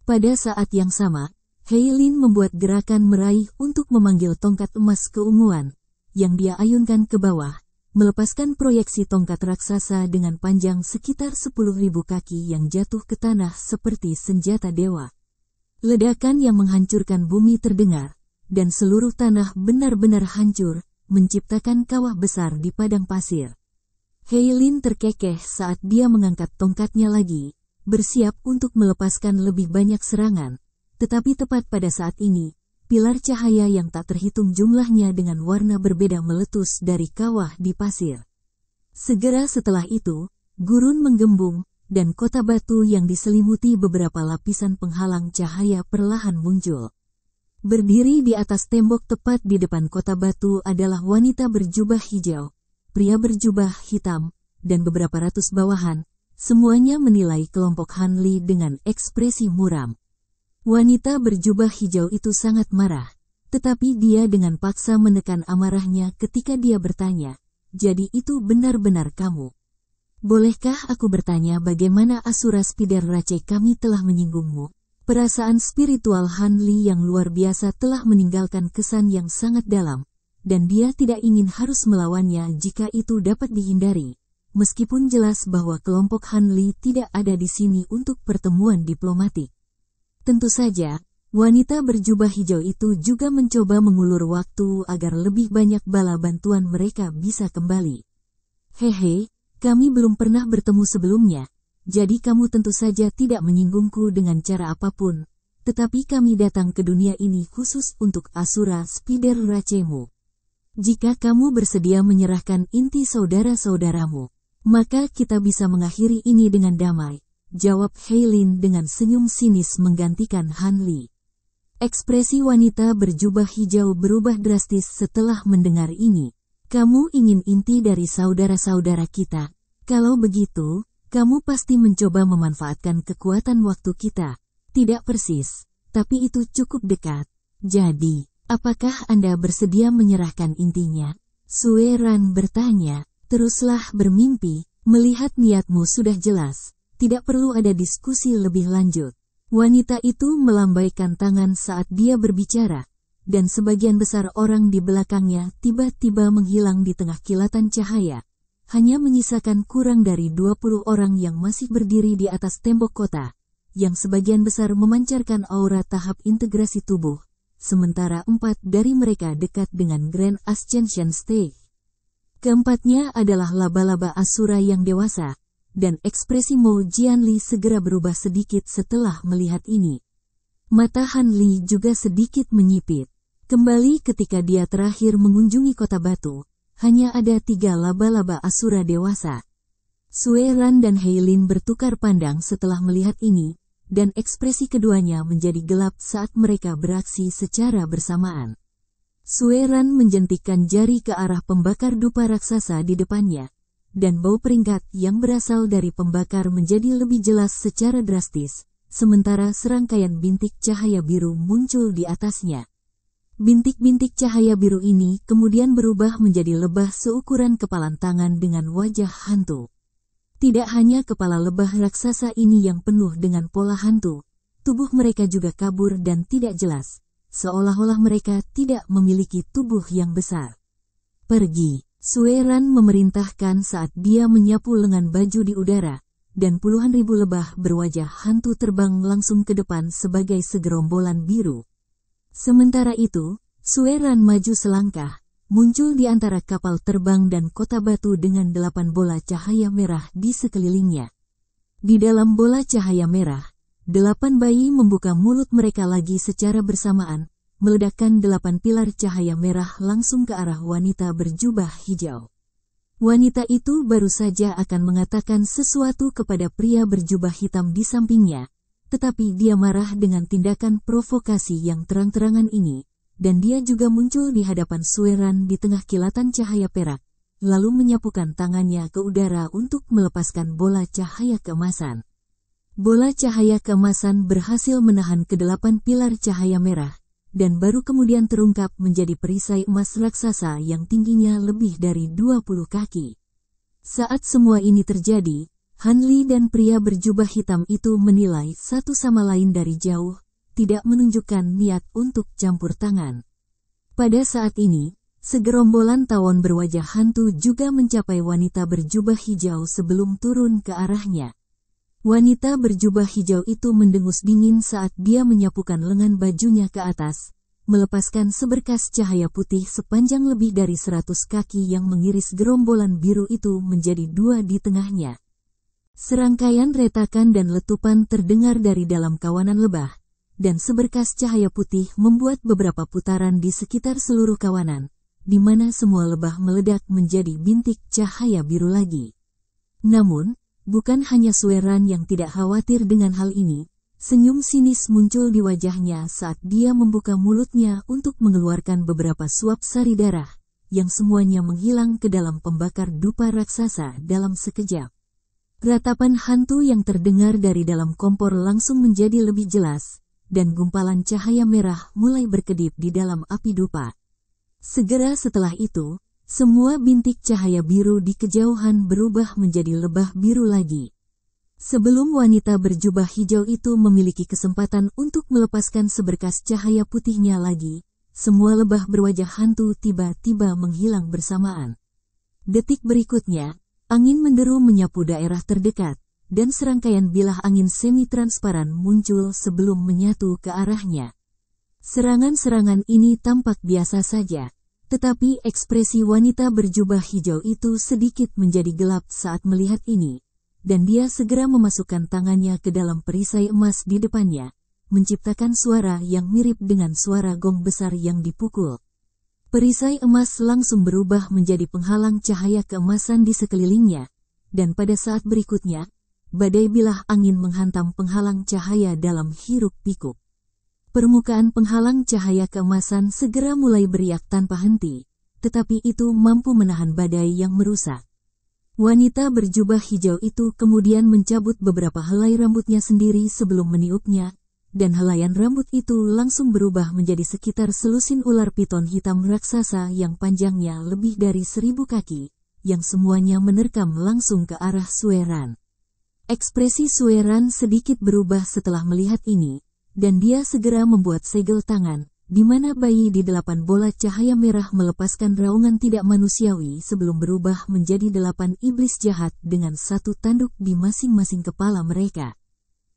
Pada saat yang sama, Heilin membuat gerakan meraih untuk memanggil tongkat emas keunguan, yang dia ayunkan ke bawah, melepaskan proyeksi tongkat raksasa dengan panjang sekitar 10.000 kaki yang jatuh ke tanah seperti senjata dewa. Ledakan yang menghancurkan bumi terdengar, dan seluruh tanah benar-benar hancur, menciptakan kawah besar di padang pasir. Heilin terkekeh saat dia mengangkat tongkatnya lagi, bersiap untuk melepaskan lebih banyak serangan, tetapi tepat pada saat ini, pilar cahaya yang tak terhitung jumlahnya dengan warna berbeda meletus dari kawah di pasir. Segera setelah itu, gurun menggembung, dan kota batu yang diselimuti beberapa lapisan penghalang cahaya perlahan muncul. Berdiri di atas tembok tepat di depan kota batu adalah wanita berjubah hijau, pria berjubah hitam, dan beberapa ratus bawahan, semuanya menilai kelompok Hanli dengan ekspresi muram. Wanita berjubah hijau itu sangat marah, tetapi dia dengan paksa menekan amarahnya ketika dia bertanya, "Jadi itu benar-benar kamu? Bolehkah aku bertanya bagaimana Asura Spider Rache kami telah menyinggungmu?" Perasaan spiritual Hanli yang luar biasa telah meninggalkan kesan yang sangat dalam, dan dia tidak ingin harus melawannya jika itu dapat dihindari, meskipun jelas bahwa kelompok Hanli tidak ada di sini untuk pertemuan diplomatik. Tentu saja, wanita berjubah hijau itu juga mencoba mengulur waktu agar lebih banyak bala bantuan mereka bisa kembali. "Hehe, kami belum pernah bertemu sebelumnya, jadi kamu tentu saja tidak menyinggungku dengan cara apapun, tetapi kami datang ke dunia ini khusus untuk Asura Spider Rachemu. Jika kamu bersedia menyerahkan inti saudara-saudaramu, maka kita bisa mengakhiri ini dengan damai," jawab Heilin dengan senyum sinis menggantikan Hanli. Ekspresi wanita berjubah hijau berubah drastis setelah mendengar ini. "Kamu ingin inti dari saudara-saudara kita? Kalau begitu, kamu pasti mencoba memanfaatkan kekuatan waktu kita." "Tidak persis, tapi itu cukup dekat. Jadi, apakah Anda bersedia menyerahkan intinya?" Sueran bertanya. "Teruslah bermimpi, melihat niatmu sudah jelas. Tidak perlu ada diskusi lebih lanjut." Wanita itu melambaikan tangan saat dia berbicara, dan sebagian besar orang di belakangnya tiba-tiba menghilang di tengah kilatan cahaya. Hanya menyisakan kurang dari 20 orang yang masih berdiri di atas tembok kota, yang sebagian besar memancarkan aura tahap integrasi tubuh, sementara 4 dari mereka dekat dengan Grand Ascension Stage. Keempatnya adalah laba-laba Asura yang dewasa, dan ekspresi Mo Jianli segera berubah sedikit setelah melihat ini. Mata Hanli juga sedikit menyipit. Kembali ketika dia terakhir mengunjungi kota batu, hanya ada 3 laba-laba Asura dewasa. Sueran dan Heilin bertukar pandang setelah melihat ini, dan ekspresi keduanya menjadi gelap saat mereka beraksi secara bersamaan. Sueran menjentikkan jari ke arah pembakar dupa raksasa di depannya, dan bau peringkat yang berasal dari pembakar menjadi lebih jelas secara drastis, sementara serangkaian bintik cahaya biru muncul di atasnya. Bintik-bintik cahaya biru ini kemudian berubah menjadi lebah seukuran kepalan tangan dengan wajah hantu. Tidak hanya kepala lebah raksasa ini yang penuh dengan pola hantu, tubuh mereka juga kabur dan tidak jelas, seolah-olah mereka tidak memiliki tubuh yang besar. "Pergi," Sueran memerintahkan saat dia menyapu lengan baju di udara, dan puluhan ribu lebah berwajah hantu terbang langsung ke depan sebagai segerombolan biru. Sementara itu, Sueran maju selangkah, muncul di antara kapal terbang dan kota batu dengan 8 bola cahaya merah di sekelilingnya. Di dalam bola cahaya merah, 8 bayi membuka mulut mereka lagi secara bersamaan, meledakkan 8 pilar cahaya merah langsung ke arah wanita berjubah hijau. Wanita itu baru saja akan mengatakan sesuatu kepada pria berjubah hitam di sampingnya, tetapi dia marah dengan tindakan provokasi yang terang-terangan ini, dan dia juga muncul di hadapan Sueran di tengah kilatan cahaya perak, lalu menyapukan tangannya ke udara untuk melepaskan bola cahaya keemasan. Bola cahaya keemasan berhasil menahan kedelapan pilar cahaya merah, dan baru kemudian terungkap menjadi perisai emas raksasa yang tingginya lebih dari 20 kaki. Saat semua ini terjadi, Han Li dan pria berjubah hitam itu menilai satu sama lain dari jauh, tidak menunjukkan niat untuk campur tangan. Pada saat ini, segerombolan tawon berwajah hantu juga mencapai wanita berjubah hijau sebelum turun ke arahnya. Wanita berjubah hijau itu mendengus dingin saat dia menyapukan lengan bajunya ke atas, melepaskan seberkas cahaya putih sepanjang lebih dari 100 kaki yang mengiris gerombolan biru itu menjadi dua di tengahnya. Serangkaian retakan dan letupan terdengar dari dalam kawanan lebah, dan seberkas cahaya putih membuat beberapa putaran di sekitar seluruh kawanan, di mana semua lebah meledak menjadi bintik cahaya biru lagi. Namun, bukan hanya Sueran yang tidak khawatir dengan hal ini, senyum sinis muncul di wajahnya saat dia membuka mulutnya untuk mengeluarkan beberapa suap sari darah, yang semuanya menghilang ke dalam pembakar dupa raksasa dalam sekejap. Ratapan hantu yang terdengar dari dalam kompor langsung menjadi lebih jelas, dan gumpalan cahaya merah mulai berkedip di dalam api dupa. Segera setelah itu, semua bintik cahaya biru di kejauhan berubah menjadi lebah biru lagi. Sebelum wanita berjubah hijau itu memiliki kesempatan untuk melepaskan seberkas cahaya putihnya lagi, semua lebah berwajah hantu tiba-tiba menghilang bersamaan. Detik berikutnya, angin menderu menyapu daerah terdekat, dan serangkaian bilah angin semi-transparan muncul sebelum menyatu ke arahnya. Serangan-serangan ini tampak biasa saja. Tetapi ekspresi wanita berjubah hijau itu sedikit menjadi gelap saat melihat ini, dan dia segera memasukkan tangannya ke dalam perisai emas di depannya, menciptakan suara yang mirip dengan suara gong besar yang dipukul. Perisai emas langsung berubah menjadi penghalang cahaya keemasan di sekelilingnya, dan pada saat berikutnya, badai bilah angin menghantam penghalang cahaya dalam hiruk-pikuk. Permukaan penghalang cahaya keemasan segera mulai beriak tanpa henti, tetapi itu mampu menahan badai yang merusak. Wanita berjubah hijau itu kemudian mencabut beberapa helai rambutnya sendiri sebelum meniupnya, dan helaian rambut itu langsung berubah menjadi sekitar selusin ular piton hitam raksasa yang panjangnya lebih dari 1000 kaki, yang semuanya menerkam langsung ke arah Sueran. Ekspresi Sueran sedikit berubah setelah melihat ini, dan dia segera membuat segel tangan, di mana bayi di 8 bola cahaya merah melepaskan raungan tidak manusiawi sebelum berubah menjadi 8 iblis jahat dengan satu tanduk di masing-masing kepala mereka.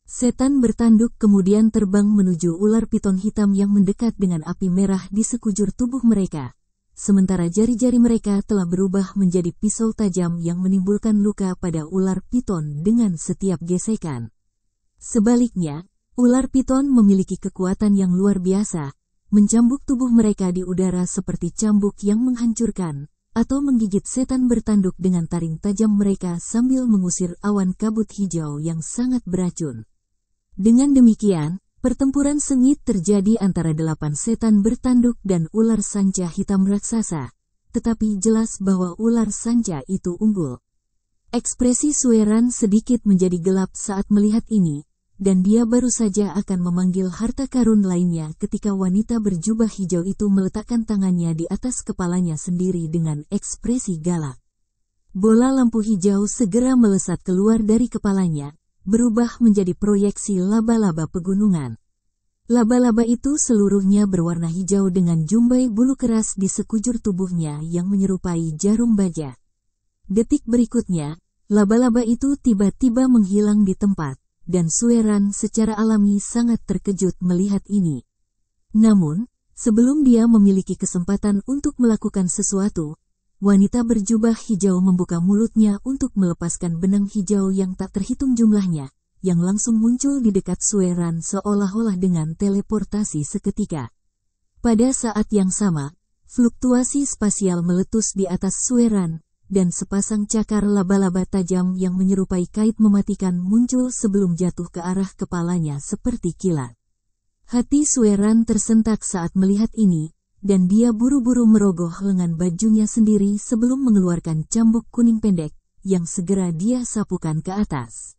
Setan bertanduk kemudian terbang menuju ular piton hitam yang mendekat dengan api merah di sekujur tubuh mereka, sementara jari-jari mereka telah berubah menjadi pisau tajam yang menimbulkan luka pada ular piton dengan setiap gesekan. Sebaliknya, ular piton memiliki kekuatan yang luar biasa, mencambuk tubuh mereka di udara seperti cambuk yang menghancurkan, atau menggigit setan bertanduk dengan taring tajam mereka sambil mengusir awan kabut hijau yang sangat beracun. Dengan demikian, pertempuran sengit terjadi antara 8 setan bertanduk dan ular sanca hitam raksasa, tetapi jelas bahwa ular sanca itu unggul. Ekspresi Sueran sedikit menjadi gelap saat melihat ini, dan dia baru saja akan memanggil harta karun lainnya ketika wanita berjubah hijau itu meletakkan tangannya di atas kepalanya sendiri dengan ekspresi galak. Bola lampu hijau segera melesat keluar dari kepalanya, berubah menjadi proyeksi laba-laba pegunungan. Laba-laba itu seluruhnya berwarna hijau dengan jumbai bulu keras di sekujur tubuhnya yang menyerupai jarum baja. Detik berikutnya, laba-laba itu tiba-tiba menghilang di tempat, dan Sueran secara alami sangat terkejut melihat ini. Namun, sebelum dia memiliki kesempatan untuk melakukan sesuatu, wanita berjubah hijau membuka mulutnya untuk melepaskan benang hijau yang tak terhitung jumlahnya, yang langsung muncul di dekat Sueran seolah-olah dengan teleportasi seketika. Pada saat yang sama, fluktuasi spasial meletus di atas Sueran, dan sepasang cakar laba-laba tajam yang menyerupai kait mematikan muncul sebelum jatuh ke arah kepalanya seperti kilat. Hati Sueran tersentak saat melihat ini, dan dia buru-buru merogoh lengan bajunya sendiri sebelum mengeluarkan cambuk kuning pendek, yang segera dia sapukan ke atas.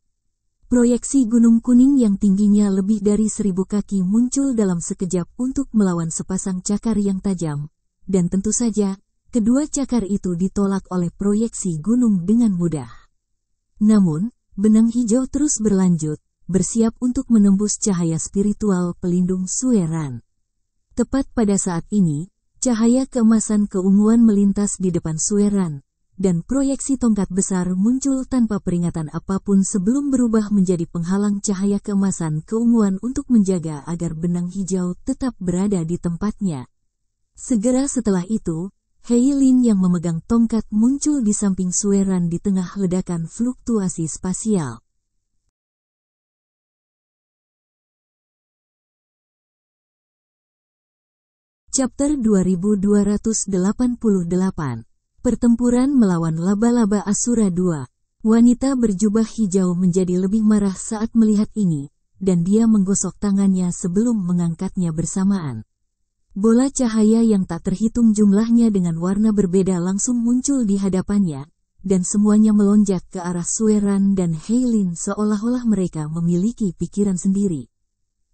Proyeksi gunung kuning yang tingginya lebih dari 1000 kaki muncul dalam sekejap untuk melawan sepasang cakar yang tajam, dan tentu saja, kedua cakar itu ditolak oleh proyeksi gunung dengan mudah. Namun, benang hijau terus berlanjut, bersiap untuk menembus cahaya spiritual pelindung Sueran. Tepat pada saat ini, cahaya keemasan keunguan melintas di depan Sueran, dan proyeksi tongkat besar muncul tanpa peringatan apapun sebelum berubah menjadi penghalang cahaya keemasan keunguan untuk menjaga agar benang hijau tetap berada di tempatnya. Segera setelah itu, Heilin yang memegang tongkat muncul di samping Sueran di tengah ledakan fluktuasi spasial. Chapter 2288. Pertempuran melawan laba-laba Asura 2. Wanita berjubah hijau menjadi lebih marah saat melihat ini, dan dia menggosok tangannya sebelum mengangkatnya bersamaan. Bola cahaya yang tak terhitung jumlahnya dengan warna berbeda langsung muncul di hadapannya, dan semuanya melonjak ke arah Sueran dan Heilin seolah-olah mereka memiliki pikiran sendiri.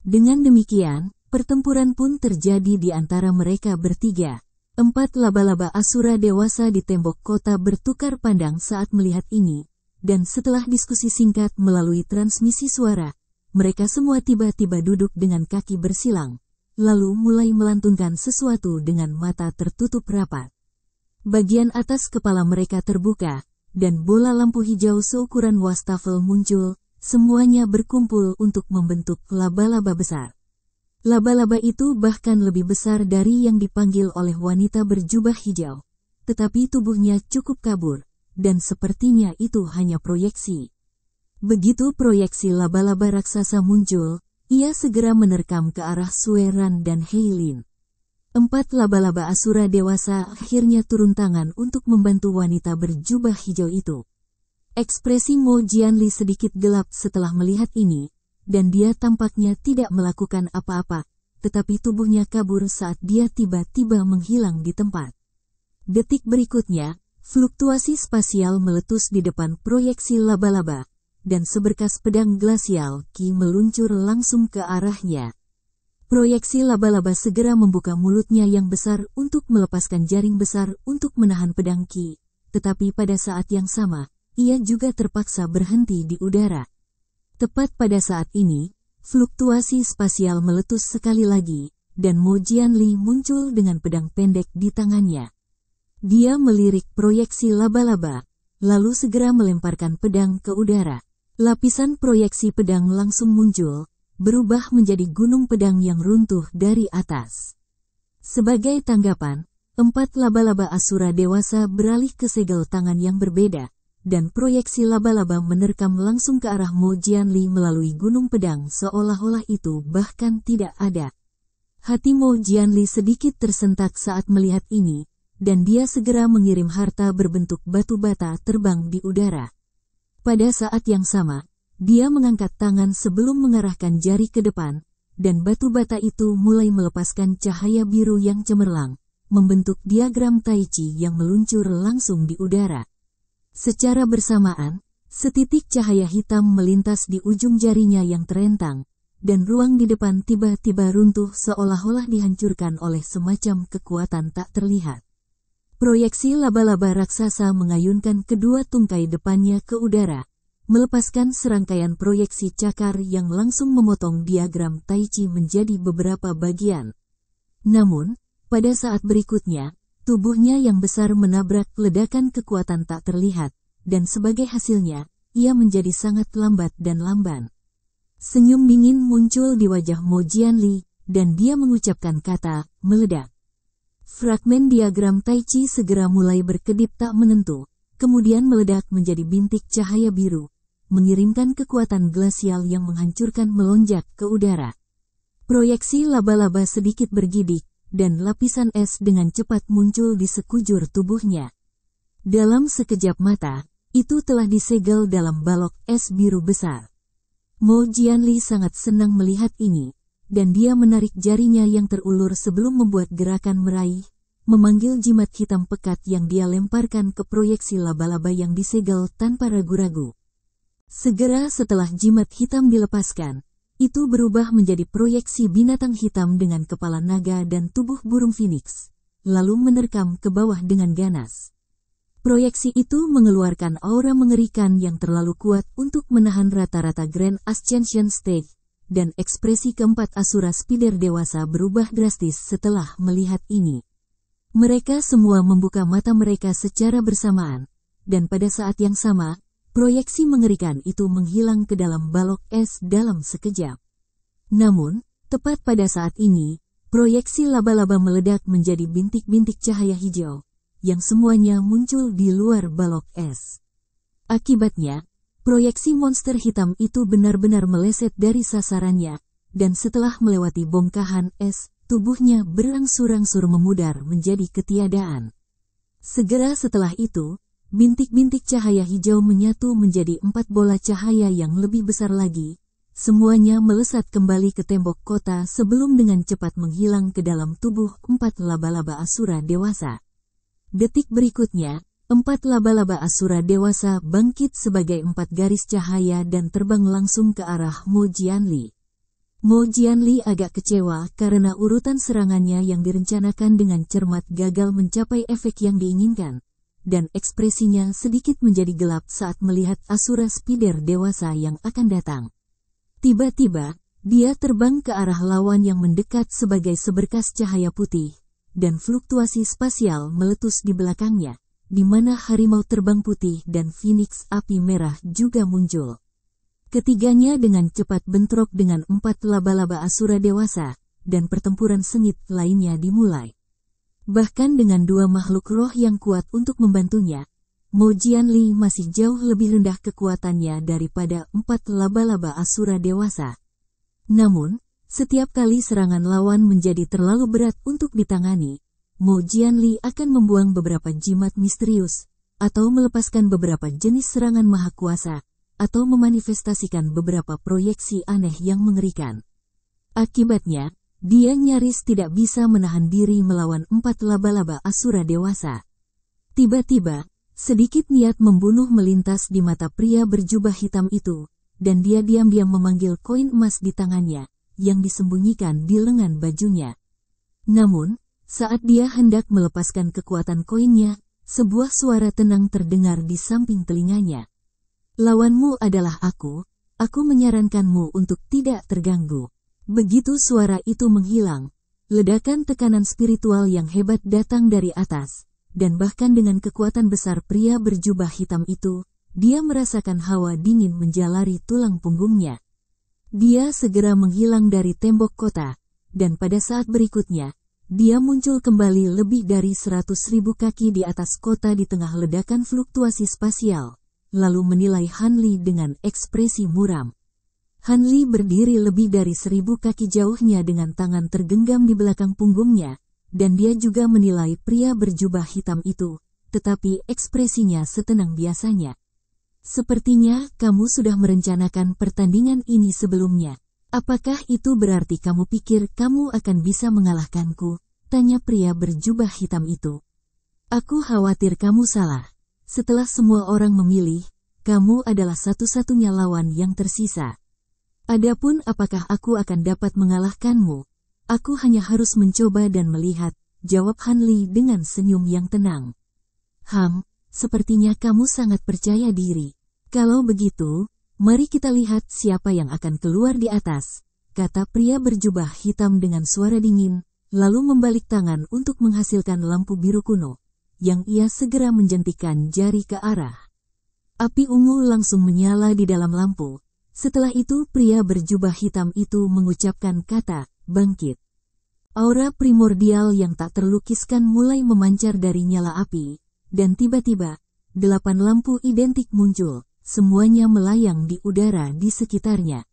Dengan demikian, pertempuran pun terjadi di antara mereka bertiga. 4 laba-laba Asura dewasa di tembok kota bertukar pandang saat melihat ini, dan setelah diskusi singkat melalui transmisi suara, mereka semua tiba-tiba duduk dengan kaki bersilang, lalu mulai melantunkan sesuatu dengan mata tertutup rapat. Bagian atas kepala mereka terbuka, dan bola lampu hijau seukuran wastafel muncul, semuanya berkumpul untuk membentuk laba-laba besar. Laba-laba itu bahkan lebih besar dari yang dipanggil oleh wanita berjubah hijau. Tetapi tubuhnya cukup kabur, dan sepertinya itu hanya proyeksi. Begitu proyeksi laba-laba raksasa muncul, ia segera menerkam ke arah Sueran dan Heilin. 4 laba-laba Asura dewasa akhirnya turun tangan untuk membantu wanita berjubah hijau itu. Ekspresi Mo Jianli sedikit gelap setelah melihat ini, dan dia tampaknya tidak melakukan apa-apa, tetapi tubuhnya kabur saat dia tiba-tiba menghilang di tempat. Detik berikutnya, fluktuasi spasial meletus di depan proyeksi laba-laba, dan seberkas pedang glasial Ki meluncur langsung ke arahnya. Proyeksi laba-laba segera membuka mulutnya yang besar untuk melepaskan jaring besar untuk menahan pedang Ki, tetapi pada saat yang sama, ia juga terpaksa berhenti di udara. Tepat pada saat ini, fluktuasi spasial meletus sekali lagi, dan Mo Jianli muncul dengan pedang pendek di tangannya. Dia melirik proyeksi laba-laba, lalu segera melemparkan pedang ke udara. Lapisan proyeksi pedang langsung muncul, berubah menjadi gunung pedang yang runtuh dari atas. Sebagai tanggapan, 4 laba-laba Asura dewasa beralih ke segel tangan yang berbeda, dan proyeksi laba-laba menerkam langsung ke arah Mo Jianli melalui gunung pedang seolah-olah itu bahkan tidak ada. Hati Mo Jianli sedikit tersentak saat melihat ini, dan dia segera mengirim harta berbentuk batu bata terbang di udara. Pada saat yang sama, dia mengangkat tangan sebelum mengarahkan jari ke depan, dan batu bata itu mulai melepaskan cahaya biru yang cemerlang, membentuk diagram Tai Chi yang meluncur langsung di udara. Secara bersamaan, setitik cahaya hitam melintas di ujung jarinya yang terentang, dan ruang di depan tiba-tiba runtuh seolah-olah dihancurkan oleh semacam kekuatan tak terlihat. Proyeksi laba-laba raksasa mengayunkan kedua tungkai depannya ke udara, melepaskan serangkaian proyeksi cakar yang langsung memotong diagram Tai Chi menjadi beberapa bagian. Namun, pada saat berikutnya, tubuhnya yang besar menabrak ledakan kekuatan tak terlihat, dan sebagai hasilnya, ia menjadi sangat lambat dan lamban. Senyum dingin muncul di wajah Mo Jianli, dan dia mengucapkan kata, meledak. Fragmen diagram Tai Chi segera mulai berkedip tak menentu, kemudian meledak menjadi bintik cahaya biru, mengirimkan kekuatan glasial yang menghancurkan melonjak ke udara. Proyeksi laba-laba sedikit bergidik, dan lapisan es dengan cepat muncul di sekujur tubuhnya. Dalam sekejap mata, itu telah disegel dalam balok es biru besar. Mo Jianli sangat senang melihat ini, dan dia menarik jarinya yang terulur sebelum membuat gerakan meraih, memanggil jimat hitam pekat yang dia lemparkan ke proyeksi laba-laba yang disegel tanpa ragu-ragu. Segera setelah jimat hitam dilepaskan, itu berubah menjadi proyeksi binatang hitam dengan kepala naga dan tubuh burung phoenix, lalu menerkam ke bawah dengan ganas. Proyeksi itu mengeluarkan aura mengerikan yang terlalu kuat untuk menahan rata-rata Grand Ascension Stage, dan ekspresi keempat Asura Spider dewasa berubah drastis setelah melihat ini. Mereka semua membuka mata mereka secara bersamaan, dan pada saat yang sama, proyeksi mengerikan itu menghilang ke dalam balok es dalam sekejap. Namun, tepat pada saat ini, proyeksi laba-laba meledak menjadi bintik-bintik cahaya hijau, yang semuanya muncul di luar balok es. Akibatnya, proyeksi monster hitam itu benar-benar meleset dari sasarannya, dan setelah melewati bongkahan es, tubuhnya berangsur-angsur memudar menjadi ketiadaan. Segera setelah itu, bintik-bintik cahaya hijau menyatu menjadi 4 bola cahaya yang lebih besar lagi. Semuanya melesat kembali ke tembok kota sebelum dengan cepat menghilang ke dalam tubuh 4 laba-laba Asura dewasa. Detik berikutnya, 4 laba-laba Asura dewasa bangkit sebagai 4 garis cahaya dan terbang langsung ke arah Mo Jianli. Mo Jianli agak kecewa karena urutan serangannya yang direncanakan dengan cermat gagal mencapai efek yang diinginkan, dan ekspresinya sedikit menjadi gelap saat melihat Asura Spider dewasa yang akan datang. Tiba-tiba, dia terbang ke arah lawan yang mendekat sebagai seberkas cahaya putih, dan fluktuasi spasial meletus di belakangnya, di mana harimau terbang putih dan Phoenix api merah juga muncul. Ketiganya dengan cepat bentrok dengan 4 laba-laba Asura dewasa, dan pertempuran sengit lainnya dimulai. Bahkan dengan 2 makhluk roh yang kuat untuk membantunya, Mo Jianli masih jauh lebih rendah kekuatannya daripada 4 laba-laba Asura dewasa. Namun, setiap kali serangan lawan menjadi terlalu berat untuk ditangani, Mo Jianli akan membuang beberapa jimat misterius, atau melepaskan beberapa jenis serangan maha kuasa, atau memanifestasikan beberapa proyeksi aneh yang mengerikan. Akibatnya, dia nyaris tidak bisa menahan diri melawan 4 laba-laba Asura dewasa. Tiba-tiba, sedikit niat membunuh melintas di mata pria berjubah hitam itu, dan dia diam-diam memanggil koin emas di tangannya, yang disembunyikan di lengan bajunya. Namun, saat dia hendak melepaskan kekuatan koinnya, sebuah suara tenang terdengar di samping telinganya. "Lawanmu adalah aku menyarankanmu untuk tidak terganggu." Begitu suara itu menghilang, ledakan tekanan spiritual yang hebat datang dari atas, dan bahkan dengan kekuatan besar pria berjubah hitam itu, dia merasakan hawa dingin menjalari tulang punggungnya. Dia segera menghilang dari tembok kota, dan pada saat berikutnya, dia muncul kembali lebih dari 100.000 kaki di atas kota di tengah ledakan fluktuasi spasial, lalu menilai Han Li dengan ekspresi muram. Han Li berdiri lebih dari 1000 kaki jauhnya dengan tangan tergenggam di belakang punggungnya, dan dia juga menilai pria berjubah hitam itu, tetapi ekspresinya setenang biasanya. "Sepertinya kamu sudah merencanakan pertandingan ini sebelumnya. Apakah itu berarti kamu pikir kamu akan bisa mengalahkanku?" tanya pria berjubah hitam itu. "Aku khawatir kamu salah. Setelah semua orang memilih, kamu adalah satu-satunya lawan yang tersisa. Adapun apakah aku akan dapat mengalahkanmu, aku hanya harus mencoba dan melihat," jawab Han Li dengan senyum yang tenang. Sepertinya kamu sangat percaya diri. Kalau begitu, mari kita lihat siapa yang akan keluar di atas," kata pria berjubah hitam dengan suara dingin, lalu membalik tangan untuk menghasilkan lampu biru kuno, yang ia segera menjentikan jari ke arah. Api ungu langsung menyala di dalam lampu. Setelah itu pria berjubah hitam itu mengucapkan kata, "Bangkit." Aura primordial yang tak terlukiskan mulai memancar dari nyala api, dan tiba-tiba, 8 lampu identik muncul, semuanya melayang di udara di sekitarnya.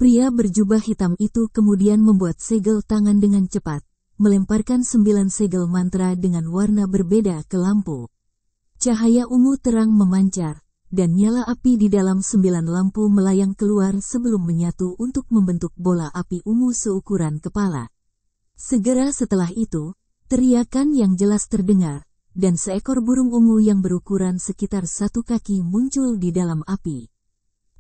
Pria berjubah hitam itu kemudian membuat segel tangan dengan cepat, melemparkan 9 segel mantra dengan warna berbeda ke lampu. Cahaya ungu terang memancar, dan nyala api di dalam 9 lampu melayang keluar sebelum menyatu untuk membentuk bola api ungu seukuran kepala. Segera setelah itu, teriakan yang jelas terdengar, dan seekor burung ungu yang berukuran sekitar 1 kaki muncul di dalam api.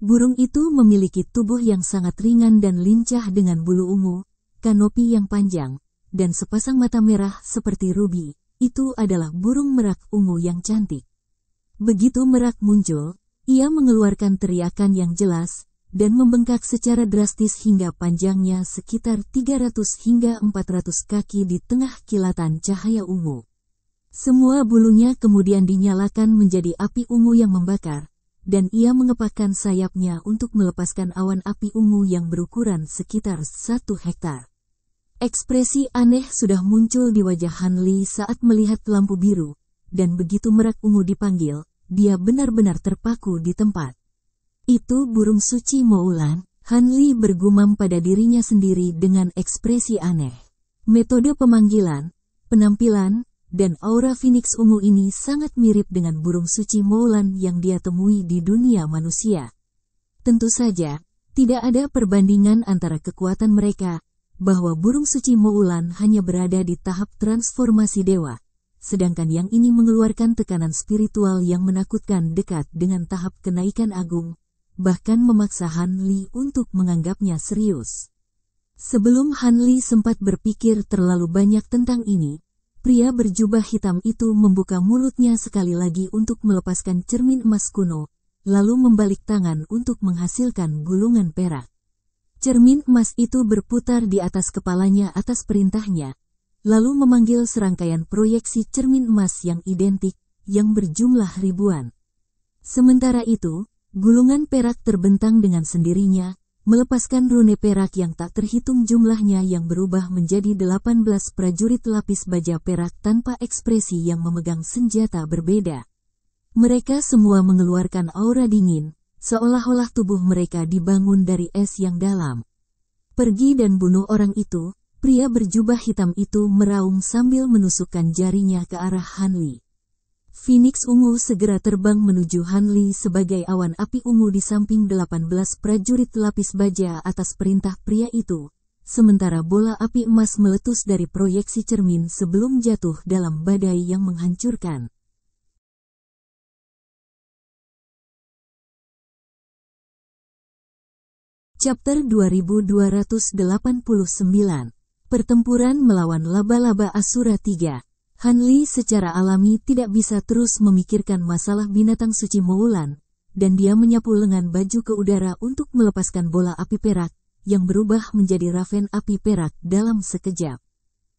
Burung itu memiliki tubuh yang sangat ringan dan lincah dengan bulu ungu, kanopi yang panjang, dan sepasang mata merah seperti rubi. Itu adalah burung merak ungu yang cantik. Begitu merak muncul, ia mengeluarkan teriakan yang jelas, dan membengkak secara drastis hingga panjangnya sekitar 300 hingga 400 kaki di tengah kilatan cahaya ungu. Semua bulunya kemudian dinyalakan menjadi api ungu yang membakar, dan ia mengepakkan sayapnya untuk melepaskan awan api ungu yang berukuran sekitar 1 hektar. Ekspresi aneh sudah muncul di wajah Han Li saat melihat lampu biru, dan begitu merak ungu dipanggil, dia benar-benar terpaku di tempat. Itu burung suci Moulan, Han Li bergumam pada dirinya sendiri dengan ekspresi aneh. Metode pemanggilan, penampilan, dan aura Phoenix ungu ini sangat mirip dengan burung suci Moulan yang dia temui di dunia manusia. Tentu saja, tidak ada perbandingan antara kekuatan mereka, bahwa burung suci Moulan hanya berada di tahap transformasi dewa, sedangkan yang ini mengeluarkan tekanan spiritual yang menakutkan dekat dengan tahap kenaikan agung, bahkan memaksa Han Li untuk menganggapnya serius. Sebelum Han Li sempat berpikir terlalu banyak tentang ini, pria berjubah hitam itu membuka mulutnya sekali lagi untuk melepaskan cermin emas kuno, lalu membalik tangan untuk menghasilkan gulungan perak. Cermin emas itu berputar di atas kepalanya atas perintahnya, lalu memanggil serangkaian proyeksi cermin emas yang identik, yang berjumlah ribuan. Sementara itu, gulungan perak terbentang dengan sendirinya, melepaskan rune perak yang tak terhitung jumlahnya yang berubah menjadi 18 prajurit lapis baja perak tanpa ekspresi yang memegang senjata berbeda. Mereka semua mengeluarkan aura dingin, seolah-olah tubuh mereka dibangun dari es yang dalam. Pergi dan bunuh orang itu, pria berjubah hitam itu meraung sambil menusukkan jarinya ke arah Han Li. Phoenix ungu segera terbang menuju Han Li sebagai awan api ungu di samping 18 prajurit lapis baja atas perintah pria itu, sementara bola api emas meletus dari proyeksi cermin sebelum jatuh dalam badai yang menghancurkan. Chapter 2289, Pertempuran melawan laba-laba Asura 3. Han Li secara alami tidak bisa terus memikirkan masalah binatang suci Moulan, dan dia menyapu lengan baju ke udara untuk melepaskan bola api perak, yang berubah menjadi Raven api perak dalam sekejap.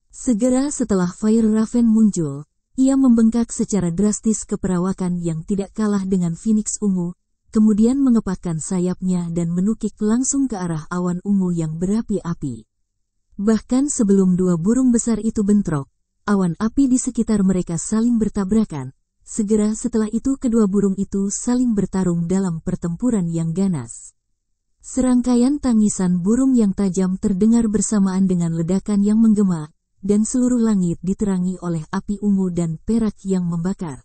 Segera setelah Fire Raven muncul, ia membengkak secara drastis ke perawakan yang tidak kalah dengan Phoenix ungu, kemudian mengepakkan sayapnya dan menukik langsung ke arah awan ungu yang berapi-api. Bahkan sebelum dua burung besar itu bentrok, awan api di sekitar mereka saling bertabrakan. Segera setelah itu kedua burung itu saling bertarung dalam pertempuran yang ganas. Serangkaian tangisan burung yang tajam terdengar bersamaan dengan ledakan yang menggema, dan seluruh langit diterangi oleh api ungu dan perak yang membakar.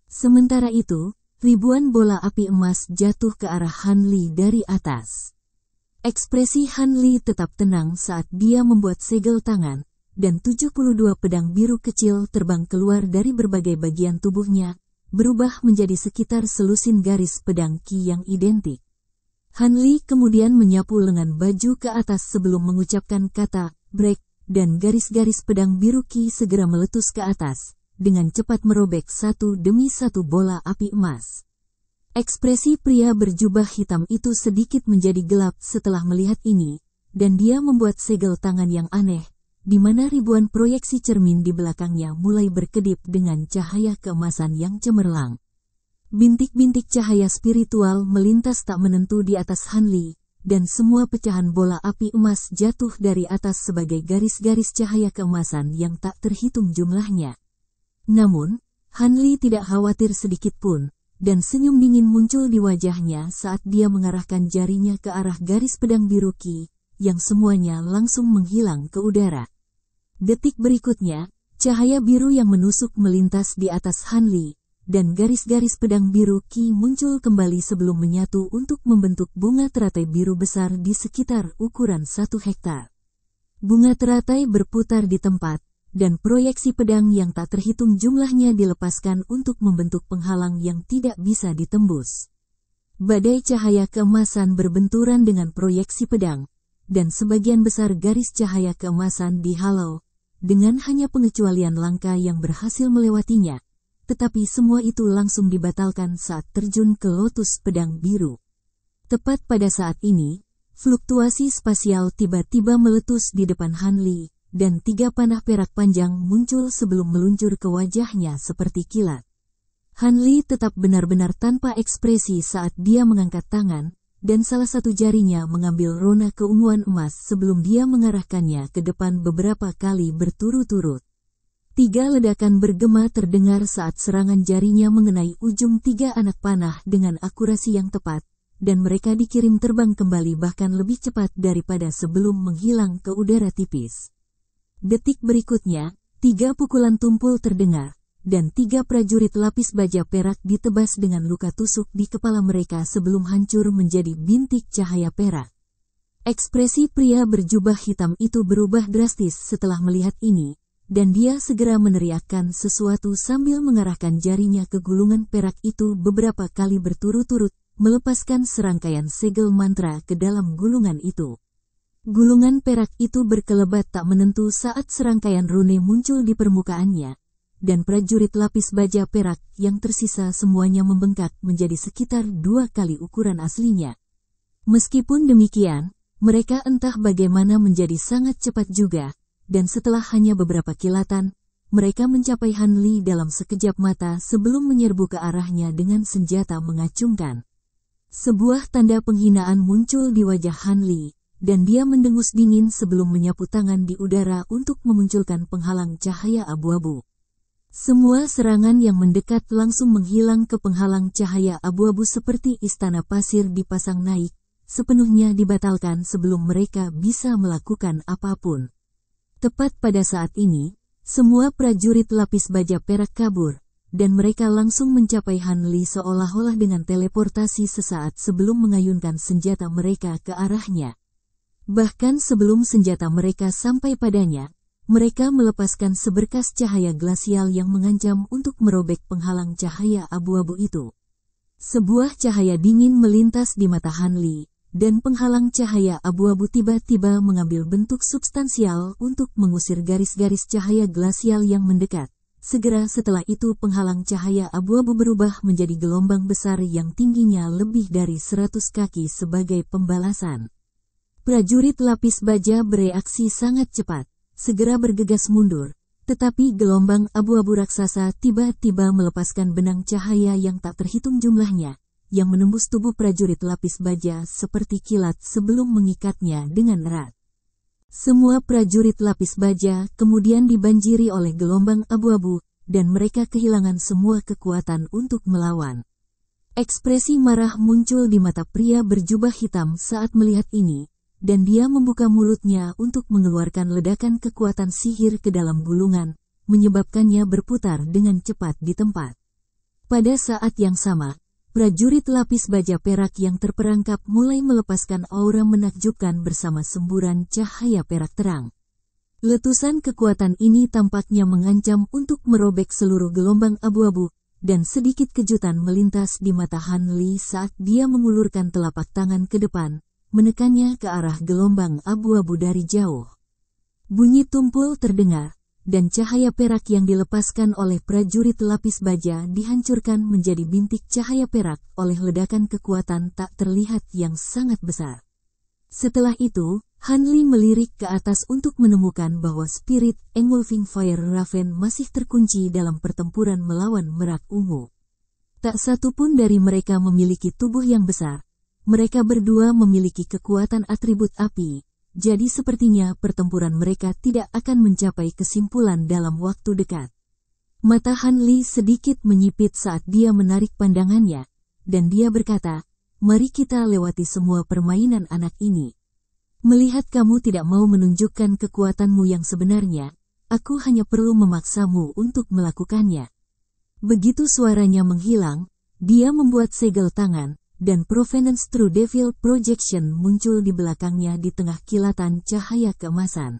Sementara itu, ribuan bola api emas jatuh ke arah Han Li dari atas. Ekspresi Han Li tetap tenang saat dia membuat segel tangan, dan 72 pedang biru kecil terbang keluar dari berbagai bagian tubuhnya, berubah menjadi sekitar selusin garis pedang Qi yang identik. Han Li kemudian menyapu lengan baju ke atas sebelum mengucapkan kata, break, dan garis-garis pedang biru Qi segera meletus ke atas, dengan cepat merobek satu demi satu bola api emas. Ekspresi pria berjubah hitam itu sedikit menjadi gelap setelah melihat ini, dan dia membuat segel tangan yang aneh, di mana ribuan proyeksi cermin di belakangnya mulai berkedip dengan cahaya keemasan yang cemerlang. Bintik-bintik cahaya spiritual melintas tak menentu di atas Han Li, dan semua pecahan bola api emas jatuh dari atas sebagai garis-garis cahaya keemasan yang tak terhitung jumlahnya. Namun, Han Li tidak khawatir sedikit pun, dan senyum dingin muncul di wajahnya saat dia mengarahkan jarinya ke arah garis pedang biru Qi, yang semuanya langsung menghilang ke udara. Detik berikutnya, cahaya biru yang menusuk melintas di atas Han Li, dan garis-garis pedang biru Qi muncul kembali sebelum menyatu untuk membentuk bunga teratai biru besar di sekitar ukuran 1 hektar. Bunga teratai berputar di tempat, dan proyeksi pedang yang tak terhitung jumlahnya dilepaskan untuk membentuk penghalang yang tidak bisa ditembus. Badai cahaya keemasan berbenturan dengan proyeksi pedang, dan sebagian besar garis cahaya keemasan dihalau, dengan hanya pengecualian langkah yang berhasil melewatinya. Tetapi semua itu langsung dibatalkan saat terjun ke lotus pedang biru. Tepat pada saat ini, fluktuasi spasial tiba-tiba meletus di depan Han Li, dan 3 panah perak panjang muncul sebelum meluncur ke wajahnya seperti kilat. Han Li tetap benar-benar tanpa ekspresi saat dia mengangkat tangan, dan salah satu jarinya mengambil rona keunguan emas sebelum dia mengarahkannya ke depan beberapa kali berturut-turut. 3 ledakan bergema terdengar saat serangan jarinya mengenai ujung 3 anak panah dengan akurasi yang tepat, dan mereka dikirim terbang kembali bahkan lebih cepat daripada sebelum menghilang ke udara tipis. Detik berikutnya, 3 pukulan tumpul terdengar, dan 3 prajurit lapis baja perak ditebas dengan luka tusuk di kepala mereka sebelum hancur menjadi bintik cahaya perak. Ekspresi pria berjubah hitam itu berubah drastis setelah melihat ini, dan dia segera meneriakkan sesuatu sambil mengarahkan jarinya ke gulungan perak itu beberapa kali berturut-turut, melepaskan serangkaian segel mantra ke dalam gulungan itu. Gulungan perak itu berkelebat tak menentu saat serangkaian rune muncul di permukaannya, dan prajurit lapis baja perak yang tersisa semuanya membengkak menjadi sekitar 2 kali ukuran aslinya. Meskipun demikian, mereka entah bagaimana menjadi sangat cepat juga, dan setelah hanya beberapa kilatan, mereka mencapai Han Li dalam sekejap mata sebelum menyerbu ke arahnya dengan senjata mengacungkan. Sebuah tanda penghinaan muncul di wajah Han Li, dan dia mendengus dingin sebelum menyapu tangan di udara untuk memunculkan penghalang cahaya abu-abu. Semua serangan yang mendekat langsung menghilang ke penghalang cahaya abu-abu seperti istana pasir dipasang naik, sepenuhnya dibatalkan sebelum mereka bisa melakukan apapun. Tepat pada saat ini, semua prajurit lapis baja perak kabur, dan mereka langsung mencapai Han Li seolah-olah dengan teleportasi sesaat sebelum mengayunkan senjata mereka ke arahnya. Bahkan sebelum senjata mereka sampai padanya, mereka melepaskan seberkas cahaya glasial yang mengancam untuk merobek penghalang cahaya abu-abu itu. Sebuah cahaya dingin melintas di mata Han Li, dan penghalang cahaya abu-abu tiba-tiba mengambil bentuk substansial untuk mengusir garis-garis cahaya glasial yang mendekat. Segera setelah itu penghalang cahaya abu-abu berubah menjadi gelombang besar yang tingginya lebih dari 100 kaki sebagai pembalasan. Prajurit lapis baja bereaksi sangat cepat, segera bergegas mundur, tetapi gelombang abu-abu raksasa tiba-tiba melepaskan benang cahaya yang tak terhitung jumlahnya, yang menembus tubuh prajurit lapis baja seperti kilat sebelum mengikatnya dengan erat. Semua prajurit lapis baja kemudian dibanjiri oleh gelombang abu-abu, dan mereka kehilangan semua kekuatan untuk melawan. Ekspresi marah muncul di mata pria berjubah hitam saat melihat ini, dan dia membuka mulutnya untuk mengeluarkan ledakan kekuatan sihir ke dalam gulungan, menyebabkannya berputar dengan cepat di tempat. Pada saat yang sama, prajurit lapis baja perak yang terperangkap mulai melepaskan aura menakjubkan bersama semburan cahaya perak terang. Letusan kekuatan ini tampaknya mengancam untuk merobek seluruh gelombang abu-abu, dan sedikit kejutan melintas di mata Han Li saat dia mengulurkan telapak tangan ke depan, menekannya ke arah gelombang abu-abu dari jauh. Bunyi tumpul terdengar, dan cahaya perak yang dilepaskan oleh prajurit lapis baja dihancurkan menjadi bintik cahaya perak oleh ledakan kekuatan tak terlihat yang sangat besar. Setelah itu, Han Li melirik ke atas untuk menemukan bahwa spirit Engulfing Fire Raven masih terkunci dalam pertempuran melawan Merak Ungu. Tak satu pun dari mereka memiliki tubuh yang besar. Mereka berdua memiliki kekuatan atribut api. Jadi sepertinya pertempuran mereka tidak akan mencapai kesimpulan dalam waktu dekat. Mata Han Li sedikit menyipit saat dia menarik pandangannya, dan dia berkata, "Mari kita lewati semua permainan anak ini. Melihat kamu tidak mau menunjukkan kekuatanmu yang sebenarnya, aku hanya perlu memaksamu untuk melakukannya." Begitu suaranya menghilang, dia membuat segel tangan, dan Provenance True Devil Projection muncul di belakangnya di tengah kilatan cahaya keemasan.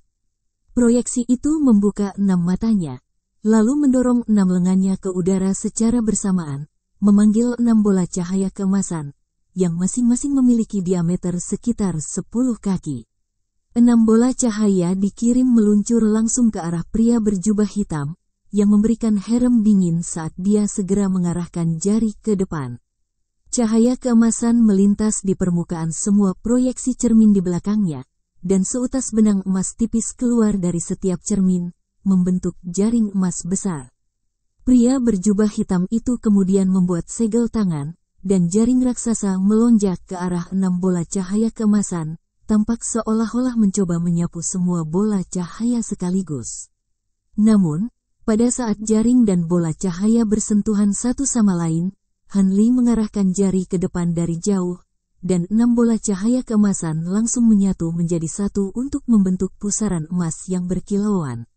Proyeksi itu membuka 6 matanya, lalu mendorong 6 lengannya ke udara secara bersamaan, memanggil 6 bola cahaya keemasan, yang masing-masing memiliki diameter sekitar 10 kaki. 6 bola cahaya dikirim meluncur langsung ke arah pria berjubah hitam, yang memberikan herem dingin saat dia segera mengarahkan jari ke depan. Cahaya keemasan melintas di permukaan semua proyeksi cermin di belakangnya, dan seutas benang emas tipis keluar dari setiap cermin, membentuk jaring emas besar. Pria berjubah hitam itu kemudian membuat segel tangan, dan jaring raksasa melonjak ke arah 6 bola cahaya keemasan, tampak seolah-olah mencoba menyapu semua bola cahaya sekaligus. Namun, pada saat jaring dan bola cahaya bersentuhan satu sama lain, Han Li mengarahkan jari ke depan dari jauh, dan 6 bola cahaya keemasan langsung menyatu menjadi satu untuk membentuk pusaran emas yang berkilauan.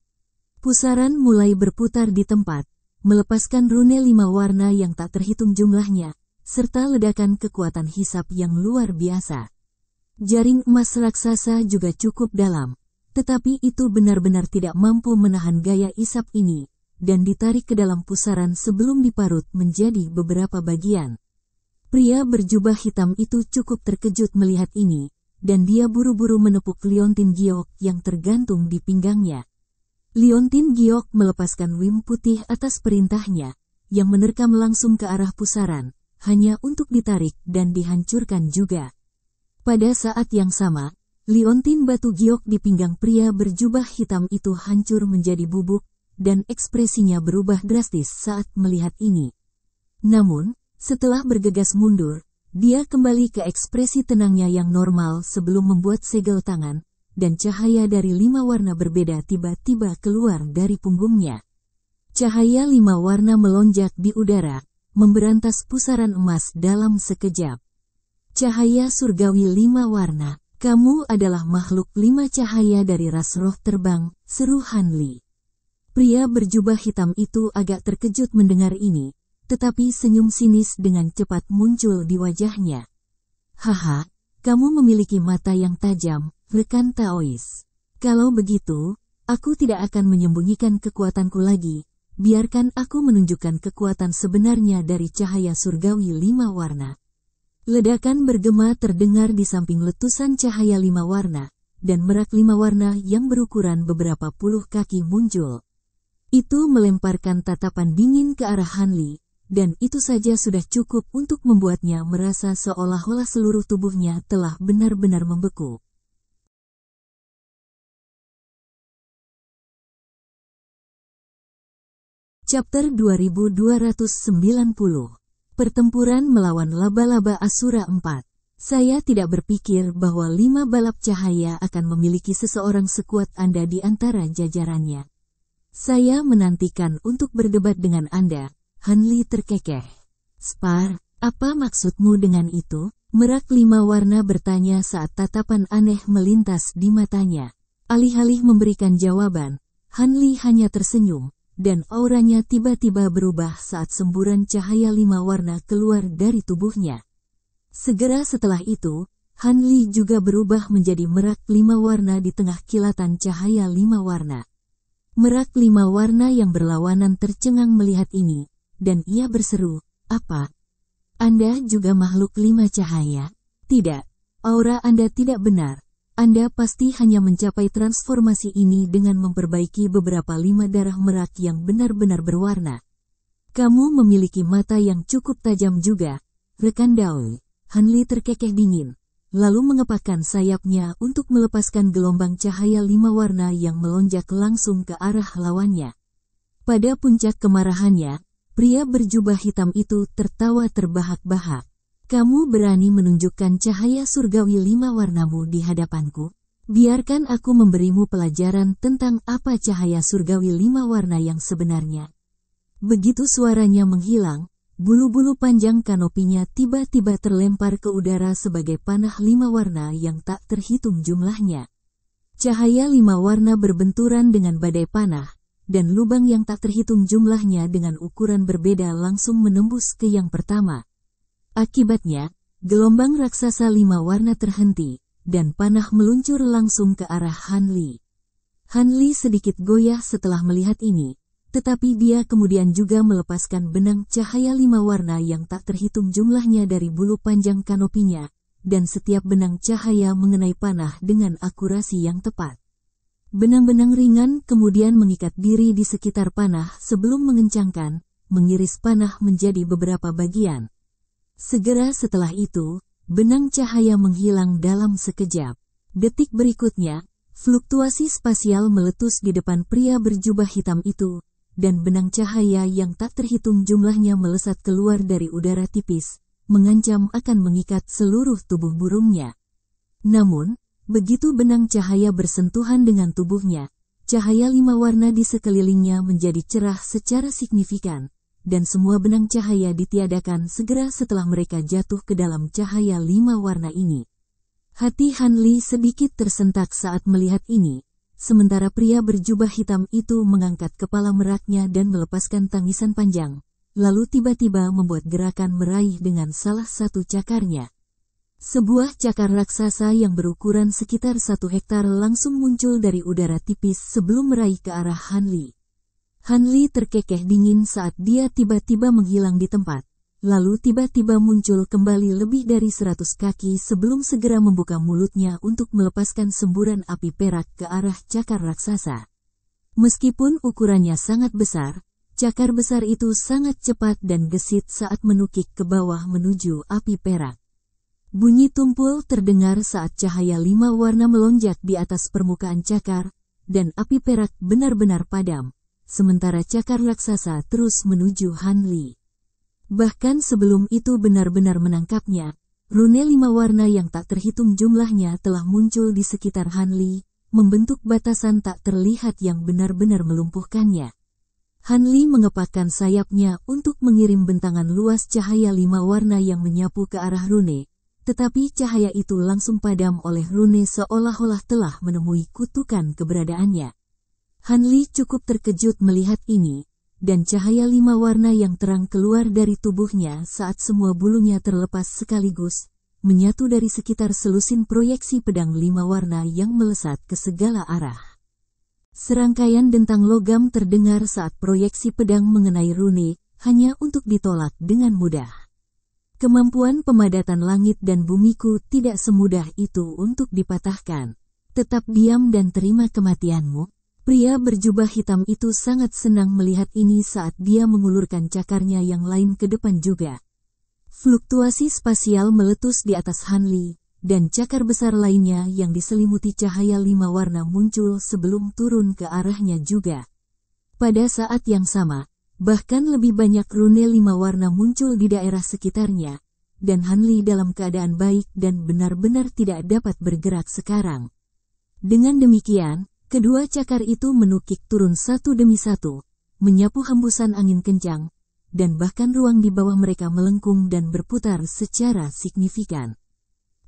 Pusaran mulai berputar di tempat, melepaskan rune 5 warna yang tak terhitung jumlahnya, serta ledakan kekuatan hisap yang luar biasa. Jaring emas raksasa juga cukup dalam, tetapi itu benar-benar tidak mampu menahan gaya isap ini, dan ditarik ke dalam pusaran sebelum diparut menjadi beberapa bagian. Pria berjubah hitam itu cukup terkejut melihat ini, dan dia buru-buru menepuk liontin giok yang tergantung di pinggangnya. Liontin giok melepaskan wim putih atas perintahnya, yang menerkam langsung ke arah pusaran, hanya untuk ditarik dan dihancurkan juga. Pada saat yang sama, liontin batu giok di pinggang pria berjubah hitam itu hancur menjadi bubuk, dan ekspresinya berubah drastis saat melihat ini. Namun, setelah bergegas mundur, dia kembali ke ekspresi tenangnya yang normal sebelum membuat segel tangan, dan cahaya dari 5 warna berbeda tiba-tiba keluar dari punggungnya. Cahaya 5 warna melonjak di udara, memberantas pusaran emas dalam sekejap. Cahaya surgawi 5 warna, kamu adalah makhluk 5 cahaya dari ras roh terbang, seru Han Li. Pria berjubah hitam itu agak terkejut mendengar ini, tetapi senyum sinis dengan cepat muncul di wajahnya. Haha, kamu memiliki mata yang tajam, rekan Taois. Kalau begitu, aku tidak akan menyembunyikan kekuatanku lagi, biarkan aku menunjukkan kekuatan sebenarnya dari cahaya surgawi 5 warna. Ledakan bergema terdengar di samping letusan cahaya 5 warna, dan merak 5 warna yang berukuran beberapa puluh kaki muncul. Itu melemparkan tatapan dingin ke arah Han Li, dan itu saja sudah cukup untuk membuatnya merasa seolah-olah seluruh tubuhnya telah benar-benar membeku. Chapter 2290. Pertempuran melawan laba-laba Asura 4. Saya tidak berpikir bahwa 5 balap cahaya akan memiliki seseorang sekuat Anda di antara jajarannya. Saya menantikan untuk berdebat dengan Anda, Han Li terkekeh. Spar, apa maksudmu dengan itu? Merak 5 warna bertanya saat tatapan aneh melintas di matanya. Alih-alih memberikan jawaban, Han Li hanya tersenyum, dan auranya tiba-tiba berubah saat semburan cahaya 5 warna keluar dari tubuhnya. Segera setelah itu, Han Li juga berubah menjadi merak 5 warna di tengah kilatan cahaya 5 warna. Merak 5 warna yang berlawanan tercengang melihat ini, dan ia berseru, "Apa? Anda juga makhluk 5 cahaya?" "Tidak, aura Anda tidak benar. Anda pasti hanya mencapai transformasi ini dengan memperbaiki beberapa 5 darah merak yang benar-benar berwarna. Kamu memiliki mata yang cukup tajam juga, rekan Daoi." Han Li terkekeh dingin, lalu mengepakkan sayapnya untuk melepaskan gelombang cahaya 5 warna yang melonjak langsung ke arah lawannya. Pada puncak kemarahannya, pria berjubah hitam itu tertawa terbahak-bahak. "Kamu berani menunjukkan cahaya surgawi 5 warnamu di hadapanku? Biarkan aku memberimu pelajaran tentang apa cahaya surgawi 5 warna yang sebenarnya." Begitu suaranya menghilang, bulu-bulu panjang kanopinya tiba-tiba terlempar ke udara sebagai panah 5 warna yang tak terhitung jumlahnya. Cahaya 5 warna berbenturan dengan badai panah, dan lubang yang tak terhitung jumlahnya dengan ukuran berbeda langsung menembus ke yang pertama. Akibatnya, gelombang raksasa 5 warna terhenti, dan panah meluncur langsung ke arah Han Li. Han Li sedikit goyah setelah melihat ini, tetapi dia kemudian juga melepaskan benang cahaya 5 warna yang tak terhitung jumlahnya dari bulu panjang kanopinya, dan setiap benang cahaya mengenai panah dengan akurasi yang tepat. Benang-benang ringan kemudian mengikat diri di sekitar panah sebelum mengencangkan, mengiris panah menjadi beberapa bagian. Segera setelah itu, benang cahaya menghilang dalam sekejap. Detik berikutnya, fluktuasi spasial meletus di depan pria berjubah hitam itu, dan benang cahaya yang tak terhitung jumlahnya melesat keluar dari udara tipis, mengancam akan mengikat seluruh tubuh burungnya. Namun, begitu benang cahaya bersentuhan dengan tubuhnya, cahaya 5 warna di sekelilingnya menjadi cerah secara signifikan, dan semua benang cahaya ditiadakan segera setelah mereka jatuh ke dalam cahaya 5 warna ini. Hati Han Li sedikit tersentak saat melihat ini, sementara pria berjubah hitam itu mengangkat kepala meraknya dan melepaskan tangisan panjang, lalu tiba-tiba membuat gerakan meraih dengan salah satu cakarnya. Sebuah cakar raksasa yang berukuran sekitar 1 hektar langsung muncul dari udara tipis sebelum meraih ke arah Han Li. Han Li terkekeh dingin saat dia tiba-tiba menghilang di tempat, lalu tiba-tiba muncul kembali lebih dari 100 kaki sebelum segera membuka mulutnya untuk melepaskan semburan api perak ke arah cakar raksasa. Meskipun ukurannya sangat besar, cakar besar itu sangat cepat dan gesit saat menukik ke bawah menuju api perak. Bunyi tumpul terdengar saat cahaya 5 warna melonjak di atas permukaan cakar, dan api perak benar-benar padam, sementara cakar raksasa terus menuju Han Li. Bahkan sebelum itu benar-benar menangkapnya, rune 5 warna yang tak terhitung jumlahnya telah muncul di sekitar Han Li, membentuk batasan tak terlihat yang benar-benar melumpuhkannya. Han Li mengepakkan sayapnya untuk mengirim bentangan luas cahaya 5 warna yang menyapu ke arah rune, tetapi cahaya itu langsung padam oleh rune seolah-olah telah menemui kutukan keberadaannya. Han Li cukup terkejut melihat ini, dan cahaya 5 warna yang terang keluar dari tubuhnya saat semua bulunya terlepas sekaligus, menyatu dari sekitar selusin proyeksi pedang 5 warna yang melesat ke segala arah. Serangkaian dentang logam terdengar saat proyeksi pedang mengenai rune, hanya untuk ditolak dengan mudah. Kemampuan pemadatan langit dan bumiku tidak semudah itu untuk dipatahkan. Tetap diam dan terima kematianmu. Pria berjubah hitam itu sangat senang melihat ini saat dia mengulurkan cakarnya yang lain ke depan juga. Fluktuasi spasial meletus di atas Han Li, dan cakar besar lainnya yang diselimuti cahaya 5 warna muncul sebelum turun ke arahnya juga. Pada saat yang sama, bahkan lebih banyak rune 5 warna muncul di daerah sekitarnya, dan Han Li dalam keadaan baik dan benar-benar tidak dapat bergerak sekarang. Dengan demikian, kedua cakar itu menukik turun satu demi satu, menyapu hembusan angin kencang, dan bahkan ruang di bawah mereka melengkung dan berputar secara signifikan.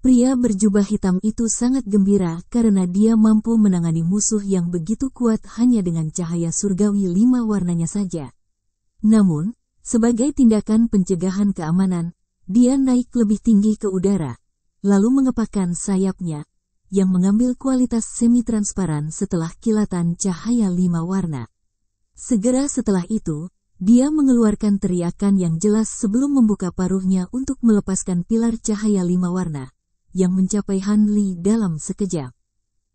Pria berjubah hitam itu sangat gembira karena dia mampu menangani musuh yang begitu kuat hanya dengan cahaya surgawi 5 warnanya saja. Namun, sebagai tindakan pencegahan keamanan, dia naik lebih tinggi ke udara, lalu mengepakkan sayapnya, yang mengambil kualitas semi-transparan setelah kilatan cahaya 5 warna. Segera setelah itu, dia mengeluarkan teriakan yang jelas sebelum membuka paruhnya untuk melepaskan pilar cahaya 5 warna, yang mencapai Han Li dalam sekejap.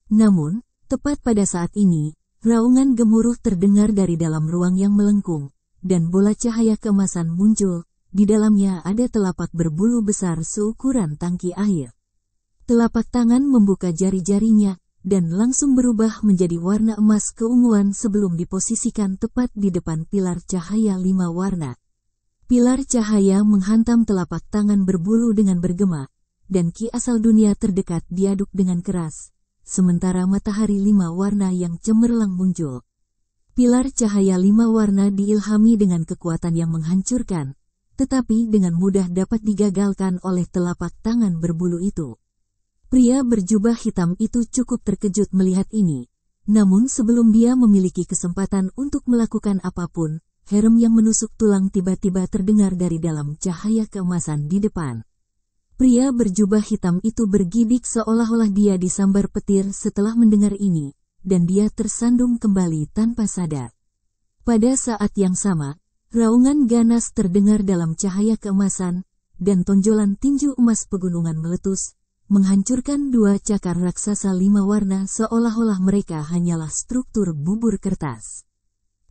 Namun, tepat pada saat ini, raungan gemuruh terdengar dari dalam ruang yang melengkung, dan bola cahaya keemasan muncul, di dalamnya ada telapak berbulu besar seukuran tangki air. Telapak tangan membuka jari-jarinya, dan langsung berubah menjadi warna emas keunguan sebelum diposisikan tepat di depan pilar cahaya 5 warna. Pilar cahaya menghantam telapak tangan berbulu dengan bergema, dan ki asal dunia terdekat diaduk dengan keras, sementara matahari 5 warna yang cemerlang muncul. Pilar cahaya 5 warna diilhami dengan kekuatan yang menghancurkan, tetapi dengan mudah dapat digagalkan oleh telapak tangan berbulu itu. Pria berjubah hitam itu cukup terkejut melihat ini. Namun sebelum dia memiliki kesempatan untuk melakukan apapun, herem yang menusuk tulang tiba-tiba terdengar dari dalam cahaya keemasan di depan. Pria berjubah hitam itu bergidik seolah-olah dia disambar petir setelah mendengar ini, dan dia tersandung kembali tanpa sadar. Pada saat yang sama, raungan ganas terdengar dalam cahaya keemasan, dan tonjolan tinju emas pegunungan meletus, menghancurkan dua cakar raksasa 5 warna seolah-olah mereka hanyalah struktur bubur kertas.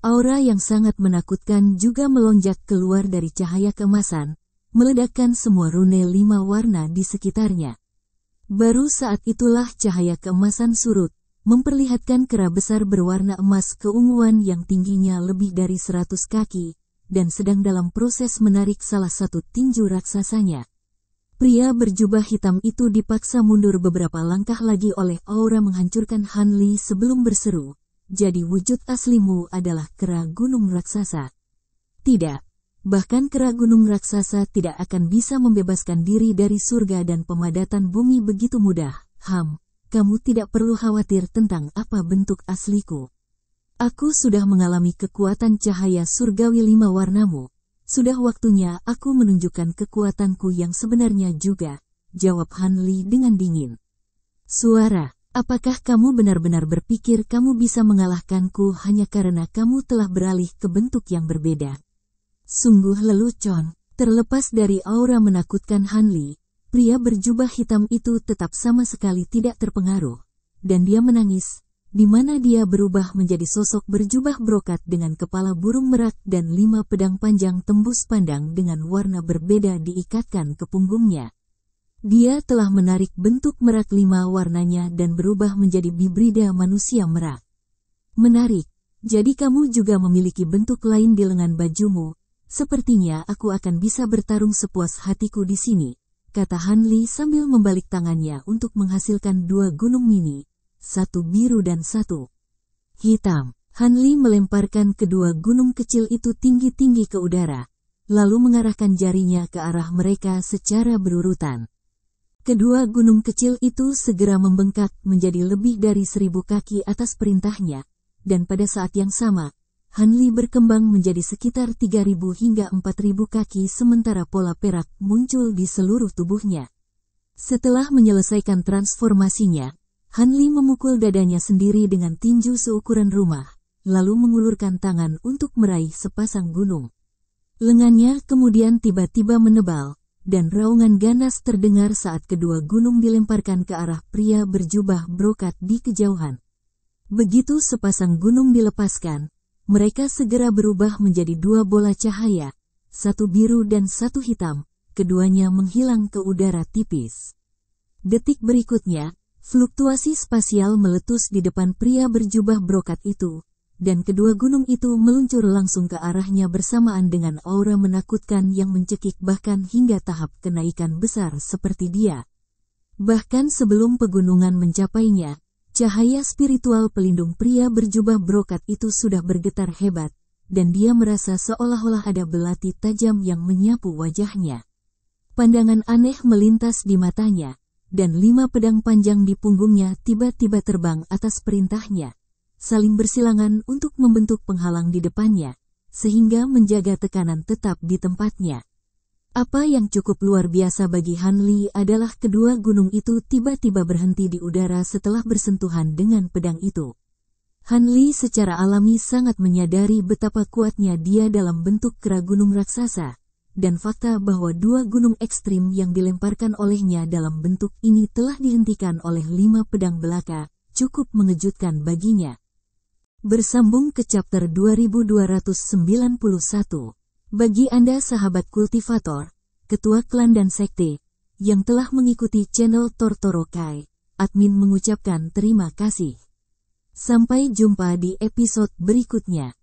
Aura yang sangat menakutkan juga melonjak keluar dari cahaya keemasan, meledakkan semua rune 5 warna di sekitarnya. Baru saat itulah cahaya keemasan surut, memperlihatkan kera besar berwarna emas keunguan yang tingginya lebih dari 100 kaki, dan sedang dalam proses menarik salah satu tinju raksasanya. Pria berjubah hitam itu dipaksa mundur beberapa langkah lagi oleh aura menghancurkan Han Li sebelum berseru, "Jadi wujud aslimu adalah kera gunung raksasa?" Tidak, bahkan kera gunung raksasa tidak akan bisa membebaskan diri dari surga dan pemadatan bumi begitu mudah. Kamu tidak perlu khawatir tentang apa bentuk asliku. Aku sudah mengalami kekuatan cahaya surgawi 5 warnamu. Sudah waktunya aku menunjukkan kekuatanku yang sebenarnya juga, jawab Han Li dengan dingin. Suara, apakah kamu benar-benar berpikir kamu bisa mengalahkanku hanya karena kamu telah beralih ke bentuk yang berbeda? Sungguh lelucon. Terlepas dari aura menakutkan Han Li, pria berjubah hitam itu tetap sama sekali tidak terpengaruh, dan dia menangis, di mana dia berubah menjadi sosok berjubah brokat dengan kepala burung merak dan 5 pedang panjang tembus pandang dengan warna berbeda diikatkan ke punggungnya. Dia telah menarik bentuk merak 5 warnanya dan berubah menjadi hibrida manusia merak. Menarik, jadi kamu juga memiliki bentuk lain di lengan bajumu. Sepertinya aku akan bisa bertarung sepuas hatiku di sini, kata Han Li sambil membalik tangannya untuk menghasilkan 2 gunung mini. 1 biru dan 1 hitam. Han Li melemparkan kedua gunung kecil itu tinggi-tinggi ke udara, lalu mengarahkan jarinya ke arah mereka secara berurutan. Kedua gunung kecil itu segera membengkak menjadi lebih dari 1000 kaki atas perintahnya, dan pada saat yang sama, Han Li berkembang menjadi sekitar 3000 hingga 4000 kaki sementara pola perak muncul di seluruh tubuhnya. Setelah menyelesaikan transformasinya, Han Li memukul dadanya sendiri dengan tinju seukuran rumah, lalu mengulurkan tangan untuk meraih sepasang gunung. Lengannya kemudian tiba-tiba menebal, dan raungan ganas terdengar saat kedua gunung dilemparkan ke arah pria berjubah brokat di kejauhan. Begitu sepasang gunung dilepaskan, mereka segera berubah menjadi 2 bola cahaya, 1 biru dan 1 hitam, keduanya menghilang ke udara tipis. Detik berikutnya, fluktuasi spasial meletus di depan pria berjubah brokat itu, dan kedua gunung itu meluncur langsung ke arahnya bersamaan dengan aura menakutkan yang mencekik bahkan hingga tahap kenaikan besar seperti dia. Bahkan sebelum pegunungan mencapainya, cahaya spiritual pelindung pria berjubah brokat itu sudah bergetar hebat, dan dia merasa seolah-olah ada belati tajam yang menyapu wajahnya. Pandangan aneh melintas di matanya, dan 5 pedang panjang di punggungnya tiba-tiba terbang atas perintahnya, saling bersilangan untuk membentuk penghalang di depannya, sehingga menjaga tekanan tetap di tempatnya. Apa yang cukup luar biasa bagi Han Li adalah kedua gunung itu tiba-tiba berhenti di udara setelah bersentuhan dengan pedang itu. Han Li secara alami sangat menyadari betapa kuatnya dia dalam bentuk kera gunung raksasa, dan fakta bahwa 2 gunung ekstrim yang dilemparkan olehnya dalam bentuk ini telah dihentikan oleh 5 pedang belaka, cukup mengejutkan baginya. Bersambung ke chapter 2291. Bagi Anda sahabat kultivator, ketua klan dan sekte, yang telah mengikuti channel Tortoro Kai, admin mengucapkan terima kasih. Sampai jumpa di episode berikutnya.